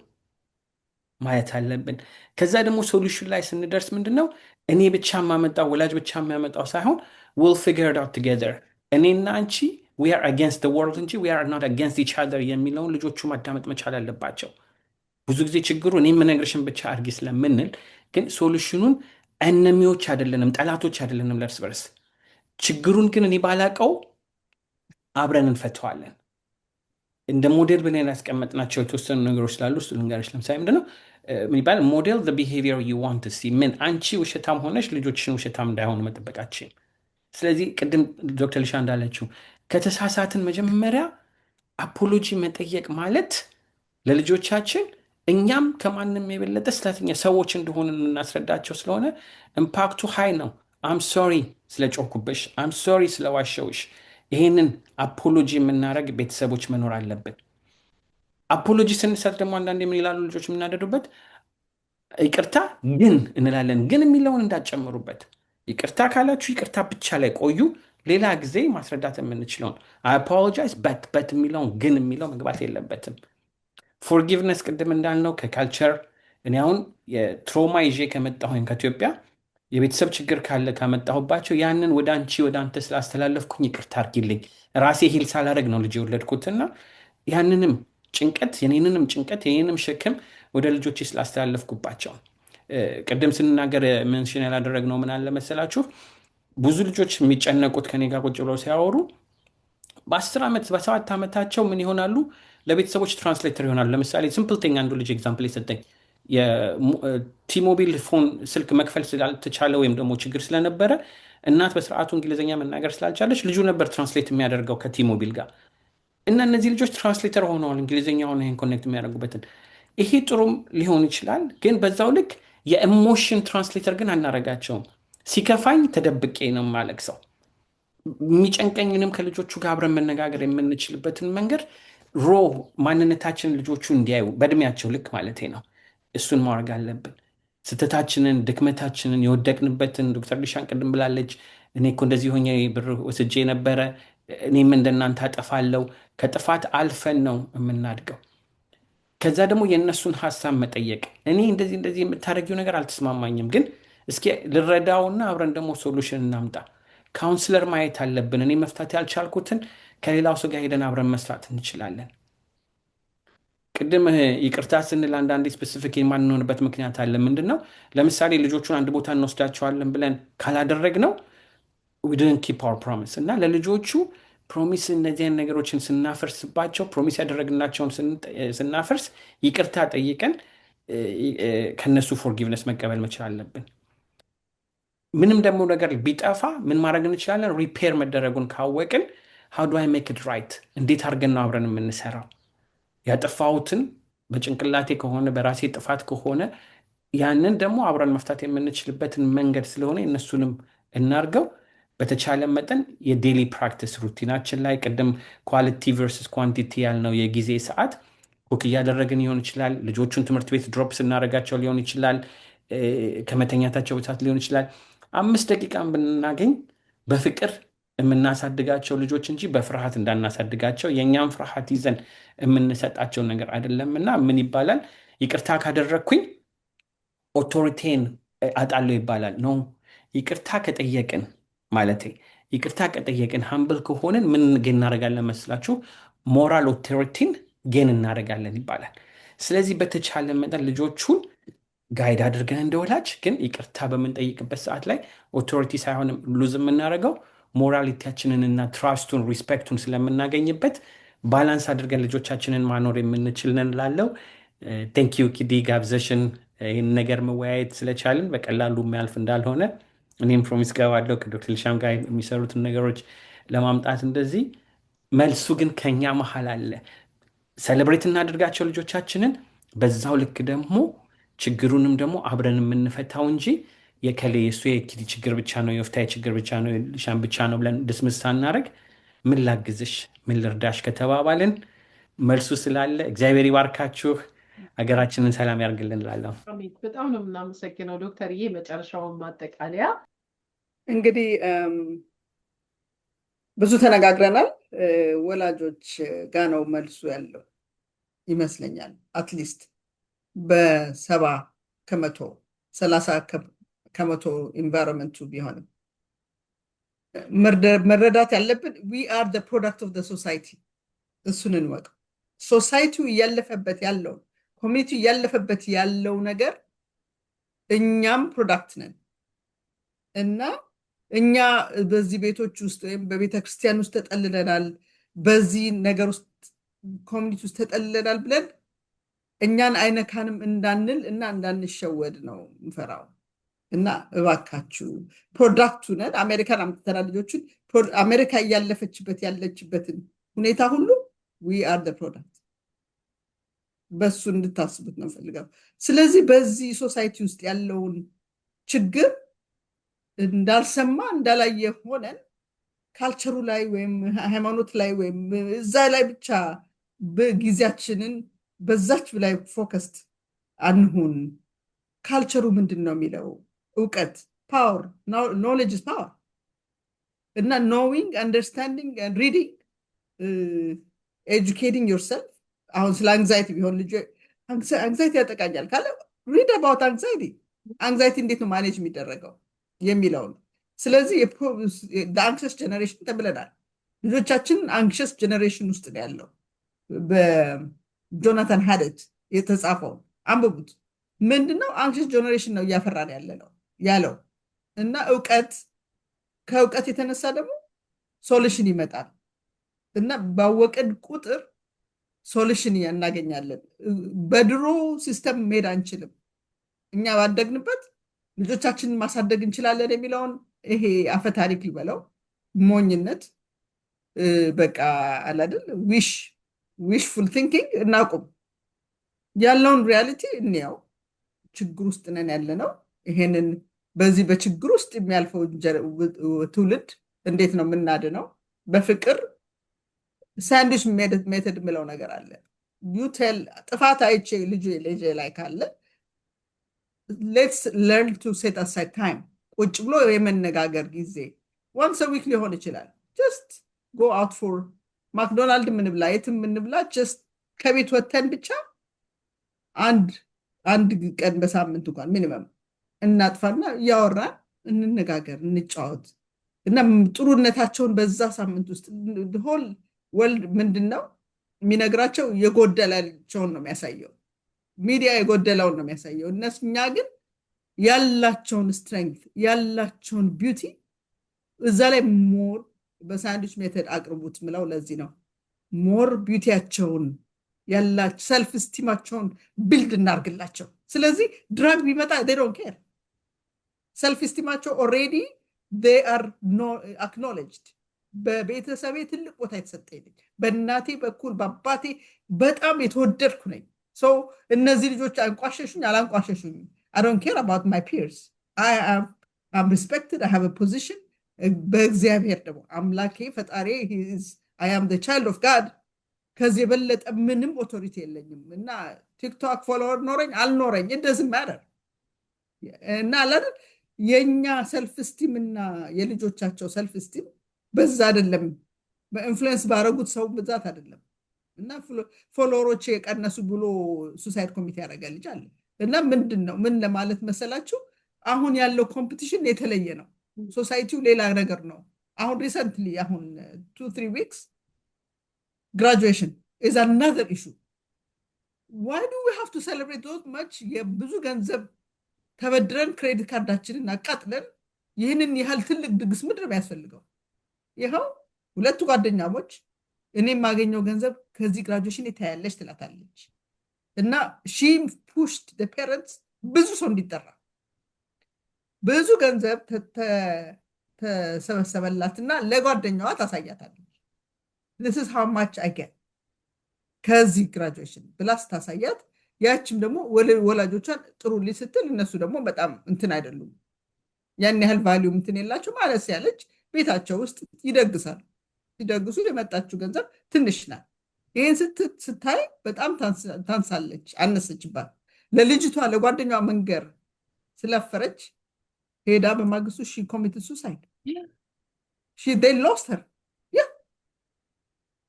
ማየት አለብን። ከዛ ደግሞ ሶሉሽን ላይ ስንደርስ ምንድነው እኔ ብቻ የማመጣው ወላጅ ብቻ የሚያመጣው ሳይሆን we'll figure it out together እኔና አንቺ we are against the world እንጂ we are not against each other የሚለውን ልጆቹ ማዳመጥ መቻል አለባቸው። ብዙ ጊዜ ችግሩ እኔ የምነግርሽን ብቻ አድርጊ ስለምንል ግን ሶሉሽኑን እነሚዎች አይደለንም፣ ጠላቶች አይደለንም ለእርስ በርስ። ችግሩን ግን እኔ ባላቀው አብረን እንፈተዋለን። እንደ ሞዴል ብለን ያስቀመጥናቸው የተወሰኑ ነገሮች ስላሉ እሱ ልንገርሽ። ለምሳሌ ምንድነው ምን ይባል ሞዴል the behavior you want to see። ምን አንቺ ውሸታም ሆነሽ ልጆችሽን ውሸታም እንዳይሆኑ መጠበቃችን። ስለዚህ ቅድም ዶክተር ሊሻ እንዳለችው ከተሳሳትን መጀመሪያ አፖሎጂ መጠየቅ ማለት ለልጆቻችን እኛም ከማንም የበለጠ ስህተተኛ ሰዎች እንደሆኑ የምናስረዳቸው ስለሆነ ኢምፓክቱ ሃይ ነው። አም ሶሪ ስለጮኩብሽ፣ አም ሶሪ ስለዋሸውሽ። ይሄንን አፖሎጂ የምናደርግ ቤተሰቦች መኖር አለብን። አፖሎጂ ስንሰጥ ደግሞ አንዳንድ ምን ይላሉ ልጆች የምናደዱበት ይቅርታ ግን እንላለን። ግን የሚለውን እንዳጨምሩበት። ይቅርታ ካላችሁ ይቅርታ ብቻ ላይ ቆዩ። ሌላ ጊዜ ማስረዳት የምንችለውን አፖሎጃይዝ በት የሚለውን ግን የሚለው መግባት የለበትም። ፎርጊቭነስ ቅድም እንዳልነው ከካልቸር እኔ አሁን የትሮማ ይዤ ከመጣሁኝ ከኢትዮጵያ የቤተሰብ ችግር ካለ ካመጣሁባቸው ያንን ወደ አንቺ ወደ አንተ ስላስተላለፍኩኝ ይቅርታ አድርጊልኝ። ራሴ ሂል ሳላደርግ ነው ልጅ የወለድኩትና ያንንም ጭንቀት የኔንንም ጭንቀት የኔንም ሸክም ወደ ልጆቼ ስላስተላለፍኩባቸው ቅድም ስንናገር ሜንሽን ያላደረግነው ምን አለ መሰላችሁ? ብዙ ልጆች የሚጨነቁት ከኔ ጋር ቁጭ ብለው ሲያወሩ በ10 ዓመት በ7 ዓመታቸው ምን ይሆናሉ? ለቤተሰቦች ትራንስሌተር ይሆናሉ። ለምሳሌ ሲምፕል ቲንግ አንዱ ልጅ ኤግዛምፕል የሰጠኝ የቲሞቢል ፎን ስልክ መክፈል ስላልተቻለ ወይም ደግሞ ችግር ስለነበረ እናት በስርዓቱ እንግሊዝኛ መናገር ስላልቻለች ልጁ ነበር ትራንስሌት የሚያደርገው ከቲሞቢል ጋር እና እነዚህ ልጆች ትራንስሌተር ሆነዋል፣ እንግሊዝኛ ሆነ ይህን ኮኔክት የሚያደርጉበትን። ይሄ ጥሩም ሊሆን ይችላል፣ ግን በዛው ልክ የኢሞሽን ትራንስሌተር ግን አናረጋቸውም። ሲከፋኝ ተደብቄ ነው የማለቅሰው። የሚጨንቀኝንም ከልጆቹ ጋር አብረን መነጋገር የምንችልበትን መንገድ ሮ ማንነታችንን ልጆቹ እንዲያዩ በእድሜያቸው ልክ ማለት ነው። እሱን ማድረግ አለብን። ስህተታችንን፣ ድክመታችንን፣ የወደቅንበትን ዶክተር ሊሻን ቅድም ብላለች። እኔ እኮ እንደዚህ ሆኜ ብር ወስጄ ነበረ፣ እኔም እንደናንተ አጠፋለሁ። ከጥፋት አልፈን ነው የምናድገው። ከዛ ደግሞ የእነሱን ሀሳብ መጠየቅ። እኔ እንደዚህ የምታደርጊው ነገር አልተስማማኝም፣ ግን እስኪ ልረዳውና አብረን ደግሞ ሶሉሽን እናምጣ። ካውንስለር ማየት አለብን። እኔ መፍታት ያልቻልኩትን ከሌላው ሰው ጋር ሄደን አብረን መስራት እንችላለን። ቅድም ይቅርታ ስንል አንዳንዴ ስፔሲፊክ የማንሆንበት ምክንያት አለ። ምንድን ነው? ለምሳሌ ልጆቹን አንድ ቦታ እንወስዳቸዋለን ብለን ካላደረግ ነው we didn't keep our promise እና ለልጆቹ ፕሮሚስ እነዚያን ነገሮችን ስናፈርስባቸው ፕሮሚስ ያደረግናቸውን ስናፈርስ ይቅርታ ጠይቀን ከነሱ ፎርጊቭነስ መቀበል መቻል አለብን። ምንም ደግሞ ነገር ቢጠፋ ምን ማድረግ እንችላለን? ሪፔር መደረጉን ካወቅን how do I make it right? እንዴት አድርገን ነው አብረን የምንሰራው? ያጠፋሁትን በጭንቅላቴ ከሆነ በራሴ ጥፋት ከሆነ ያንን ደግሞ አብረን መፍታት የምንችልበትን መንገድ ስለሆነ እነሱንም እናርገው። በተቻለ መጠን የዴሊ ፕራክቲስ ሩቲናችን ላይ ቅድም ኳሊቲ ቨርሰስ ኳንቲቲ ያልነው የጊዜ ሰዓት ኩክ እያደረግን ሊሆን ይችላል። ልጆቹን ትምህርት ቤት ድሮፕ ስናደርጋቸው ሊሆን ይችላል። ከመተኛታቸው በሰዓት ሊሆን ይችላል። 5 ደቂቃን ብናገኝ በፍቅር የምናሳድጋቸው ልጆች እንጂ በፍርሃት እንዳናሳድጋቸው የእኛም ፍርሃት ይዘን የምንሰጣቸው ነገር አይደለም። እና ምን ይባላል? ይቅርታ ካደረግኩኝ ኦቶሪቴን አጣለው ይባላል። ነው ይቅርታ ከጠየቅን ማለት ይቅርታ ከጠየቅን ሀምብል ከሆንን ምን ጌን እናደርጋለን መስላችሁ? ሞራል ኦቶሪቲን ጌን እናደርጋለን ይባላል። ስለዚህ በተቻለ መጠን ልጆቹን ጋይድ አድርገን እንደወላጅ ግን ይቅርታ በምንጠይቅበት ሰዓት ላይ ኦቶሪቲ ሳይሆን ሉዝ የምናደርገው ሞራሊቲያችንን እና ትራስቱን ሪስፔክቱን ስለምናገኝበት ባላንስ አድርገን ልጆቻችንን ማኖር የምንችልን ላለው ቴንኪዩ ኪዲ ጋብዘሽን ይህን ነገር መወያየት ስለቻልን በቀላሉ የሚያልፍ እንዳልሆነ እኔም ፕሮሚስ ገባለሁ ከዶክተር ሊሻም ጋር የሚሰሩትን ነገሮች ለማምጣት። እንደዚህ መልሱ ግን ከኛ መሀል አለ። ሴሌብሬት እናደርጋቸው ልጆቻችንን፣ በዛው ልክ ደግሞ ችግሩንም ደግሞ አብረን የምንፈታው እንጂ የከሌ የሱ የኪዲ ችግር ብቻ ነው የወፍታዊ ችግር ብቻ ነው ሊሻን ብቻ ነው ብለን ድስምስ ሳናደርግ ምን ላግዝሽ ምን ልርዳሽ ከተባባልን መልሱ ስላለ እግዚአብሔር ይባርካችሁ፣ ሀገራችንን ሰላም ያርግልን እላለሁ። በጣም ነው የምናመሰግነው ዶክተርዬ። መጨረሻውን ማጠቃለያ እንግዲህ ብዙ ተነጋግረናል። ወላጆች ጋ ነው መልሱ ያለው ይመስለኛል። አትሊስት በ70%፣ 30% ኢንቫይሮንመንቱ ቢሆንም መረዳት ያለብን we are the product of the society። እሱን እንወቀው። ሶሳይቲው እያለፈበት ያለው ኮሚኒቲው እያለፈበት ያለው ነገር እኛም ፕሮዳክት ነን እና እኛ በዚህ ቤቶች ውስጥ ወይም በቤተ ክርስቲያን ውስጥ ተጠልለናል፣ በዚህ ነገር ውስጥ ኮሚኒቲ ውስጥ ተጠልለናል ብለን እኛን አይነካንም እንዳንል እና እንዳንሸወድ ነው ምፈራው። እና እባካችሁ ፕሮዳክቱ ነን። አሜሪካን አምጥተናል ልጆችን። አሜሪካ እያለፈችበት ያለችበትን ሁኔታ ሁሉ we are the product። በሱ እንድታስቡት ነው ፈልጋለሁ። ስለዚህ በዚህ ሶሳይቲ ውስጥ ያለውን ችግር እንዳልሰማ እንዳላየ ሆነን ካልቸሩ ላይ ወይም ሃይማኖት ላይ ወይም እዛ ላይ ብቻ በጊዜያችንን በዛች ላይ ፎከስድ አንሁን። ካልቸሩ ምንድን ነው የሚለው? እውቀት ፓወር፣ ኖሌጅ ኢዝ ፓወር እና ኖዊንግ አንደርስታንዲንግ ኤንድ ሪዲንግ ኤጁኬቲንግ ዮርሰልፍ። አሁን ስለ አንግዛይቲ ቢሆን ልጅ አንግዛይቲ ያጠቃኛል ካለ ሪድ አባውት አንግዛይቲ። አንግዛይቲ እንዴት ነው ማኔጅ የሚደረገው የሚለውን። ስለዚህ አንክሸስ ጀነሬሽን ተብለናል። ልጆቻችን አንክሸስ ጀነሬሽን ውስጥ ነው ያለው። በጆናታን ሃደት የተጻፈው አንብቡት። ምንድነው አንክሸስ ጀነሬሽን ነው እያፈራን ያለው እና ከእውቀት የተነሳ ደግሞ ሶሉሽን ይመጣል እና ባወቅን ቁጥር ሶሉሽን እናገኛለን። በድሮ ሲስተም መሄድ አንችልም። እኛ ባደግንበት ልጆቻችንን ማሳደግ እንችላለን የሚለውን ይሄ አፈታሪክ ይበለው ሞኝነት በቃ አላደል ዊሽፉል ቲንኪንግ እናቁም። ያለውን ሪያሊቲ እንያው። ችግር ውስጥ ነን ያለነው። ይሄንን በዚህ በችግር ውስጥ የሚያልፈው ትውልድ እንዴት ነው የምናድነው? በፍቅር ሳንድዊች ሜተድ የምለው ነገር አለ። ዩቴል ጥፋት አይቼ ልጅ ላይ ካለ ሌትስ ለርን ቱ ሴት አሳይድ ታይም፣ ቁጭ ብሎ የመነጋገር ጊዜ ዋንስ ዊክ ሊሆን ይችላል። ጀስት ጎ አውት ፎር ማክዶናልድ ምንብላ የትም ምንብላ፣ ጀስት ከቤት ወተን ብቻ አንድ ቀን በሳምንት እንኳን ሚኒመም እናጥፋና እያወራን እንነጋገር፣ እንጫወት እና ጥሩነታቸውን በዛ ሳምንት ውስጥ ሆል ወልድ ምንድነው የሚነግራቸው? የጎደላቸውን ነው የሚያሳየው። ሚዲያ የጎደለውን ነው የሚያሳየው። እኛ ግን ያላቸውን ስትሬንግት ያላቸውን ቢዩቲ እዛ ላይ ሞር በሳንድዊች ሜተድ አቅርቡት ምለው ለዚህ ነው። ሞር ቢዩቲያቸውን ያላቸው ሰልፍ ስቲማቸውን ቢልድ እናርግላቸው። ስለዚህ ድራግ ቢመጣ they don't care። ሰልፍ ስቲማቸው ኦልሬዲ they are acknowledged። በቤተሰቤ ትልቅ ቦታ የተሰጠኝ፣ በእናቴ በኩል በአባቴ በጣም የተወደድኩ ነኝ። እነዚህ ልጆች አንቋሸሹኝ አላንቋሸሹኝ I don't care about my peers። I'm respected. I have a position። በእግዚአብሔር ደግሞ አምላኬ ፈጣሪ I am the child of God። ከዚህ የበለጠ ምንም ኦቶሪቲ የለኝም እና ቲክቶክ ፎሎወር ኖረኝ አልኖረኝ it doesn't matter። እና አይደል የኛ ሰልፍ ስቲም እና የልጆቻቸው ሰልፍ ስቲም በዛ አይደለም፣ በኢንፍሉዌንስ ባረጉት ሰው ብዛት አይደለም። እና ፎሎወሮች የቀነሱ ብሎ ሱሳይድ ኮሚቴ ያደርጋል ልጅ አለ። እና ምንድነው ምን ለማለት መሰላችሁ? አሁን ያለው ኮምፒቲሽን የተለየ ነው። ሶሳይቲው ሌላ ነገር ነው። አሁን ሪሰንትሊ አሁን 2-3 weeks graduation is another issue። why do we have to celebrate those much? የብዙ ገንዘብ ተበድረን ክሬዲት ካርዳችንን አቃጥለን ይህንን ያህል ትልቅ ድግስ ምድር የሚያስፈልገው? ይኸው ሁለቱ ጓደኛሞች እኔ የማገኘው ገንዘብ ከዚህ ግራጁዌሽን የታያለች ትላታለች እና she pushed the parents ብዙ ሰው እንዲጠራ ብዙ ገንዘብ ተሰበሰበላትና ለጓደኛዋ ታሳያታለች። this is how much I get ከዚህ ግራጁዌሽን ብላስ ታሳያት። ያችም ደግሞ ወላጆቿን ጥሩልኝ ስትል እነሱ ደግሞ በጣም እንትን አይደሉም፣ ያን ያህል ቫልዩ እንትን የላቸው ማለት ያለች ቤታቸው ውስጥ ይደግሳሉ። ሲደግሱ የመጣችው ገንዘብ ትንሽ ናት። ይህን ስታይ በጣም ታንሳለች፣ አነሰችባት። ለልጅቷ ለጓደኛዋ መንገር ስለፈረች ሄዳ በማግስቱ she committed suicide። they lost her።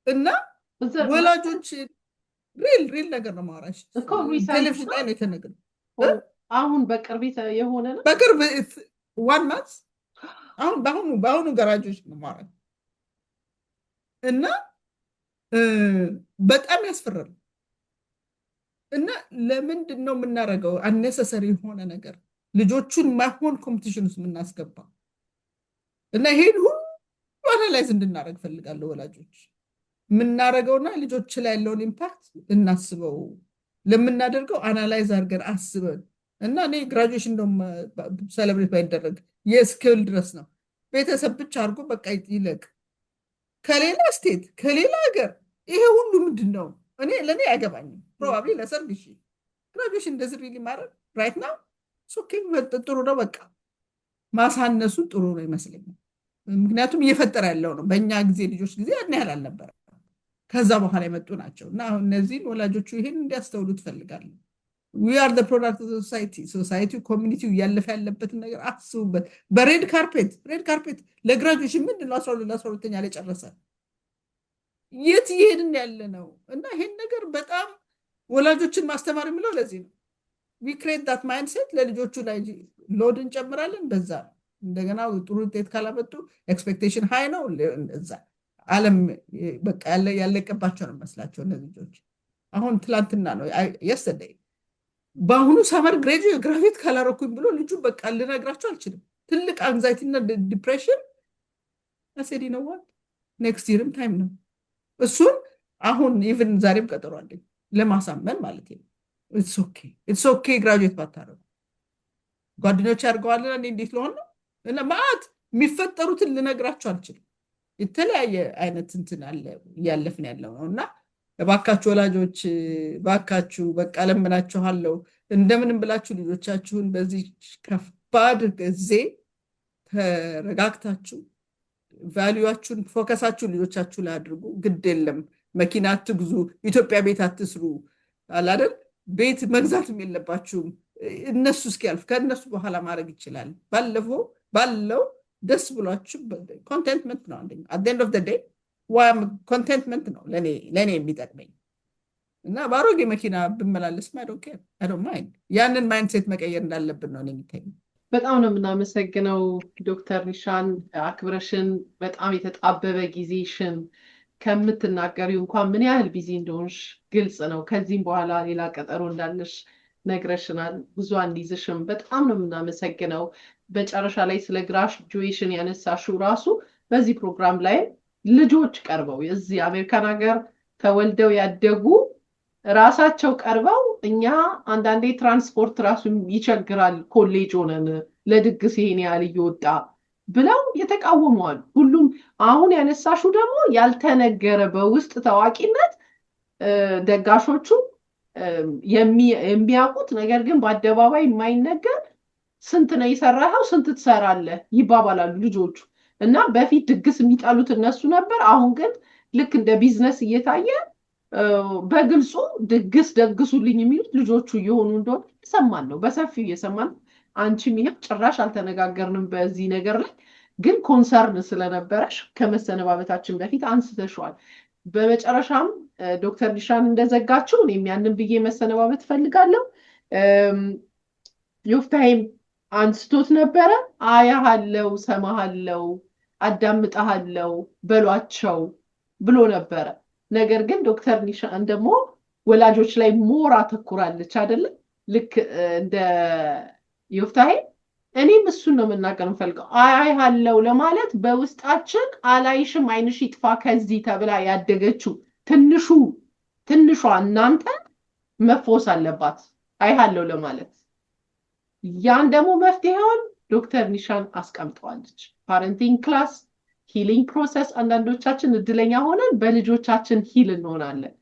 እና ወላጆች ሪል ነገር ነው ማውራሽ። እኮ ሪሰንት ቴሌቪዥን ላይ ነው የተነገረው። አሁን በቅርብ የሆነ ነው። በቅርብ ዋን ማንት በአሁኑ ገራጆች ነው ማውራት እና በጣም ያስፈራል። እና ለምንድን ነው የምናደርገው አነሰሰሪ የሆነ ነገር ልጆቹን ማይሆን ኮምፒቲሽን ውስጥ የምናስገባ? እና ይሄን ሁሉ አናላይዝ እንድናደርግ ፈልጋለሁ። ወላጆች የምናደርገውና ልጆች ላይ ያለውን ኢምፓክት እናስበው። ለምናደርገው አናላይዝ አድርገን አስበን እና እኔ ግራጁዌሽን እንደውም ሴሌብሬት ባይደረግ የስኪል ድረስ ነው ቤተሰብ ብቻ አድርጎ በቃ ይለቅ። ከሌላ ስቴት ከሌላ ሀገር ይሄ ሁሉ ምንድን ነው? ለእኔ አይገባኝም። ፕሮባብሊ ለሰርግ ግራጁዌሽን እንደዚህ ሪሊ ማድረግ ራይት ናው ጥሩ ነው። በቃ ማሳነሱ ጥሩ ነው ይመስለኛል። ምክንያቱም እየፈጠረ ያለው ነው። በእኛ ጊዜ ልጆች ጊዜ ያን ያህል አልነበረ። ከዛ በኋላ የመጡ ናቸው እና አሁን እነዚህን ወላጆቹ ይሄን እንዲያስተውሉ ትፈልጋለሁ። ዊ አር ፕሮዳክት ሶሳይቲ ኮሚኒቲው እያለፈ ያለበትን ነገር አስቡበት። በሬድ ካርፔት ለግራጁዌሽን ምንድን ነው 12ኛ ላይ ጨረሰ የት እየሄድን ያለ ነው? እና ይሄን ነገር በጣም ወላጆችን ማስተማር የሚለው ለዚህ ነው። ዊ ክሬት ዳት ማይንድሴት ለልጆቹ ላይ ሎድ እንጨምራለን። በዛ እንደገና ጥሩ ውጤት ካላመጡ ኤክስፔክቴሽን ሃይ ነው። እዛ ዓለም በቃ ያለቀባቸው ነው መስላቸው እነዚህ ልጆች። አሁን ትላንትና ነው የስተርዴይ በአሁኑ ሰመር ግራጁዌት ካላረኩኝ ብሎ ልጁ በቃ ልነግራቸው አልችልም። ትልቅ አንግዛይቲ እና ዲፕሬሽን አሴዲ ነው። ኔክስት ይርም ታይም ነው። እሱን አሁን ኢቭን ዛሬም ቀጠሮ አለኝ ለማሳመን ማለት ነው። ኢትስ ኦኬ ግራጁዌት ባታረጉ ጓደኞች ያድርገዋልና እኔ እንዴት ለሆን ነው እና ማዕት የሚፈጠሩትን ልነግራቸው አልችልም። የተለያየ አይነት እንትን አለ እያለፍን ያለው ነው እና እባካችሁ ወላጆች ባካችሁ በቃ ለምናችኋለሁ እንደምንም ብላችሁ ልጆቻችሁን በዚህ ከባድ ጊዜ ተረጋግታችሁ ቫልዩዋችሁን ፎከሳችሁን ልጆቻችሁ ላይ አድርጉ። ግድ የለም መኪና አትግዙ፣ ኢትዮጵያ ቤት አትስሩ አላደል ቤት መግዛትም የለባችሁም። እነሱ እስኪያልፍ ከእነሱ በኋላ ማድረግ ይችላል። ባለው ደስ ብሏችሁ ኮንቴንትመንት ነው አንደኛ አት ኤንድ ኦፍ ዘ ዴይ ኮንቴንትመንት ነው ለእኔ የሚጠቅመኝ እና በአሮጌ መኪና ብመላለስ ማይንድ ያንን ማይንድሴት መቀየር እንዳለብን ነው የሚታየኝ። በጣም ነው የምናመሰግነው ዶክተር ኒሻን አክብረሽን በጣም የተጣበበ ጊዜሽን ከምትናገሪው እንኳን ምን ያህል ቢዚ እንደሆንሽ ግልጽ ነው። ከዚህም በኋላ ሌላ ቀጠሮ እንዳለሽ ነግረሽናል። ብዙ አንዲዝሽም በጣም ነው የምናመሰግነው። መጨረሻ ላይ ስለ ግራጁዌሽን ያነሳሽው ራሱ በዚህ ፕሮግራም ላይ ልጆች ቀርበው እዚህ አሜሪካን ሀገር ተወልደው ያደጉ ራሳቸው ቀርበው እኛ አንዳንዴ ትራንስፖርት ራሱ ይቸግራል ኮሌጅ ሆነን ለድግስ ይሄን ያህል እየወጣ ብለው የተቃወመዋል። ሁሉም አሁን ያነሳሹ ደግሞ ያልተነገረ በውስጥ ታዋቂነት ደጋሾቹ የሚያውቁት ነገር ግን በአደባባይ የማይነገር ስንት ነው የሰራኸው ስንት ትሰራለህ ይባባላሉ ልጆቹ። እና በፊት ድግስ የሚጣሉት እነሱ ነበር። አሁን ግን ልክ እንደ ቢዝነስ እየታየ በግልጹ ድግስ ደግሱልኝ የሚሉት ልጆቹ እየሆኑ እንደሆነ እየሰማን ነው፣ በሰፊው እየሰማን። አንቺም ይሄም ጭራሽ አልተነጋገርንም በዚህ ነገር ላይ ግን ኮንሰርን ስለነበረሽ ከመሰነባበታችን በፊት አንስተሽዋል። በመጨረሻም ዶክተር ኒሻን እንደዘጋችው እኔም ያንን ብዬ መሰነባበት ፈልጋለሁ። ዮፍታሔም አንስቶት ነበረ። አያሃለው፣ ሰማሃለው፣ አዳምጣሃለው በሏቸው ብሎ ነበረ። ነገር ግን ዶክተር ኒሻን ደግሞ ወላጆች ላይ ሞር አተኩራለች አይደለም? ልክ እንደ ዮፍታሔ እኔም እሱን ነው መናገር የምፈልገው። አያሃለው ለማለት በውስጣችን አላይሽም አይንሽ ይጥፋ ከዚህ ተብላ ያደገችው ትንሿ እናንተ መፎስ አለባት አይሃለው ለማለት። ያን ደግሞ መፍትሄውን ዶክተር ኒሻን አስቀምጠዋለች። ፓረንቲንግ ክላስ፣ ሂሊንግ ፕሮሰስ። አንዳንዶቻችን እድለኛ ሆነን በልጆቻችን ሂል እንሆናለን።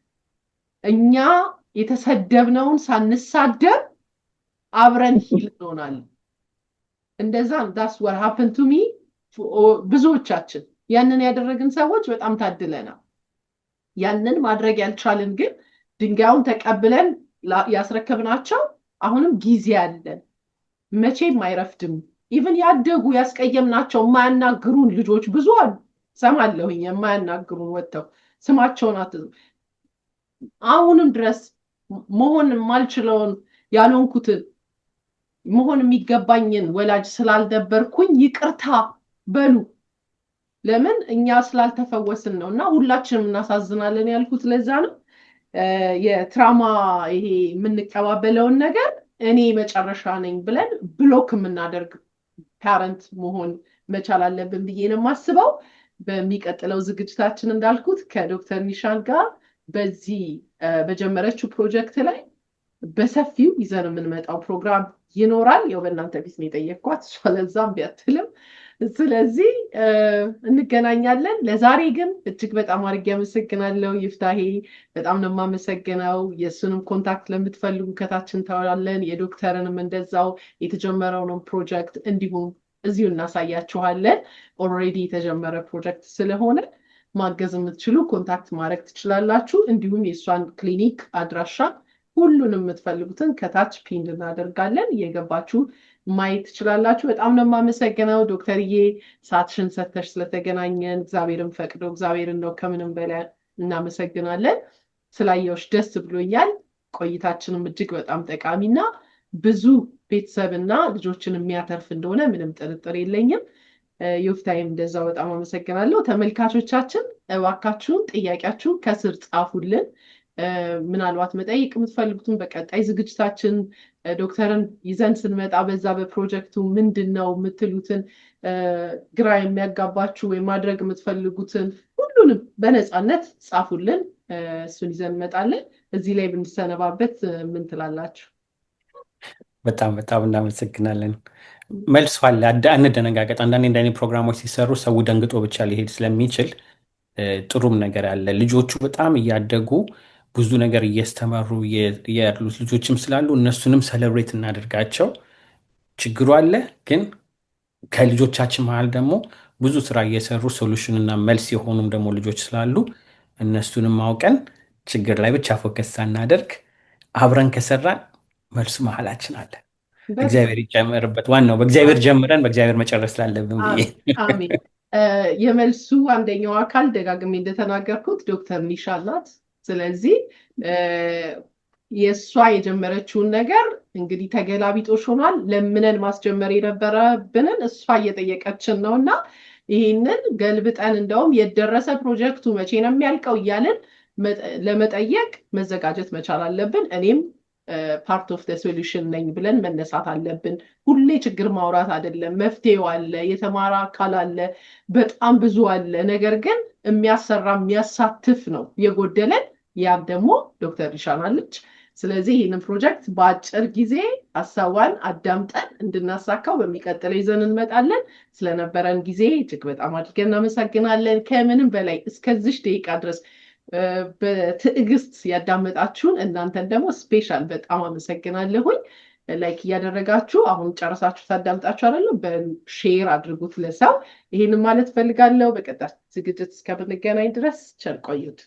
እኛ የተሰደብነውን ሳንሳደብ አብረን ሂል እንሆናለን። እንደዛ ዳስ what happened to me ብዙዎቻችን ያንን ያደረግን ሰዎች በጣም ታድለናል። ያንን ማድረግ ያልቻልን ግን ድንጋዩን ተቀብለን ያስረከብናቸው አሁንም ጊዜ አለን። መቼም አይረፍድም። ኢቭን ያደጉ ያስቀየምናቸው የማያናግሩን ልጆች ብዙ አሉ። ሰማለሁኝ የማያናግሩን ወጥተው ስማቸውን አሁንም ድረስ መሆን የማልችለውን ያልሆንኩትን መሆን የሚገባኝን ወላጅ ስላልደበርኩኝ ይቅርታ በሉ። ለምን እኛ ስላልተፈወስን ነው። እና ሁላችንም እናሳዝናለን ያልኩት ለዛ ነው። የትራማ ይሄ የምንቀባበለውን ነገር እኔ መጨረሻ ነኝ ብለን ብሎክ የምናደርግ ፓረንት መሆን መቻል አለብን ብዬ ነው የማስበው። በሚቀጥለው ዝግጅታችን እንዳልኩት ከዶክተር ኒሻን ጋር በዚህ በጀመረችው ፕሮጀክት ላይ በሰፊው ይዘን የምንመጣው ፕሮግራም ይኖራል። ያው በእናንተ ፊት ነው የጠየቅኳት፣ እሷ ለዛም ቢያትልም። ስለዚህ እንገናኛለን። ለዛሬ ግን እጅግ በጣም አድርጌ አመሰግናለሁ ይፍታሄ፣ በጣም ነው የማመሰግነው። የእሱንም ኮንታክት ለምትፈልጉ ከታችን ተዋለን፣ የዶክተርንም እንደዛው የተጀመረውንም ፕሮጀክት እንዲሁም እዚሁ እናሳያችኋለን። ኦልሬዲ የተጀመረ ፕሮጀክት ስለሆነ ማገዝ የምትችሉ ኮንታክት ማድረግ ትችላላችሁ። እንዲሁም የእሷን ክሊኒክ አድራሻ ሁሉንም የምትፈልጉትን ከታች ፒን እናደርጋለን፣ እየገባችሁ ማየት ትችላላችሁ። በጣም ነው የማመሰግነው ዶክተርዬ፣ ሰዓትሽን ሰተሽ ስለተገናኘን እግዚአብሔርን ፈቅዶ እግዚአብሔርን ነው ከምንም በላይ እናመሰግናለን። ስላየውሽ ደስ ብሎኛል። ቆይታችንም እጅግ በጣም ጠቃሚና ብዙ ቤተሰብና ልጆችን የሚያተርፍ እንደሆነ ምንም ጥርጥር የለኝም። ዮፍታይም እንደዛው በጣም አመሰግናለሁ። ተመልካቾቻችን እባካችሁን ጥያቄያችሁን ከስር ጻፉልን። ምናልባት መጠየቅ የምትፈልጉትን በቀጣይ ዝግጅታችን ዶክተርን ይዘን ስንመጣ በዛ በፕሮጀክቱ ምንድን ነው የምትሉትን ግራ የሚያጋባችሁ ወይም ማድረግ የምትፈልጉትን ሁሉንም በነፃነት ጻፉልን። እሱን ይዘን እንመጣለን። እዚህ ላይ ብንሰነባበት ምን ትላላችሁ? በጣም በጣም እናመሰግናለን። መልሱ አለ፣ አንደነጋገጥ። አንዳንዴ እንደኔ ፕሮግራሞች ሲሰሩ ሰው ደንግጦ ብቻ ሊሄድ ስለሚችል ጥሩም ነገር አለ። ልጆቹ በጣም እያደጉ ብዙ ነገር እየስተመሩ ያሉት ልጆችም ስላሉ እነሱንም ሰለብሬት እናደርጋቸው። ችግሩ አለ፣ ግን ከልጆቻችን መሀል ደግሞ ብዙ ስራ እየሰሩ ሶሉሽንና መልስ የሆኑም ደግሞ ልጆች ስላሉ እነሱንም አውቀን ችግር ላይ ብቻ ፎከስ ሳናደርግ አብረን ከሰራን መልሱ መሀላችን አለ። እግዚአብሔር ይጨምርበት። ዋናው በእግዚአብሔር ጀምረን በእግዚአብሔር መጨረስ ስላለብን ብዬ አሜን። የመልሱ አንደኛው አካል ደጋግሜ እንደተናገርኩት ዶክተር ኒሻን ናት። ስለዚህ የእሷ የጀመረችውን ነገር እንግዲህ ተገላቢጦሽ ሆኗል። ለምነን ማስጀመር የነበረብንን እሷ እየጠየቀችን ነው እና ይህንን ገልብጠን እንደውም የደረሰ ፕሮጀክቱ መቼ ነው የሚያልቀው እያልን ለመጠየቅ መዘጋጀት መቻል አለብን። እኔም ፓርት ኦፍ ደ ሶሉሽን ነኝ ብለን መነሳት አለብን። ሁሌ ችግር ማውራት አይደለም፣ መፍትሄው አለ፣ የተማረ አካል አለ፣ በጣም ብዙ አለ። ነገር ግን የሚያሰራ የሚያሳትፍ ነው የጎደለን። ያም ደግሞ ዶክተር ኒሻን አለች። ስለዚህ ይህንን ፕሮጀክት በአጭር ጊዜ ሀሳቧን አዳምጠን እንድናሳካው በሚቀጥለው ይዘን እንመጣለን። ስለነበረን ጊዜ እጅግ በጣም አድርገን እናመሰግናለን። ከምንም በላይ እስከዚህ ደቂቃ ድረስ በትዕግስት ያዳመጣችሁን እናንተን ደግሞ ስፔሻል በጣም አመሰግናለሁኝ። ላይክ እያደረጋችሁ አሁን ጨረሳችሁ ታዳምጣችሁ አይደለም፣ በሼር አድርጉት ለሰው። ይህንን ማለት ፈልጋለሁ። በቀጣይ ዝግጅት እስከምንገናኝ ድረስ ቸር ቆዩት።